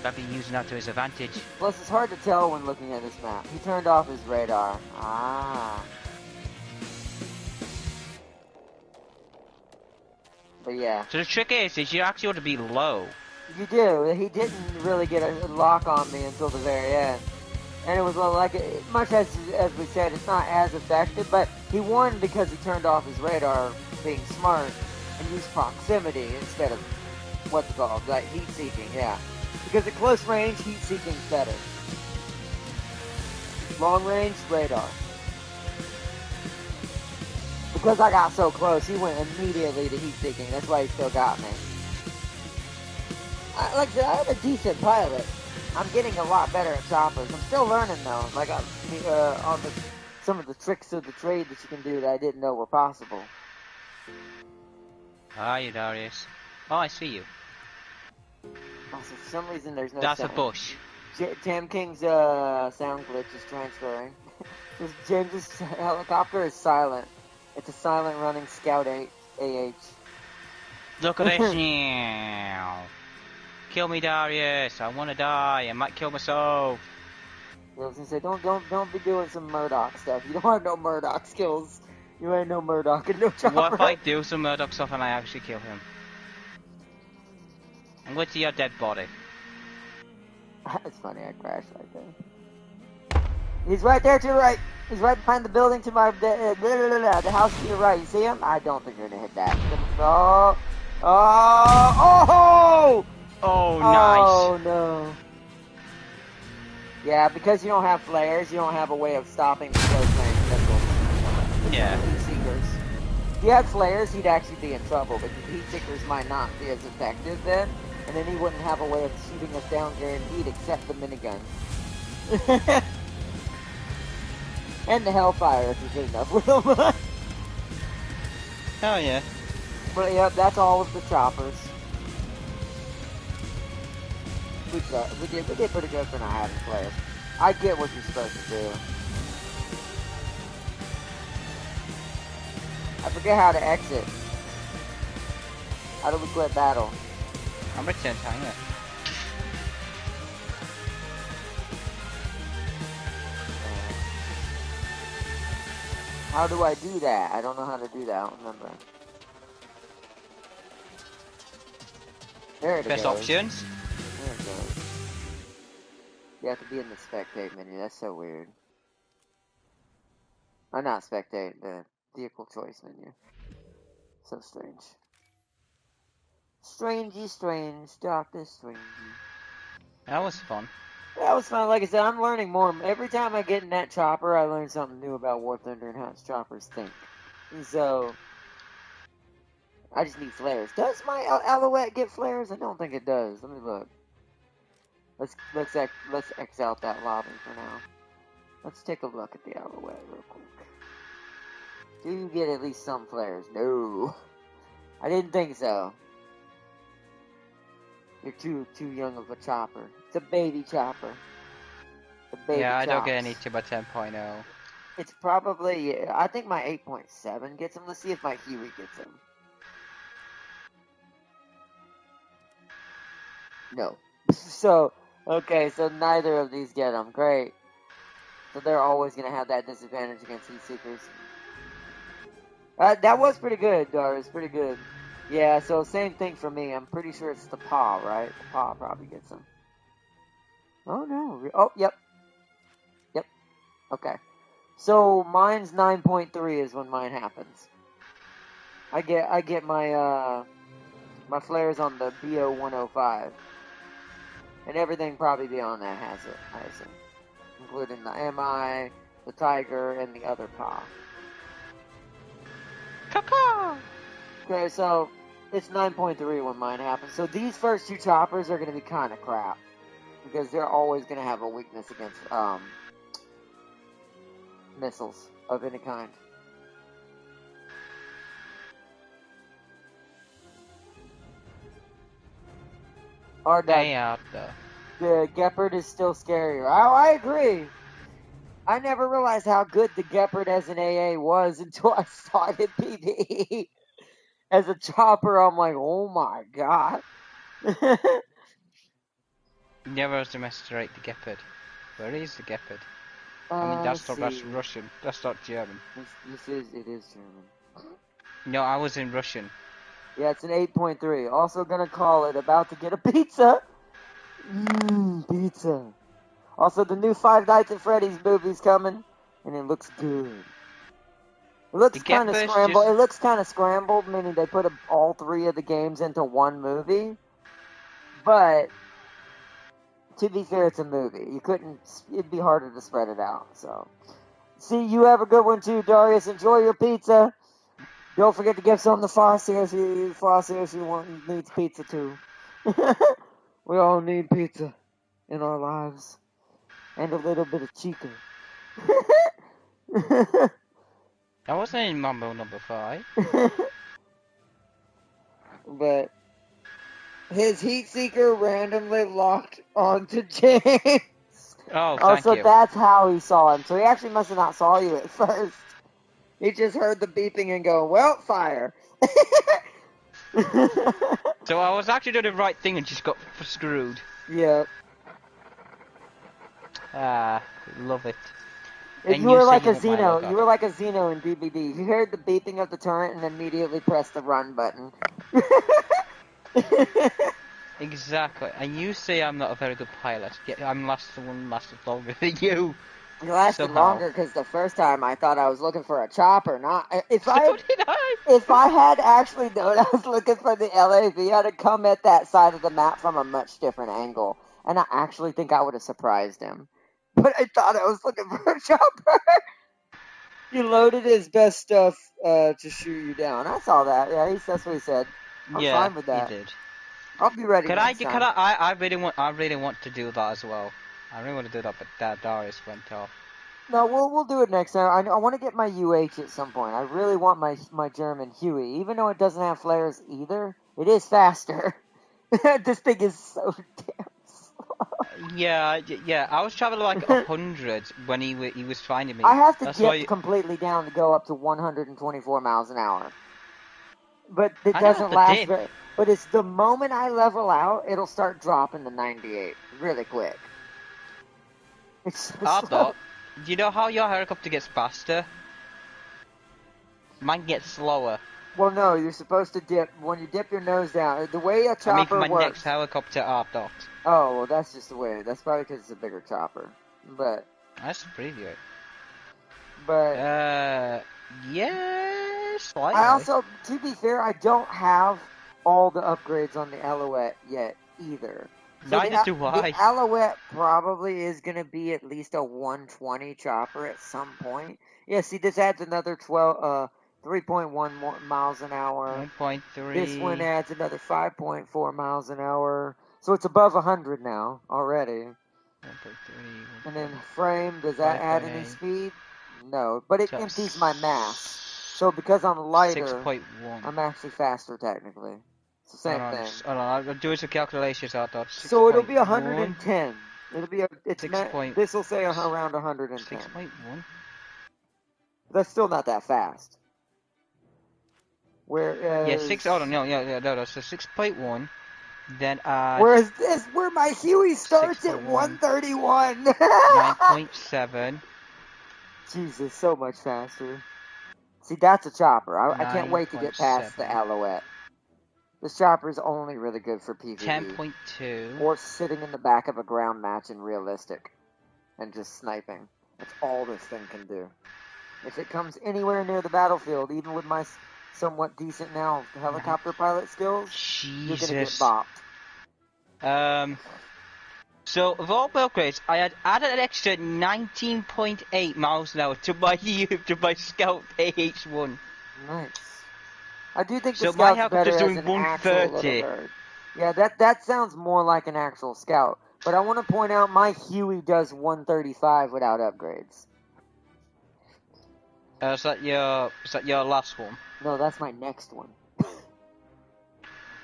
I've been using that to his advantage. Plus, it's hard to tell when looking at this map. He turned off his radar. Ah. But yeah. So the trick is you actually ought to be low. You do. He didn't really get a lock on me until the very end. And it was like, much as we said, it's not as effective, but he won because he turned off his radar, being smart, and used proximity instead of, what's it called, like heat seeking, yeah. Because at close range, heat seeking's better. Long range, radar. Because I got so close, he went immediately to heat seeking. That's why he still got me. Like I said, I'm a decent pilot. I'm getting a lot better at choppers. I'm still learning though. Like on some of the tricks of the trade that you can do that I didn't know were possible. Hi, Darius. Oh, I see you. Also, for some reason, there's no That's sound. a bush. Tam King's sound glitch is transferring. James's helicopter is silent. It's a silent running Scout AH. Look at this now. Kill me, Darius. I want to die. I might kill myself. I was gonna say, don't be doing some Murdoch stuff. You don't have no Murdoch skills. You ain't no Murdoch and no chopper. What if I do some Murdoch stuff and I actually kill him? I'm going to your dead body. It's funny, I crashed right there. He's right there to your right. He's right behind the building to my the house to your right. You see him? I don't think you're gonna hit that. Oh, nice. Oh no. Yeah, because you don't have flares, you don't have a way of stopping the close range missiles. Yeah. Heat seekers. If he had flares, he'd actually be in trouble, but the heat seekers might not be as effective then, and then he wouldn't have a way of shooting us down guaranteed except the minigun. And the Hellfire if you're good enough with them. Oh yeah. But yep, that's all of the choppers. We did pretty good for not having flares. I get what you're supposed to do. I forget how to exit. How do we quit battle? I'm return to hangar. How do I do that? I don't know how to do that. I don't remember. There it Press goes. options. There it goes. You have to be in the spectate menu. That's so weird. Not spectate, the vehicle choice menu. So strange. Strangey strange, Doctor Strangey. That was fun. That was fun. Like I said, I'm learning more. Every time I get in that chopper, I learn something new about War Thunder and how its choppers think. And so, I just need flares. Does my Alouette get flares? I don't think it does. Let me look. Let's X out that lobby for now. Let's take a look at the Alouette real quick. Do you get at least some flares? No. I didn't think so. You're too young of a chopper. It's a baby chopper. Yeah, I don't chops. get any 2 by 10.0. It's probably, I think my 8.7 gets him. Let's see if my Huey gets him. No. So, okay, so neither of these get him. Great. So they're always going to have that disadvantage against Heat Seekers. That was pretty good, Darius. Pretty good. Yeah, so same thing for me. I'm pretty sure it's the paw, right? The paw probably gets him. Oh, no. Oh, yep. Yep. Okay. So mine's 9.3 is when mine happens. I get my my flares on the BO 105, and everything probably beyond that has it, I assume, including the MI, the Tiger, and the other paw. Caw-caw! Okay, so it's 9.3 when mine happens. So these first two choppers are going to be kind of crap because they're always going to have a weakness against missiles of any kind. They are though. The Gepard is still scarier. I agree. I never realized how good the Gepard as an AA was until I saw it in PvE. As a chopper, I'm like, oh my god. Never underestimate the Gepard. Where is the Gepard? I mean, that's Russian. That's not German. It is German. No, I was in Russian. Yeah, it's an 8.3. Also gonna call it about to get a pizza. Pizza. Also, the new Five Nights at Freddy's movie's coming, and it looks good. It looks kind of scrambled. It looks kind of scrambled, meaning they put all three of the games into one movie. But to be fair, it's a movie. You couldn't. It'd be harder to spread it out. So, see, you have a good one too, Darius. Enjoy your pizza. Don't forget to give some to Flossie if you needs pizza too. We all need pizza in our lives, and a little bit of chicken. I wasn't in Mambo number 5. But his heat seeker randomly locked onto James. Oh, thank you. That's how he saw him. So he actually must have not saw you at first. He just heard the beeping and go, well, fire. So I was actually doing the right thing and just got screwed. Yep. Love it. And you were like a Xeno. You were like a Xeno in DBD. You heard the beeping of the turret and immediately pressed the run button. Exactly. And you say I'm not a very good pilot. Yet I'm lasted longer than you. You lasted longer because the first time I thought I was looking for a chopper. Not if I had actually known I was looking for the LAV, I'd have come at that side of the map from a much different angle, and I actually think I would have surprised him. But I thought I was looking for a chopper. He loaded his best stuff to shoot you down. I saw that. Yeah, that's what he said. I'm fine with that. He did. I'll be ready next time. I really want to do that as well. I really want to do that, but Darius went off. No, we'll do it next time. I want to get my UH at some point. I really want my German Huey, even though it doesn't have flares either. It is faster. This thing is so damn slow. Yeah. I was traveling like 100 when he was finding me. I have to That's why dip completely down to go up to 124 miles an hour. But it I don't have doesn't to last dip. very. But it's the moment I level out, it'll start dropping to 98 really quick. It's so I slow. thought, do you know how your helicopter gets faster? Mine gets slower. Well, no, you're supposed to dip when you dip your nose down. The way a I mean, for chopper my next works. helicopter, I thought. Oh, well, that's just the way. That's probably because it's a bigger chopper. But That's pretty good. but Yeah, slightly. I also, to be fair, I don't have all the upgrades on the Alouette yet either. So Neither do the I. Alouette probably is going to be at least a 120 chopper at some point. Yeah, see, this adds another 3.1 more miles an hour. 1.3. This one adds another 5.4 miles an hour. So it's above 100 now already. 1.3. And then frame, does that add any 5.8. speed? No, but it So empties my mass. So because I'm lighter, 6.1. I'm actually faster technically. It's the same thing. Hold on, I'll do some calculations. I thought. So it'll be 6.1. 110. It'll be this will say around 110. 6.1. That's still not that fast. Whereas Yeah, 6. Hold on, no. So 6.1. Then whereas this, where my Huey starts at 6.1. 131. 9.7. Jesus, so much faster. See, that's a chopper. I can't wait to get past the 9.7. Alouette. This chopper is only really good for PvE. 10.2. Or sitting in the back of a ground match in realistic. And just sniping. That's all this thing can do. If it comes anywhere near the battlefield, even with my somewhat decent now helicopter pilot skills, you're gonna get Jesus. bopped. So of all the upgrades, I had added an extra 19.8 miles an hour to my to my Scout AH1. Nice. I do think the So my Scout's helicopter's better as doing an actual little 130. bird. Yeah, that sounds more like an actual Scout. But I want to point out my Huey does 135 without upgrades. Is that your last one? No, that's my next one.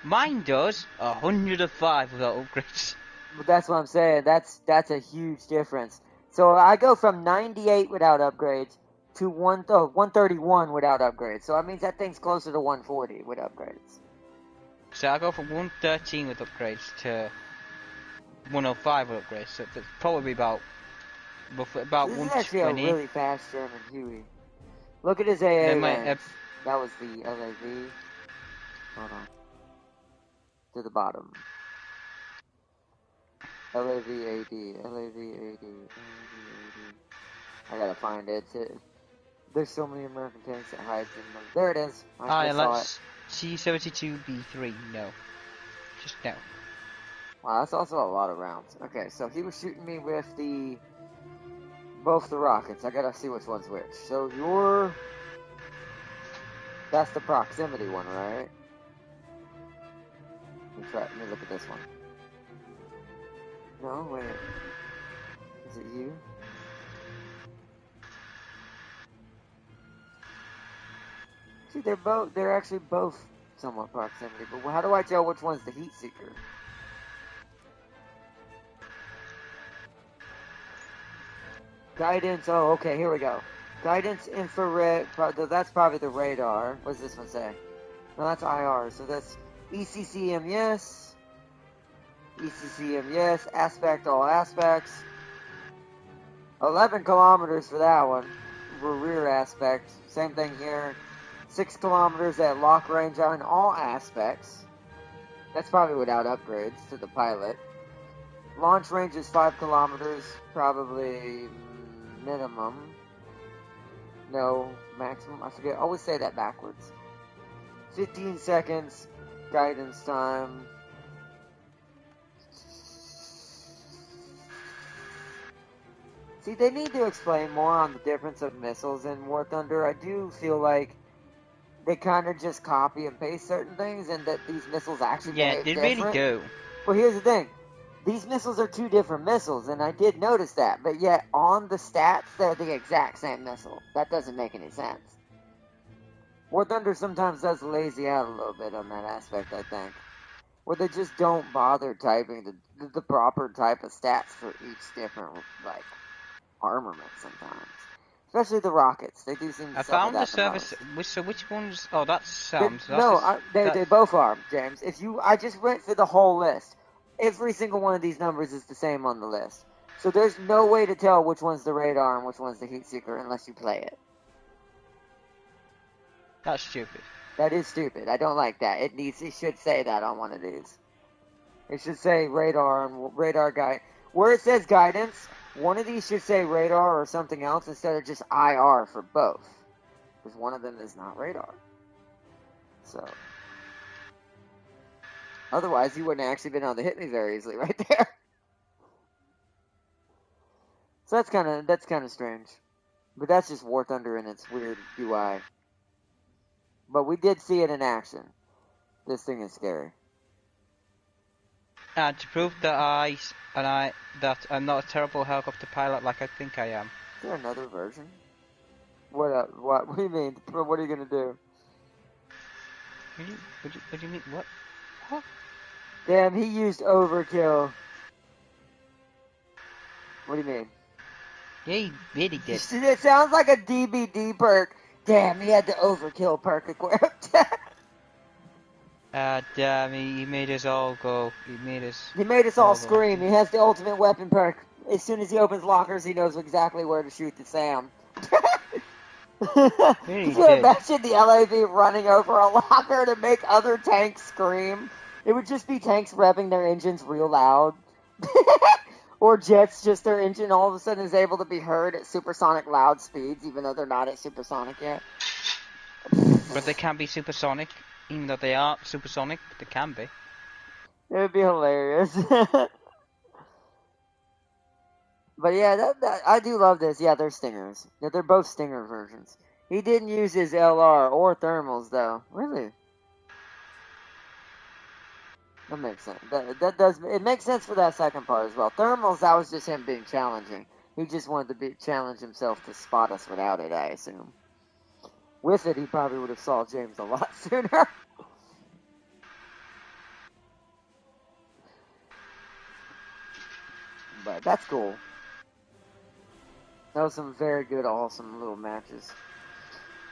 Mine does 105 without upgrades. But that's what I'm saying. That's a huge difference. So I go from 98 without upgrades to 131 without upgrades. So that means that thing's closer to 140 with upgrades. So I go from 113 with upgrades to 105 with upgrades. So it's probably about roughly about This is 120. actually a really fast German Huey. Look at his AA Then my range. That was the LAV. Hold on. To the bottom. LAV AD. LAV AD. I gotta find it. There's so many American tanks that hides in them. There it is. I saw it. T-72B3. No. Just no. Wow, that's also a lot of rounds. Okay, so he was shooting me with both the rockets. I gotta see which one's which. So that's the proximity one, right? Let me look at this one. No, wait. Is it you? See, they're actually both somewhat proximity, but how do I tell which one's the heat seeker? Guidance, oh, okay, here we go. Guidance infrared, that's probably the radar. What does this one say? No, that's IR, so that's ECCM, yes. ECCM, yes. Aspect, all aspects. 11 kilometers for that one. Rear aspect. Same thing here. 6 kilometers at lock range on all aspects. That's probably without upgrades to the pilot. Launch range is 5 kilometers, probably minimum. No, maximum. I forget. I always say that backwards. 15 seconds. Guidance time. See, they need to explain more on the difference of missiles in War Thunder. I do feel like they kind of just copy and paste certain things, and that these missiles actually behave they different. really do. But here's the thing. These missiles are two different missiles, and I did notice that. But yet, on the stats, they're the exact same missile. That doesn't make any sense. War Thunder sometimes does lazy out a little bit on that aspect, I think. Where they just don't bother typing the proper type of stats for each different, like, armament sometimes. Especially the rockets. They do seem to I suffer found the that the service. most. So which ones? Oh, that's Sam. So that's No, that, they both are, James. I just went through the whole list. Every single one of these numbers is the same on the list. So there's no way to tell which one's the radar and which one's the heat seeker unless you play it. that's stupid. That is stupid. I don't like that. It should say that on one of these. It should say radar and radar guide. Where it says guidance, one of these should say radar or something else instead of just IR for both. Because one of them is not radar. So, otherwise you wouldn't have actually been able to hit me very easily right there. So that's kind of strange. But that's just War Thunder in its weird UI. But we did see it in action. This thing is scary. And to prove that that I'm not a terrible helicopter pilot like I think I am. Is there another version? What do you mean? What are you gonna do? What do you mean? What? What? Damn, he used overkill. What do you mean? Yeah, he really did. It sounds like a DBD perk. Damn, he had the overkill perk equipped. Damn, he made us all go. He made us all go. scream. He has the ultimate weapon perk. As soon as he opens lockers, he knows exactly where to shoot the Sam. Could you imagine the LAV running over a locker to make other tanks scream? It would just be tanks revving their engines real loud. Or jets, just their engine all of a sudden is able to be heard at supersonic loud speeds, even though they're not at supersonic yet. But they can be supersonic, even though they aren't supersonic, but they can be. It would be hilarious. But yeah, I do love this. Yeah, they're Stingers. Yeah, they're both Stinger versions. He didn't use his LR or thermals, though. Really? That makes sense. It makes sense for that second part as well. Thermals, that was just him being challenging. He just wanted to challenge himself to spot us without it, I assume. With it, he probably would have saw James a lot sooner. But that's cool. That was some very good, awesome little matches.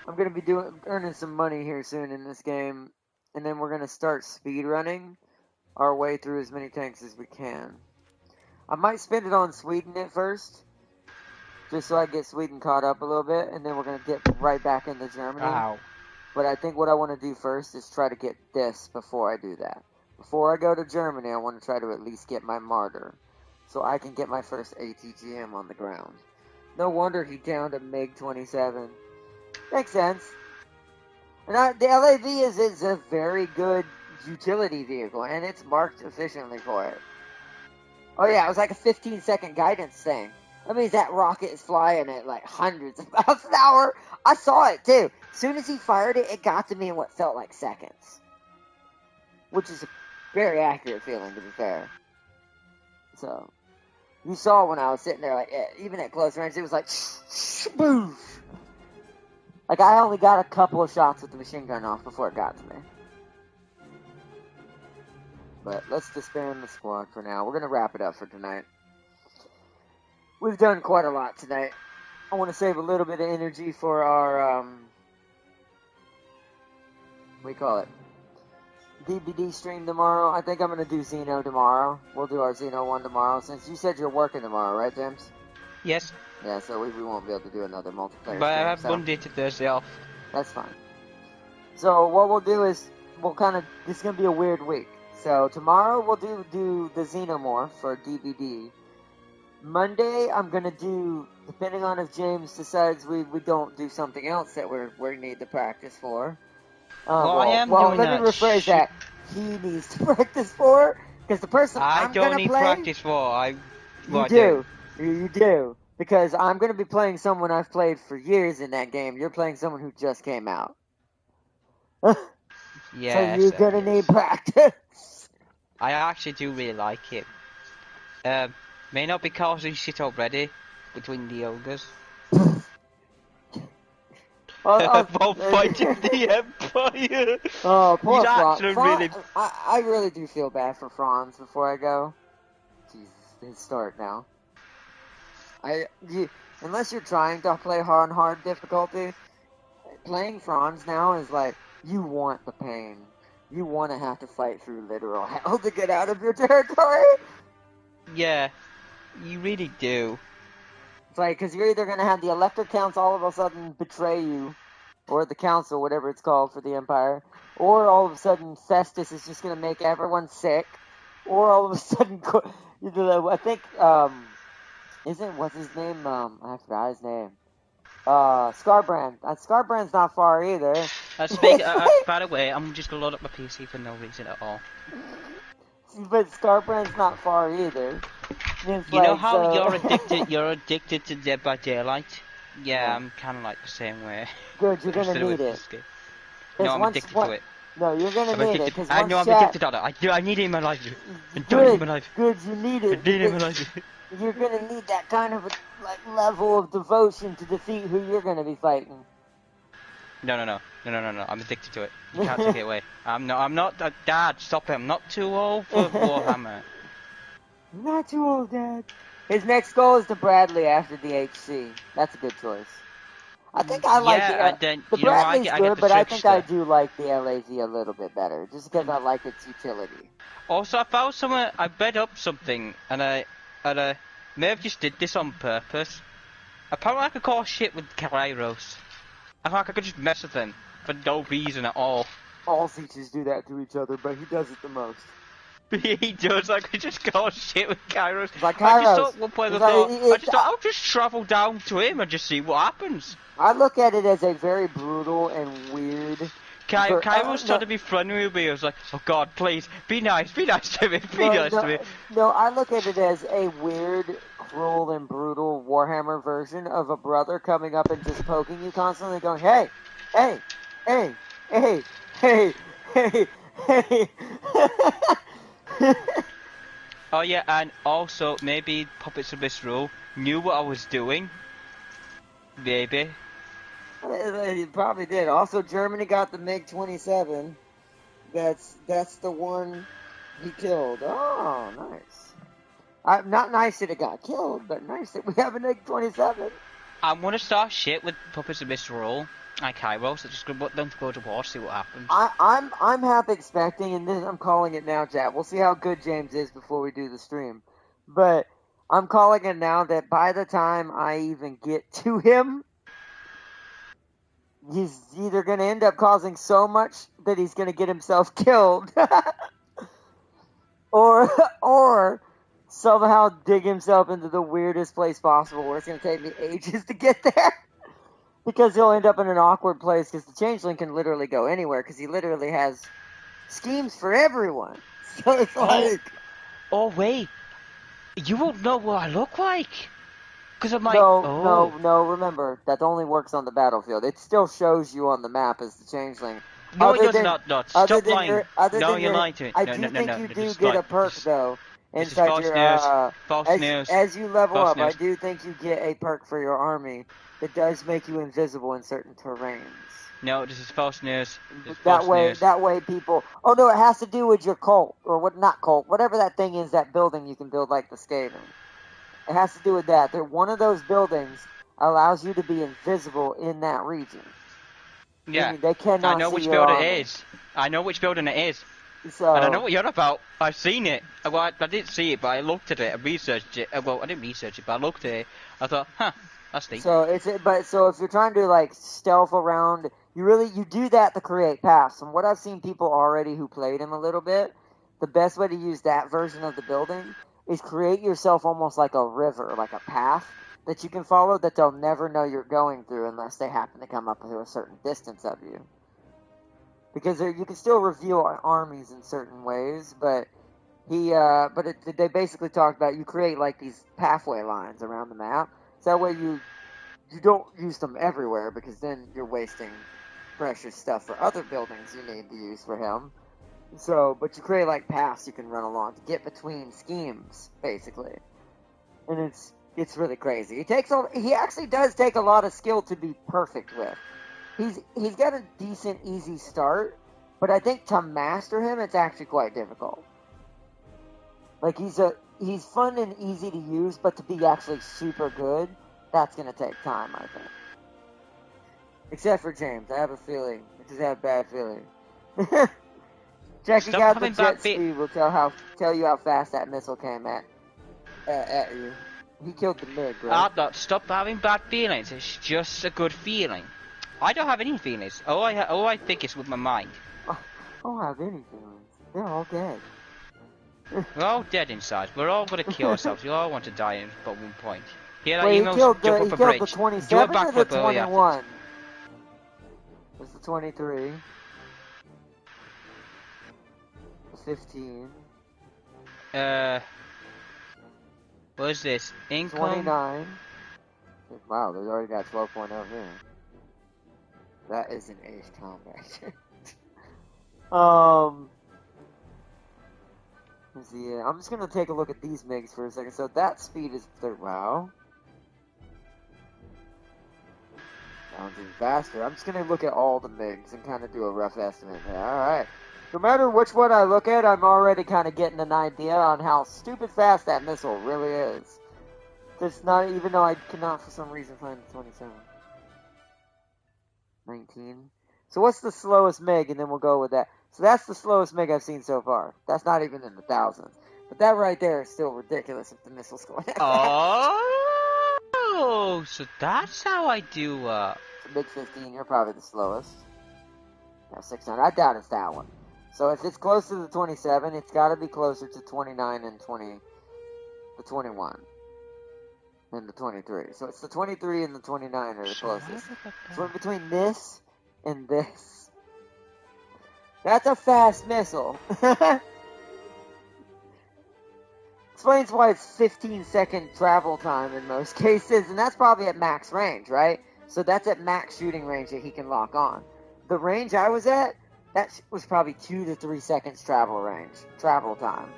I'm gonna be earning some money here soon in this game, and then we're gonna start speed running our way through as many tanks as we can. I might spend it on Sweden at first, just so I get Sweden caught up a little bit, and then we're gonna get right back into Germany. Ow. But I think what I want to do first is try to get this before I do that. Before I go to Germany, I want to try to at least get my Martyr, so I can get my first ATGM on the ground. No wonder he downed a MiG-27. Makes sense. And the LAV is a very good utility vehicle, and it's marked efficiently for it. Oh yeah, it was like a 15-second guidance thing. That means that rocket is flying at like hundreds of miles an hour. I saw it too. As soon as he fired it, it got to me in what felt like seconds. Which is a very accurate feeling, to be fair. So, you saw when I was sitting there, like, even at close range, it was like, boom. Like, I only got a couple of shots with the machine gun off before it got to me. But let's disband the squad for now. We're going to wrap it up for tonight. We've done quite a lot tonight. I want to save a little bit of energy for our, what do you call it? DVD stream tomorrow. I think I'm going to do Xeno tomorrow. We'll do our Xeno one tomorrow, since you said you're working tomorrow, right, James? Yes. Yeah, so we won't be able to do another multiplayer But I stream, have so Monday to Thursday off. that's fine. So what we'll do is, this is going to be a weird week. So tomorrow we'll do the Xenomorph for DVD. Monday I'm going to do, depending on if James decides we don't do something else that we need to practice for. Well, I am doing let me rephrase that. He needs to practice for, because the person I'm going to play... I don't need practice for, You do. You do. Because I'm going to be playing someone I've played for years in that game. You're playing someone who just came out. Yeah. So you're going to need practice. I actually do really like it. May not be causing shit already between the ogres. While fighting the Empire. Oh, poor He's Franz. actually really. I really do feel bad for Franz before I go. Jesus, his start now. Unless you're trying to play on hard difficulty, playing Franz now is like, you want the pain. You want to have to fight through literal hell to get out of your territory. Yeah, you really do. It's like, because you're either going to have the Elector Counts all of a sudden betray you, or the Council, whatever it's called for the Empire, or all of a sudden Festus is just going to make everyone sick, or all of a sudden, I think, what's his name? I forgot his name. Scarbrand. Scarbrand's not far either. By the way, I'm just gonna load up my PC for no reason at all. But Scarbrand's not far either. You know how you're addicted to Dead by Daylight? Yeah, I'm kind of like the same way. Good, you're gonna need it. No, I'm addicted to it. No, you're gonna need it. I know I'm addicted to it. I need it in my life. Good, you need it. I need it in my life. You're gonna need that kind of level of devotion to defeat who you're gonna be fighting. No. I'm addicted to it. You can't take it away. I'm not. Dad, stop it. I'm not too old for Warhammer. Not too old, Dad. His next goal is the Bradley after the HC. That's a good choice. I think I like the Bradley's good, but I think I do like the LAV a little bit better, just because I like its utility. Also, I found somewhere. I read up something, and I may have just did this on purpose. Apparently, I could call shit with Kairos. I thought I could just mess with him for no reason at all. All Sietches do that to each other, but he does it the most. He does. I could just call shit with Kairos. Like Kairos. I just thought I'll just travel down to him and just see what happens. I look at it as a very brutal and weird. Kairos tried to be friendly with me. I was like, oh God, please be nice to me, nice to me. No, I look at it as a weird, cruel, and brutal Warhammer version of a brother coming up and just poking you constantly, going, hey, hey, hey, hey, hey, hey, hey. Oh yeah, and also maybe Puppets of Misrule knew what I was doing. Maybe. He probably did. Also, Germany got the MiG-27. That's the one he killed. Oh, nice. Not nice that it got killed, but nice that we have a MiG-27. I'm gonna start shit with Puppets of Misrule. Like Kairos, I just want them to go to war, see what happens. I'm half expecting, and this, I'm calling it now, chat. We'll see how good James is before we do the stream. But I'm calling it now that by the time I even get to him, he's either going to end up causing so much that he's going to get himself killed, or somehow dig himself into the weirdest place possible where it's going to take me ages to get there. Because he'll end up in an awkward place, because the Changeling can literally go anywhere, because he literally has schemes for everyone. So it's like... Oh, wait. You won't know what I look like. Because I'm like... No, remember, that only works on the battlefield. It still shows you on the map as the Changeling. No, it does not. Stop lying. No, you're lying to me. I do think you do get a perk, though. Inside your... False news. As you level up, I do think you get a perk for your army. That does make you invisible in certain terrains. No, this is false news. That way people... Oh no, it has to do with your cult. Or what? Not cult. Whatever that thing is, that building you can build like the Skaven. It has to do with that. One of those buildings allows you to be invisible in that region. Yeah. They cannot I know see which your building army. it is. I know which building it is. So, and I know what you're about. I've seen it. Well, I didn't see it, but I looked at it. I researched it. Well, I didn't research it, but I looked at it. I thought, huh. That's neat. So if you're trying to like stealth around, you do that to create paths. From what I've seen people already who played him a little bit, the best way to use that version of the building is create yourself almost like a river, like a path that you can follow that they'll never know you're going through unless they happen to come up to a certain distance of you. Because you can still reveal armies in certain ways, but they basically talked about you create like these pathway lines around the map. So that way you don't use them everywhere, because then you're wasting precious stuff for other buildings you need to use for him. So, but you create like paths you can run along to get between schemes, basically, and it's really crazy. He actually does take a lot of skill to be perfect with. He's got a decent easy start, but I think to master him, it's actually quite difficult. Like he's fun and easy to use, but to be actually super good, that's gonna take time, I think. Except for James, I have a feeling. I just have a bad feeling. Checking Stop out the having jet bad speed will tell you how fast that missile came at you. He killed the MiG, right? Stop having bad feelings. It's just a good feeling. I don't have any feelings. All I think is with my mind. I don't have any feelings. They're all dead. We're all dead inside. We're all gonna kill ourselves. We all want to die at one point. Hear that, Wait, emos? he Jump off a killed the bridge. Do a 27 or the backflip all you have to. 21? It was the 23. The 15. What is this? Income? 29. Wow, they already got 12.0 here. That is an ace combat. Let's see, I'm just gonna take a look at these MiGs for a second. So that speed is wow. Sounds even faster. I'm just gonna look at all the MiGs and kind of do a rough estimate. Alright. No matter which one I look at, I'm already kind of getting an idea on how stupid fast that missile really is. It's not, even though I cannot for some reason find the 27. 19. So what's the slowest MiG? And then we'll go with that. So that's the slowest MiG I've seen so far. That's not even in the thousands. But that right there is still ridiculous if the missile's going that fast. Oh, so that's how I do. So MiG 15, you're probably the slowest. Yeah, 600. I doubt it's that one. So if it's close to the 27, it's got to be closer to 29 and 20, the 21, and the 23. So it's the 23 and the 29 are the closest. So in between this and this, that's a fast missile. Explains why it's 15-second travel time in most cases, and that's probably at max range, right? So that's at max shooting range that he can lock on. The range I was at, that was probably 2 to 3 seconds travel time.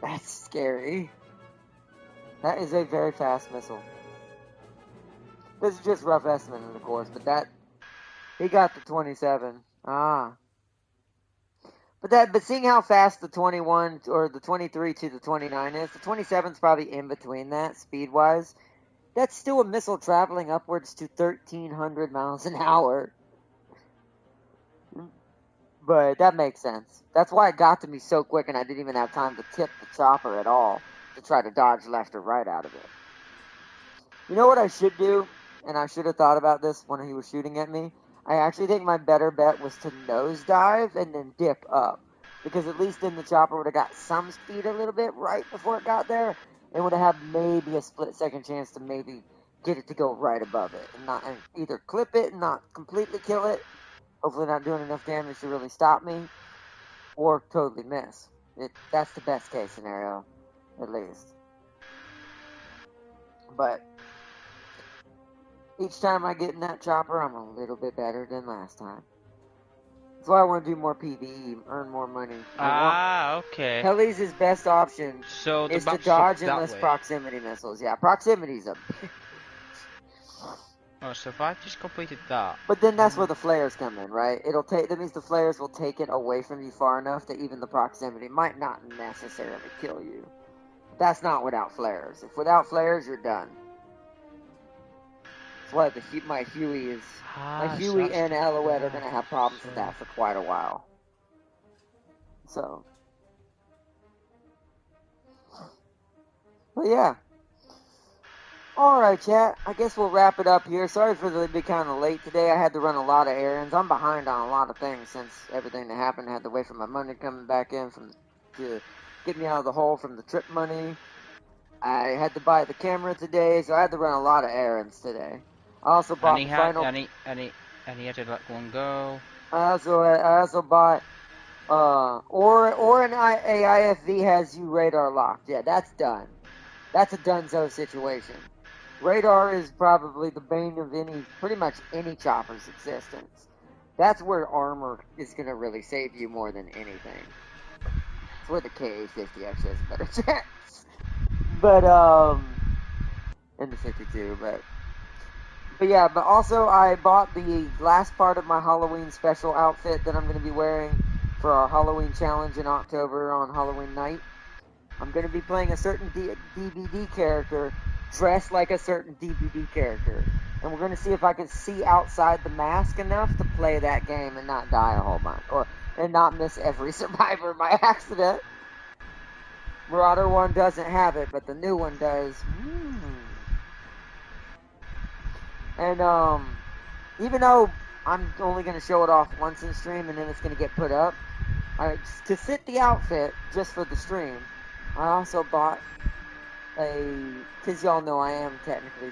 That's scary. That is a very fast missile. This is just rough estimate, of course, but he got the 27. But seeing how fast the 21 or the 23 to the 29 is, the 27 is probably in between that speed-wise. That's still a missile traveling upwards to 1,300 miles an hour. But that makes sense. That's why it got to me so quick, and I didn't even have time to tip the chopper at all to try to dodge left or right out of it. You know what I should do? And I should have thought about this when he was shooting at me. I actually think my better bet was to nosedive and then dip up. Because at least then the chopper would have got some speed a little bit right before it got there. And would have had maybe a split-second chance to maybe get it to go right above it. And either clip it and not completely kill it, hopefully not doing enough damage to really stop me, or totally miss. That's the best case scenario, at least. But each time I get in that chopper, I'm a little bit better than last time. That's why I want to do more PvE, earn more money. Okay. Heli's his best option is to dodge endless proximity missiles. Yeah, proximity's a bitch. Oh, so if I just completed that. But then that's where the flares come in, right? That means the flares will take it away from you far enough that even the proximity might not necessarily kill you. That's not without flares. If without flares, you're done. That's why my Huey and Alouette are going to have problems with that for quite a while. So. But yeah. Alright, chat. I guess we'll wrap it up here. Sorry for the be kind of late today. I had to run a lot of errands. I'm behind on a lot of things since everything that happened. I had to wait for my money coming back in to get me out of the hole from the trip money. I had to buy the camera today, so I had to run a lot of errands today. I also bought and he had to let one go. I also bought or an AIFV has you radar locked. Yeah, that's done. That's a donezo situation. Radar is probably the bane of pretty much any chopper's existence. That's where armor is going to really save you more than anything. It's where the KA-50 actually has a better chance. But, in the 52, but yeah, but also I bought the last part of my Halloween special outfit that I'm going to be wearing for our Halloween challenge in October on Halloween night. I'm going to be playing a certain DVD character dressed like a certain DVD character. And we're going to see if I can see outside the mask enough to play that game and not die a whole bunch. And not miss every survivor by accident. Marauder 1 doesn't have it, but the new one does. And, even though I'm only going to show it off once in stream and then it's going to get put up, to fit the outfit just for the stream, I also bought because y'all know I am technically,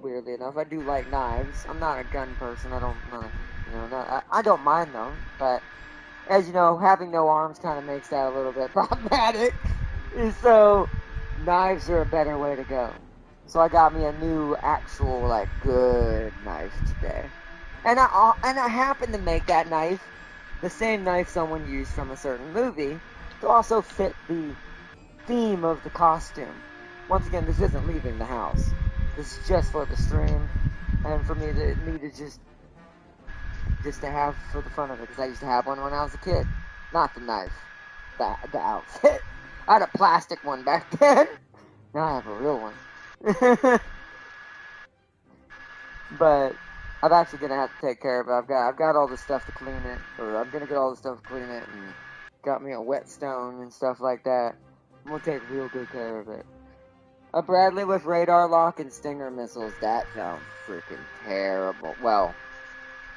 weirdly enough, I do like knives. I'm not a gun person. I don't mind though, but as you know, having no arms kind of makes that a little bit problematic. So, knives are a better way to go. So I got me a new actual, good knife today. And I happened to make that knife the same knife someone used from a certain movie to also fit the theme of the costume. Once again, this isn't leaving the house. This is just for the stream, and for me to just to have for the fun of it, because I used to have one when I was a kid. Not the knife, the outfit. I had a plastic one back then. Now I have a real one. But I'm actually gonna have to take care of it. I've got all the stuff to clean it, or I'm gonna get all the stuff to clean it, and got me a whetstone and stuff like that. I'm gonna take real good care of it. A Bradley with radar lock and Stinger missiles. That sounds freaking terrible. Well,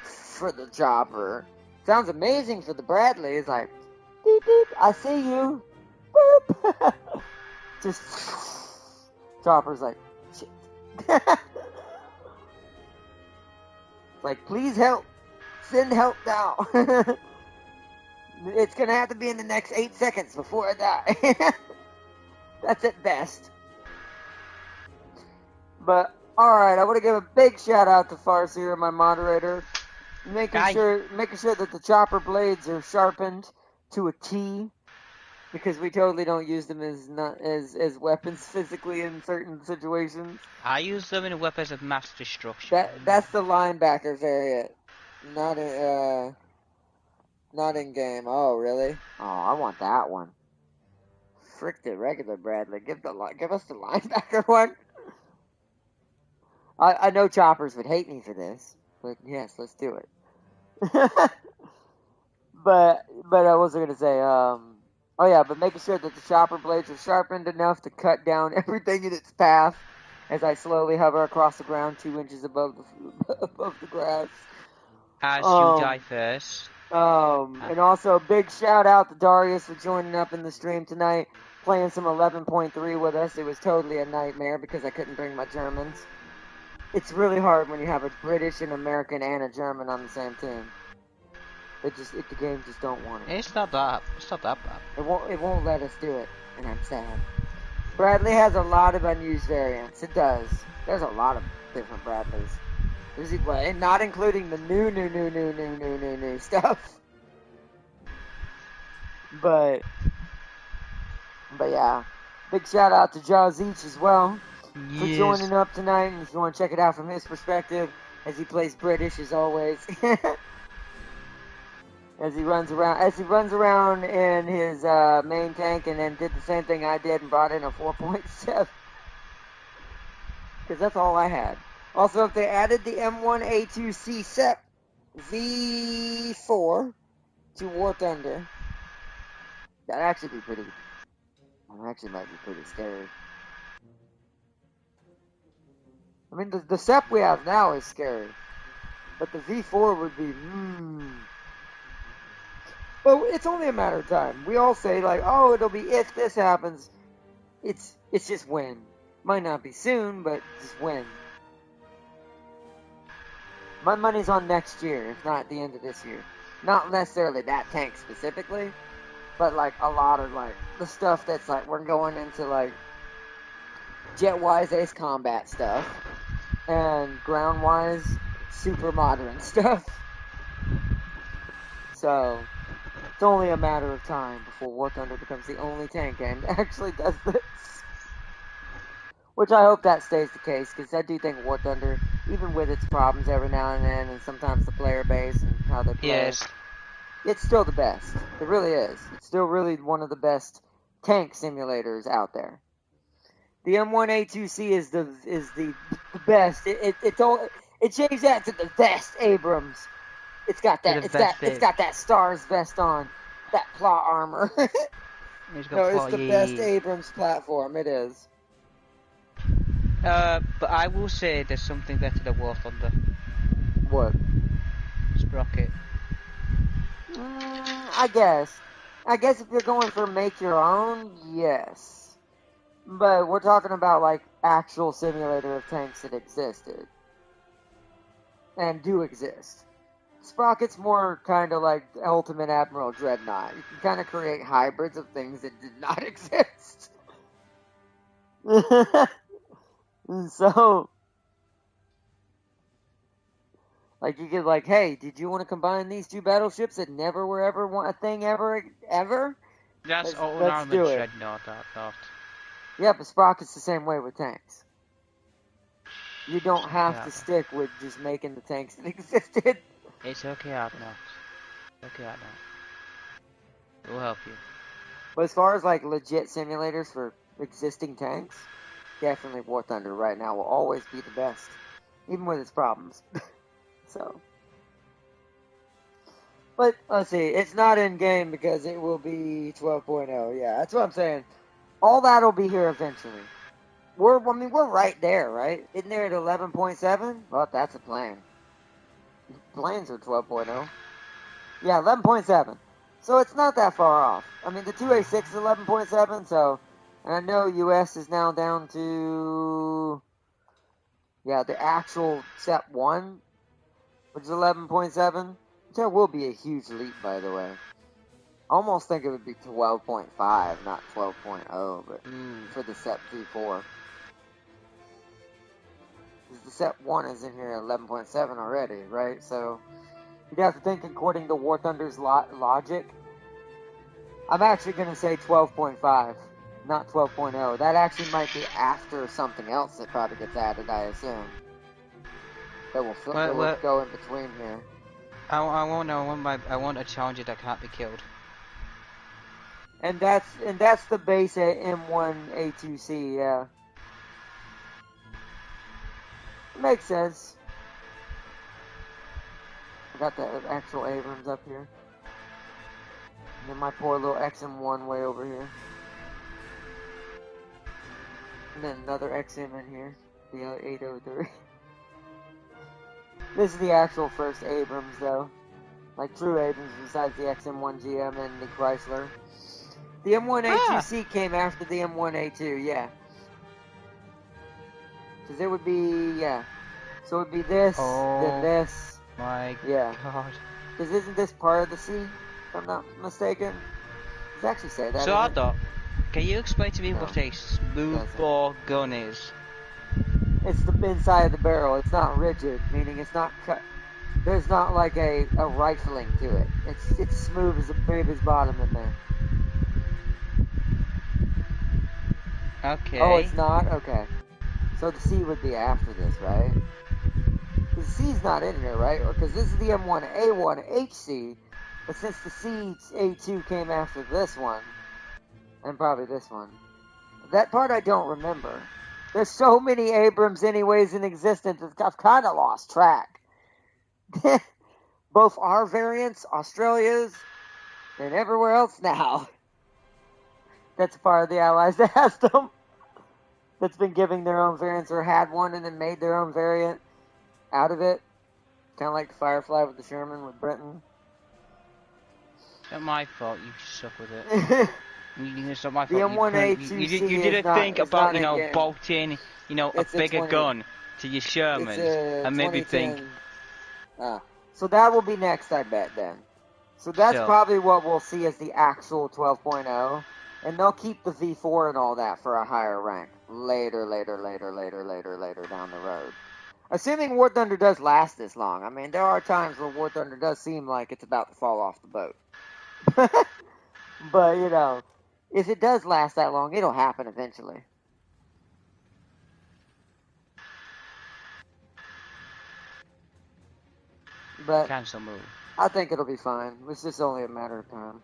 for the chopper. Sounds amazing for the Bradley. It's like, beep beep, I see you. Boop. Just, chopper's like, shit. Like, please help. Send help now. It's gonna have to be in the next 8 seconds before I die. That's at best. But, alright, I want to give a big shout out to Farseer, my moderator. Making sure that the chopper blades are sharpened to a T. Because we totally don't use them as weapons physically in certain situations. I use them in weapons of mass destruction. That's the linebacker variant. Not in game. Oh, really? Oh, I want that one. Frick the regular Bradley. Give us the linebacker one. I know choppers would hate me for this, but yes, let's do it. but I was gonna say, but making sure that the chopper blades are sharpened enough to cut down everything in its path as I slowly hover across the ground 2 inches above the grass. As you die first. And also a big shout out to Darius for joining up in the stream tonight, playing some 11.3 with us. It was totally a nightmare because I couldn't bring my Germans. It's really hard when you have a British, an American, and a German on the same team. The game just don't want it. It's not that bad. It won't let us do it, and I'm sad. Bradley has a lot of unused variants. It does. There's a lot of different Bradleys. And not including the new stuff. But yeah. Big shout out to Jaws Each as well. Yes. For joining up tonight, and if you want to check it out from his perspective, as he plays British as always. As he runs around in his main tank, and then did the same thing I did and brought in a 4.7. Because that's all I had. Also, if they added the M1A2C SEP V4 to War Thunder, that'd actually be pretty. That actually might be pretty scary. I mean, the SEP we have now is scary, but the V4 would be. Well, it's only a matter of time. We all say oh, it'll be if this happens. It's just when. Might not be soon, but just when. My money's on next year, if not at the end of this year. Not necessarily that tank specifically, but a lot of the stuff that's we're going into jet-wise Ace Combat stuff and ground-wise super modern stuff. So, it's only a matter of time before War Thunder becomes the only tank game that actually does this. Which I hope that stays the case, because I do think War Thunder, even with its problems every now and then, and sometimes the player base and how they play, Yes. it's still the best. It really is. It's still really one of the best tank simulators out there. The M1A2C is the best. It changed that to the Vest Abrams. It's got To that. the It's Vest got that Stars vest on. That plot armor. He's got No, it's plot, the best Abrams platform. It is. But I will say there's something better than War Thunder. What? Sprocket. I guess. I guess if you're going for make your own, yes. But we're talking about like actual simulator of tanks that existed and do exist. Sprocket's more kind of like Ultimate Admiral Dreadnought. You can kind of create hybrids of things that did not exist. So, like you could like, hey, did you want to combine these two battleships that never were ever a thing ever? That's Let's do it. Dreadnought, I thought. Yeah, but Sprocket's the same way with tanks. You don't have Yeah, to but stick with just making the tanks that existed. it's okay, Adnought. Okay, Adnought. It will help you. But as far as like legit simulators for existing tanks, definitely War Thunder right now will always be the best, even with its problems. So, but let's see, it's not in game because it will be 12.0. Yeah, that's what I'm saying. All that'll be here eventually. We're right there, right? Isn't there at 11.7? Well, that's a plane. Planes are 12.0. Yeah, 11.7. So it's not that far off. I mean, the 2A6 is 11.7, so, and I know US is now down to, yeah, the actual set 1, which is 11.7, which that will be a huge leap, by the way. I almost think it would be 12.5, not 12.0, but for the set V4. Because the set 1 is in here at 11.7 already, right? So, you'd have to think according to War Thunder's logic. I'm actually going to say 12.5, not 12.0. That actually might be after something else that probably gets added, I assume. That will go in between here. I want a challenger that can't be killed. And that's the base M1A2C, yeah. It makes sense. I got the actual Abrams up here. And then my poor little XM1 way over here. And then another XM in here. The 803. This is the actual first Abrams, though. Like true Abrams, besides the XM1 GM and the Chrysler. The M1A2C came after the M1A2, yeah. Because it would be, yeah. So it would be this, then this. My yeah. God. Because isn't this part of the C, if I'm not mistaken? Does it actually say that? So, Adnought, can you explain to me No, what a smoothbore gun is? It's the inside of the barrel. It's not rigid, meaning it's not cut. There's not like a rifling to it. It's smooth as a baby's bottom in there. Okay. Oh, it's not? Okay. So the C would be after this, right? Because the C's not in here, right? Because this is the M1A1HC, but since the C-A2 came after this one, and probably this one, that part I don't remember. There's so many Abrams anyways in existence, I've kind of lost track. Both our variants, Australia's, and everywhere else now. That's a part of the Allies that has them. That's been giving their own variants or had one and then made their own variant out of it. Kind of like the Firefly with the Sherman with Britain. Not my fault, you suck with it. It's not my fault. The M1A2C you didn't think about, bolting, a bigger 20, gun to your Shermans and maybe think. So that will be next, I bet, then. So that's probably what we'll see as the actual 12.0. And they'll keep the V4 and all that for a higher rank later down the road. Assuming War Thunder does last this long. I mean, there are times where War Thunder does seem like it's about to fall off the boat. But, you know, if it does last that long, it'll happen eventually. But Cancel move. I think it'll be fine. It's just only a matter of time.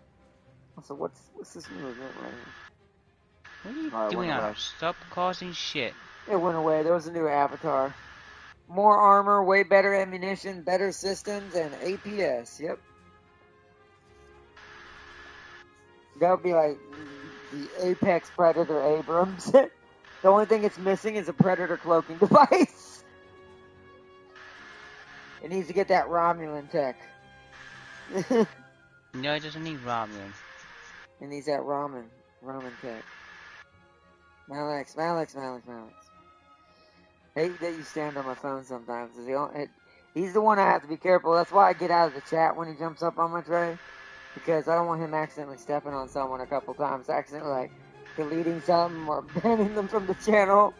So what's this movement right here? What are you Oh, it doing, went away. Arnold? Stop causing shit. It went away. There was a new avatar. More armor, way better ammunition, better systems, and APS. Yep. That would be like the Apex Predator Abrams. The only thing it's missing is a Predator cloaking device. It needs to get that Romulan tech. No, it doesn't need ramen. It needs that ramen tech. Malex. Hate that you stand on my phone sometimes. He's the one I have to be careful. That's why I get out of the chat when he jumps up on my tray. Because I don't want him accidentally stepping on someone a couple times. Accidentally, like, deleting something or banning them from the channel.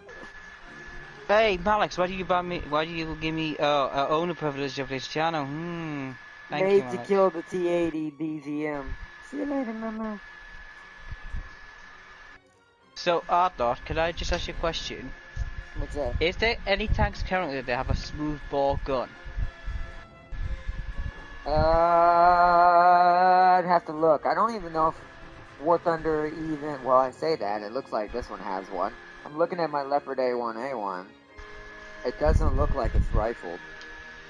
Hey, Malex, why do you ban me? Why do you give me owner privilege of this channel? Thank you, Made to Malex. kill the T-80 BZM. See you later, mama. So, Arthur, could I just ask you a question? What's that? Is there any tanks currently that have a smooth bore gun? I'd have to look. I don't even know if War Thunder even... Well, I say that. It looks like this one has one. I'm looking at my Leopard A1A1. It doesn't look like it's rifled.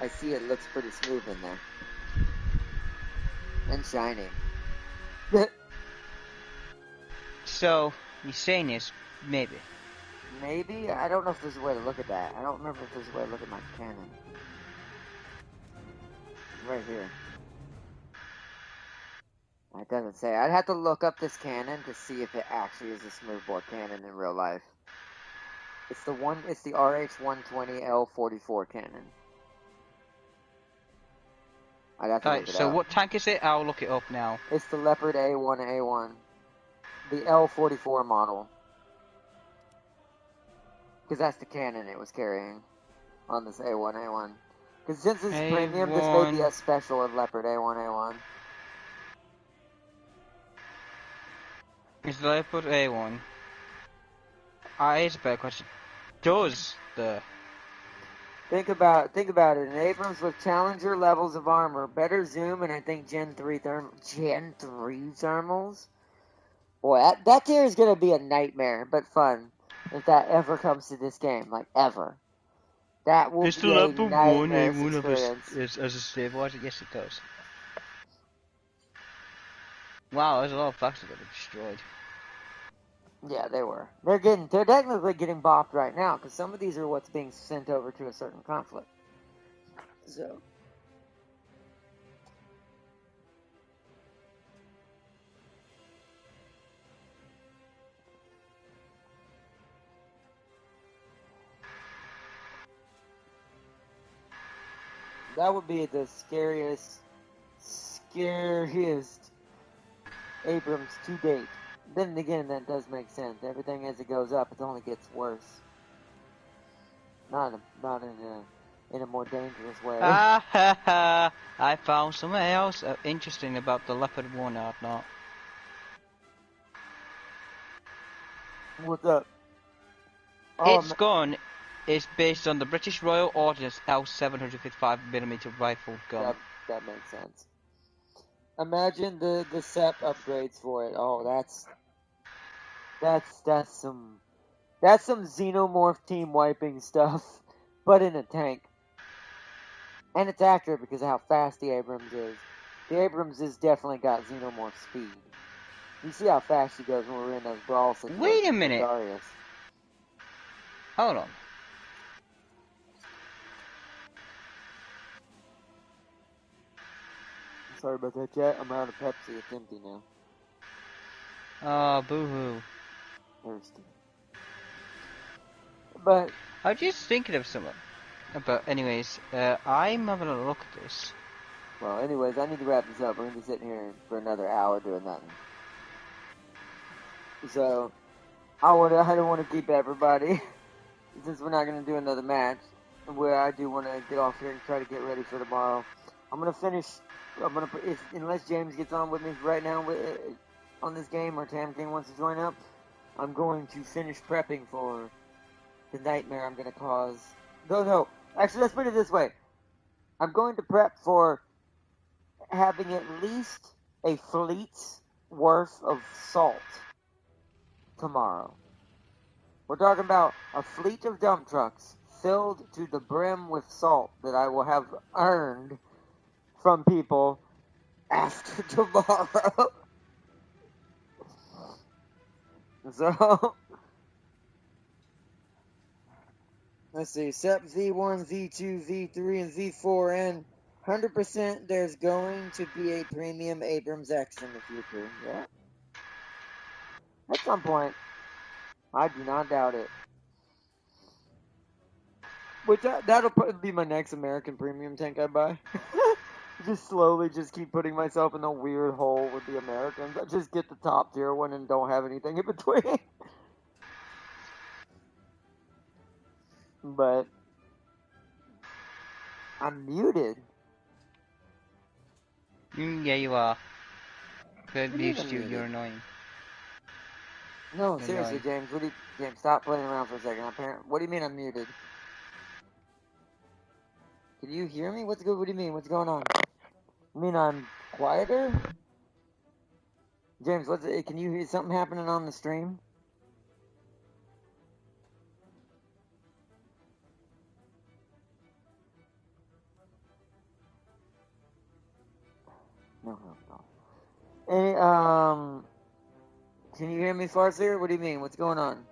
I see it looks pretty smooth in there. And shiny. So, you're saying this, maybe. Maybe? I don't know if there's a way to look at that. I don't remember if there's a way to look at my cannon. Right here. It doesn't say. I'd have to look up this cannon to see if it actually is a smoothbore cannon in real life. It's the RH-120 L44 cannon. I'd have to look Right, it so up. what tank is it? I'll look it up now. It's the Leopard A1A1. The L44 model. Because that's the cannon it was carrying on this A1A1. Because since this is premium, this may be a special of Leopard A1A1. It's the Leopard A1. Here's a better question. Does the... Think about it. An Abrams with Challenger levels of armor, better zoom, and I think Gen 3 thermals. Boy, that tier is gonna be a nightmare, but fun. If that ever comes to this game, like ever, that will Is the be a Leopard 1 nightmare A1 experience. as a stabilizer? Yes, it does. Wow, there's a lot of factors that were destroyed. Yeah, they were. They're technically getting bopped right now because some of these are what's being sent over to a certain conflict. So. That would be the scariest Abrams to date. Then again, that does make sense. Everything as it goes up, it only gets worse. Not in a more dangerous way. Ah ha ha! I found something else interesting about the Leopard 1 art not. What's up? Oh, Its gun is based on the British Royal Ordnance L755mm rifle gun. that makes sense. Imagine the SEP upgrades for it. Oh, that's some xenomorph team wiping stuff, but in a tank. And it's accurate because of how fast the Abrams is. The Abrams has definitely got xenomorph speed. You see how fast she goes when we're in those brawl situations. Wait a minute. With Darius. Hold on. Sorry about that, chat. I'm out of Pepsi. It's empty now. Oh, boo-hoo. Thirsty. But I was just thinking of something. But anyways, I'm having a look at this. Well, anyways, I need to wrap this up. We're going to be sitting here for another hour doing nothing. So, I don't want to keep everybody, since we're not going to do another match. where I do want to get off here and try to get ready for tomorrow. I'm gonna finish. Unless James gets on with me right now on this game, or Tam King wants to join up, I'm going to finish prepping for the nightmare I'm gonna cause. No. Actually, let's put it this way. I'm going to prep for having at least a fleet's worth of salt tomorrow. We're talking about a fleet of dump trucks filled to the brim with salt that I will have earned from people after tomorrow. So, let's see. SEP V1, V2, V3, and V4, and 100% there's going to be a premium Abrams X in the future. Yeah. At some point. I do not doubt it. Which that'll probably be my next American premium tank I buy. Just slowly just keep putting myself in a weird hole with the Americans. I just get the top tier one and don't have anything in between. But I'm muted. Yeah, you are. Good What do you mute mean you, I'm you're muted? annoying. No, You're seriously, annoying. James. James, stop playing around for a second. What do you mean I'm muted? Can you hear me? What's good? What do you mean? What's going on? You mean I'm quieter? James, can you hear something happening on the stream? No. Any, can you hear me, Farseer? What do you mean? What's going on?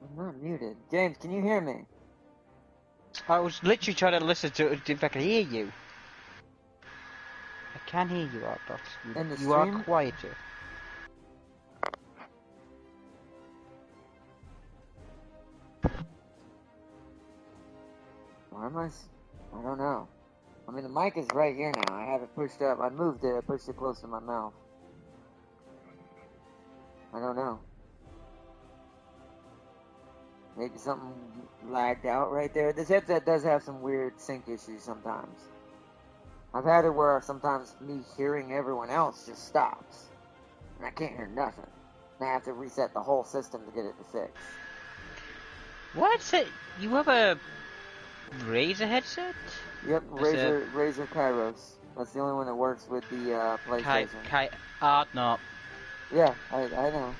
I'm not muted. James, can you hear me? I was literally trying to listen to it if I could hear you. I can hear you, Arbot. In the You are stream? quieter. Why am I don't know. I mean, the mic is right here now. I have it pushed up. I moved it. I pushed it close to my mouth. I don't know. Maybe something lagged out right there. This headset does have some weird sync issues sometimes. I've had it where sometimes me hearing everyone else just stops. And I can't hear nothing. And I have to reset the whole system to get it to fix. What's it? You have a Razer headset? Yep, Razer Kairos. That's the only one that works with the PlayStation. No. Yeah, I know.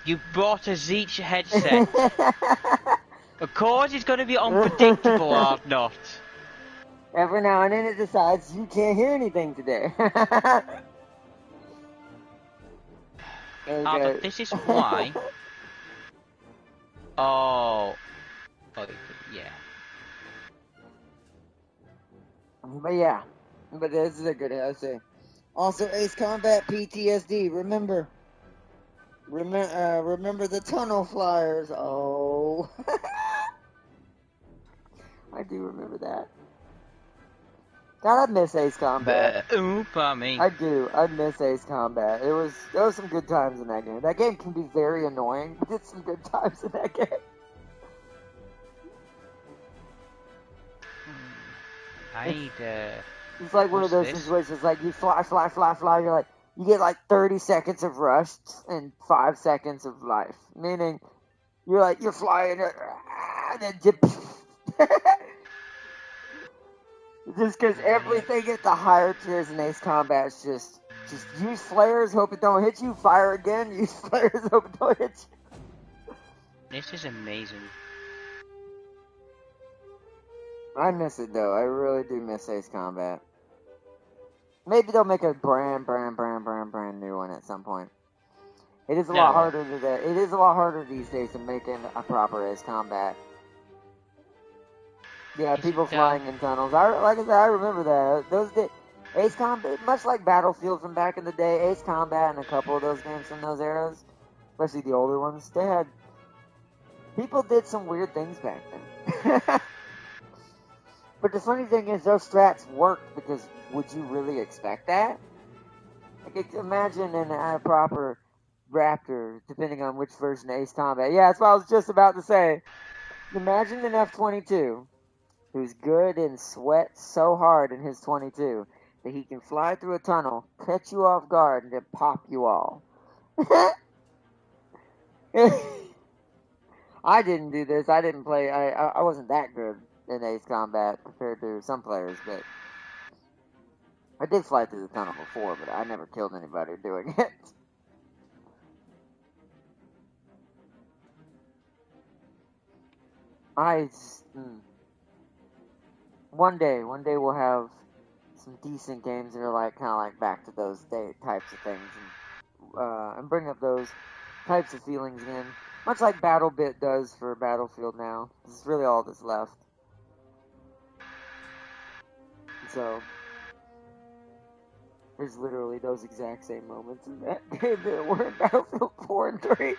You bought a Zeech headset. Of course it's going to be unpredictable, Art Every now and then it decides you can't hear anything today. Okay. This is why. Oh, yeah. But this is a good essay. Also, Ace Combat PTSD. Remember the tunnel flyers. Oh, I do remember that. God, I miss Ace Combat. Me. I do. I miss Ace Combat. There was some good times in that game. That game can be very annoying, but it's some good times in that game. I need It's like one of those situations, like you fly. You're like, you get like 30 seconds of rush and 5 seconds of life. Meaning, you're flying, and then just because everything at the higher tiers in Ace Combat is just use flares, hope it don't hit you. Fire again, use flares, hope it don't hit you. This is amazing. I miss it though. I really do miss Ace Combat. Maybe they'll make a brand new one at some point. It is a lot harder It is a lot harder these days to make a proper Ace Combat. Yeah, people flying in tunnels. Like I said, I remember that. Those Ace Combat, much like Battlefield from back in the day, Ace Combat and a couple of those games from those eras, especially the older ones, people did some weird things back then. But the funny thing is, those strats worked because would you really expect that? Like, imagine in a proper Raptor, depending on which version of Ace Combat. Yeah, that's what I was just about to say. Imagine an F-22 who's good and sweats so hard in his 22 that he can fly through a tunnel, catch you off guard, and then pop you all. I didn't do this. I didn't play. I wasn't that good in Ace Combat compared to some players, but I did fly through the tunnel before, but I never killed anybody doing it. One day we'll have some decent games that are like kind of like back to those types of things, and bring up those types of feelings again, much like BattleBit does for Battlefield now. This is really all that's left. So there's literally those exact same moments in that game that were in Battlefield 4 and 3.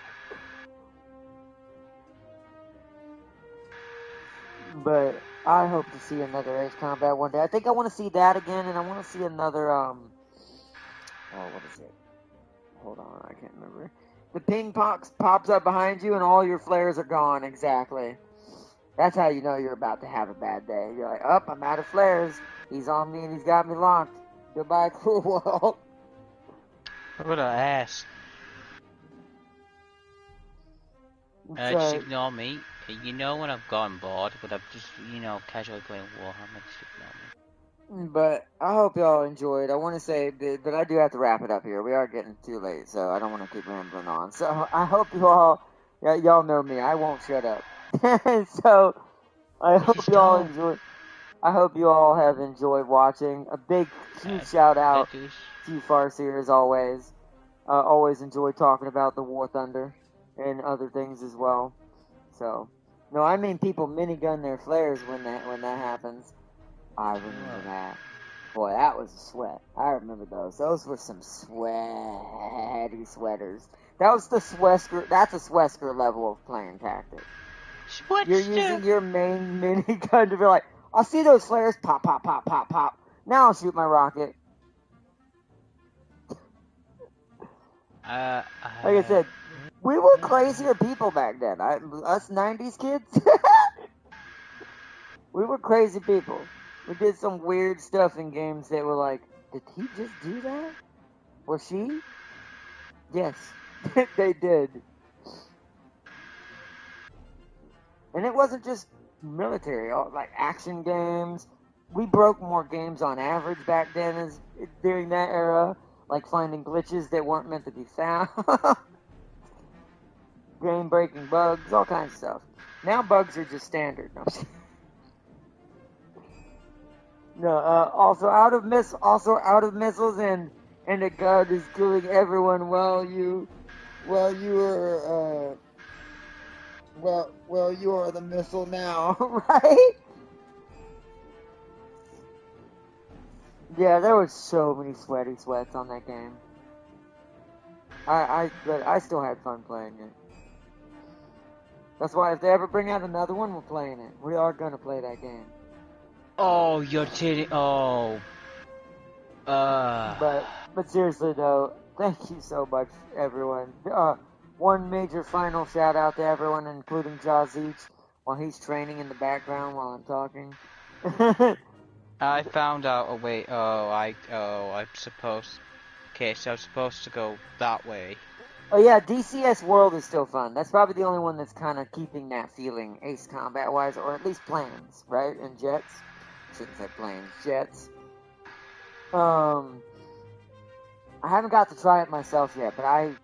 But I hope to see another Ace Combat one day. I think I want to see that again, and I want to see another, what is it? Hold on, I can't remember. The ping pops up behind you, and all your flares are gone, exactly. That's how you know you're about to have a bad day. You're like, oh, I'm out of flares. He's on me, and he's got me locked. Goodbye, cruel world. What an ass. Just ignore me. You know when I've gotten bored, but I've just, casually playing Warhammer, just ignore me. But I hope y'all enjoyed. I want to say, but I do have to wrap it up here. We are getting too late, so I don't want to keep rambling on. So I hope y'all know me. I won't shut up. So I hope y'all enjoy. I hope you all have enjoyed watching. A big, huge shout out to you, Farseer, as always. Always enjoy talking about the War Thunder and other things as well. So, no, I mean people minigun their flares when that happens. I remember that. Boy, that was a sweat. I remember those. Those were some sweaty sweaters. That was the Swesker. That's a Swesker level of playing tactic. You're using your main minigun to be like, I'll see those flares. Pop, pop, pop, pop, pop. Now I'll shoot my rocket. Like I said, we were crazier people back then. Us 90s kids, we were crazy people. We did some weird stuff in games that were like, did he just do that? Or she? Yes, they did. And it wasn't just military, like action games. We broke more games on average back then as during that era, like finding glitches that weren't meant to be found. Game-breaking bugs, all kinds of stuff. Now bugs are just standard. Also out of missiles, and a gun is killing everyone while you are you are the missile now, right? Yeah, there was so many sweaty sweats on that game. But I still had fun playing it. That's why if they ever bring out another one, we're playing it. We are gonna play that game. Oh, you're kidding. Oh. But seriously though, thank you so much, everyone. One major final shout out to everyone, including Jazich, while he's training in the background while I'm talking. I found out. Oh wait. I'm supposed. Okay, so I'm supposed to go that way. Oh yeah, DCS World is still fun. That's probably the only one that's kind of keeping that feeling, Ace Combat wise, or at least planes, right? And jets. Shouldn't say planes, jets. I haven't got to try it myself yet, but I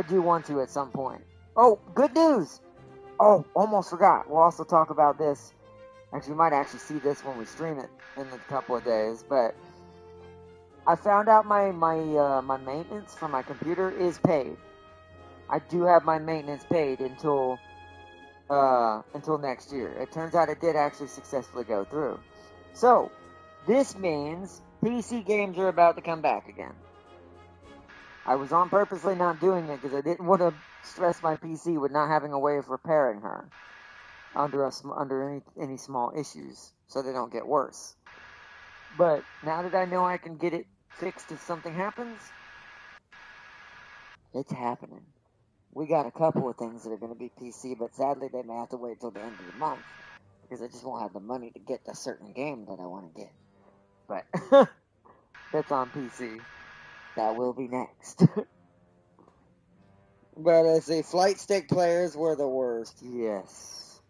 do want to at some point. Oh, good news! Oh, almost forgot. We'll also talk about this. Actually, we might actually see this when we stream it in a couple of days, but I found out my maintenance for my computer is paid. I do have my maintenance paid until next year. It turns out it did actually successfully go through. So, this means PC games are about to come back again. I was on purposely not doing it because I didn't want to stress my PC with not having a way of repairing her under any small issues, so they don't get worse. But now that I know I can get it fixed if something happens, it's happening. we got a couple of things that are going to be PC, but sadly they may have to wait till the end of the month because I just won't have the money to get a certain game that I want to get. But that's on PC. That will be next. But as the flight stick players were the worst. Yes,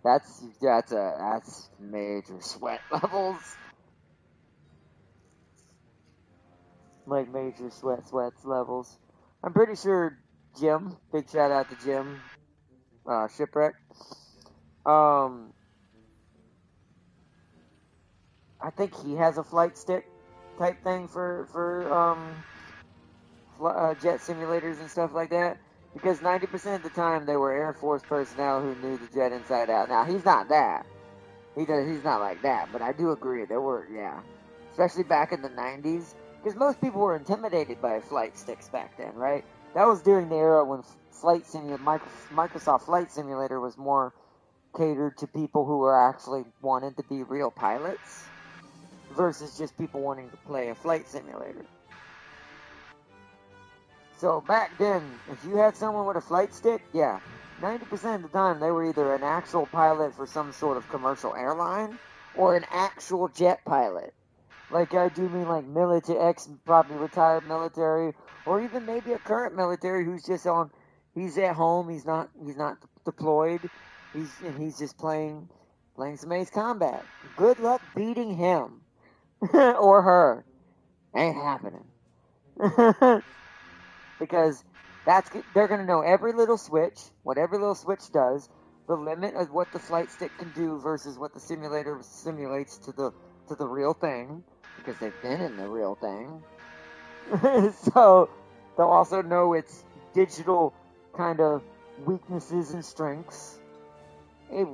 that's major sweat levels. Like major sweats levels. I'm pretty sure Jim. Big shout out to Jim. Shipwreck. I think he has a flight stick type thing for jet simulators and stuff like that. Because 90% of the time they were Air Force personnel who knew the jet inside out. Now he's not that. He's not like that. But I do agree there were, yeah, especially back in the 90s, because most people were intimidated by flight sticks back then, right? That was during the era when Microsoft Flight Simulator was more catered to people who were actually wanted to be real pilots versus just people wanting to play a flight simulator. So back then, if you had someone with a flight stick, yeah, 90% of the time they were either an actual pilot for some sort of commercial airline or an actual jet pilot. Like I do mean like military, probably retired military, or even maybe a current military who's just he's at home, he's not deployed, he's just playing some Ace Combat. Good luck beating him or her. Ain't happening. Because they're going to know every little switch, what every little switch does, the limit of what the flight stick can do versus what the simulator simulates to the real thing, because they've been in the real thing. So they'll also know its digital kind of weaknesses and strengths. I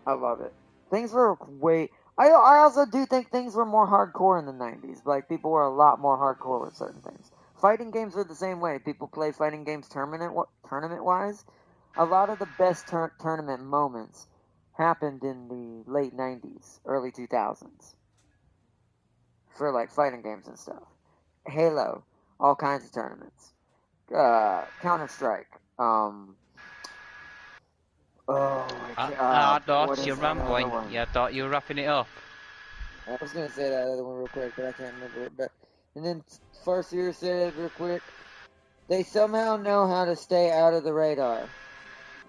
love it. Things were I also do think things were more hardcore in the 90s. Like, people were a lot more hardcore with certain things. Fighting games were the same way. People play fighting games tournament-wise. A lot of the best tournament moments happened in the late 90s, early 2000s. For, like, fighting games and stuff. Halo. All kinds of tournaments. Counter-Strike. I thought you were rambling. Yeah, I thought you were wrapping it up. I was gonna say that other one real quick, but I can't remember it. But and then Farseer said real quick, they somehow know how to stay out of the radar.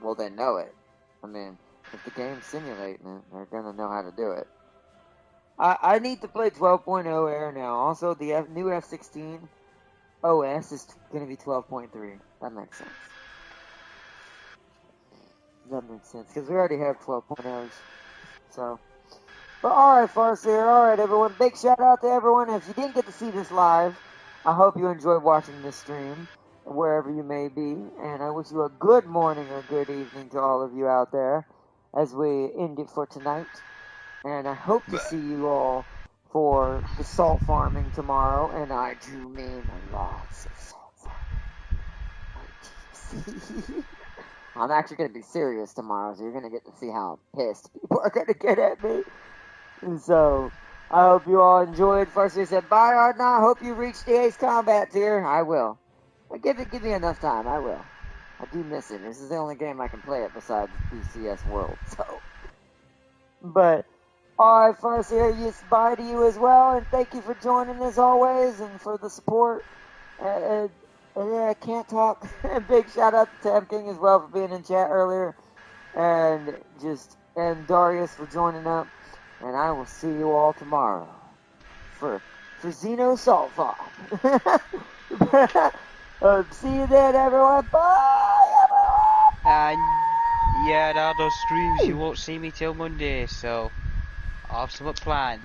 Well, they know it. I mean, if the game's simulating it, they're gonna know how to do it. I need to play 12.0 Air now. Also, the new F16 OS is gonna be 12.3. That makes sense. That makes sense, because we already have 12.0s. So, but alright, Farseer, alright everyone, big shout out to everyone. If you didn't get to see this live, I hope you enjoyed watching this stream, wherever you may be, and I wish you a good morning or good evening to all of you out there, as we end it for tonight, and I hope to see you all for the salt farming tomorrow, and I do mean lots of salt farming. I'm actually going to be serious tomorrow, so you're going to get to see how pissed people are going to get at me. And so, I hope you all enjoyed. First, we said, bye, Ardna. I hope you reach the Ace Combat tier. I will. But give me enough time. I will. I do miss it. This is the only game I can play it besides PCS World. So, but, alright, Farseer, yes, bye to you as well. And thank you for joining as always and for the support. I can't talk. Big shout out to Tam King as well for being in chat earlier. And Darius for joining up. And I will see you all tomorrow for Xeno Salt Farm. See you then, everyone. Bye, everyone. And yeah, now those streams, you won't see me till Monday, so I'll have something planned.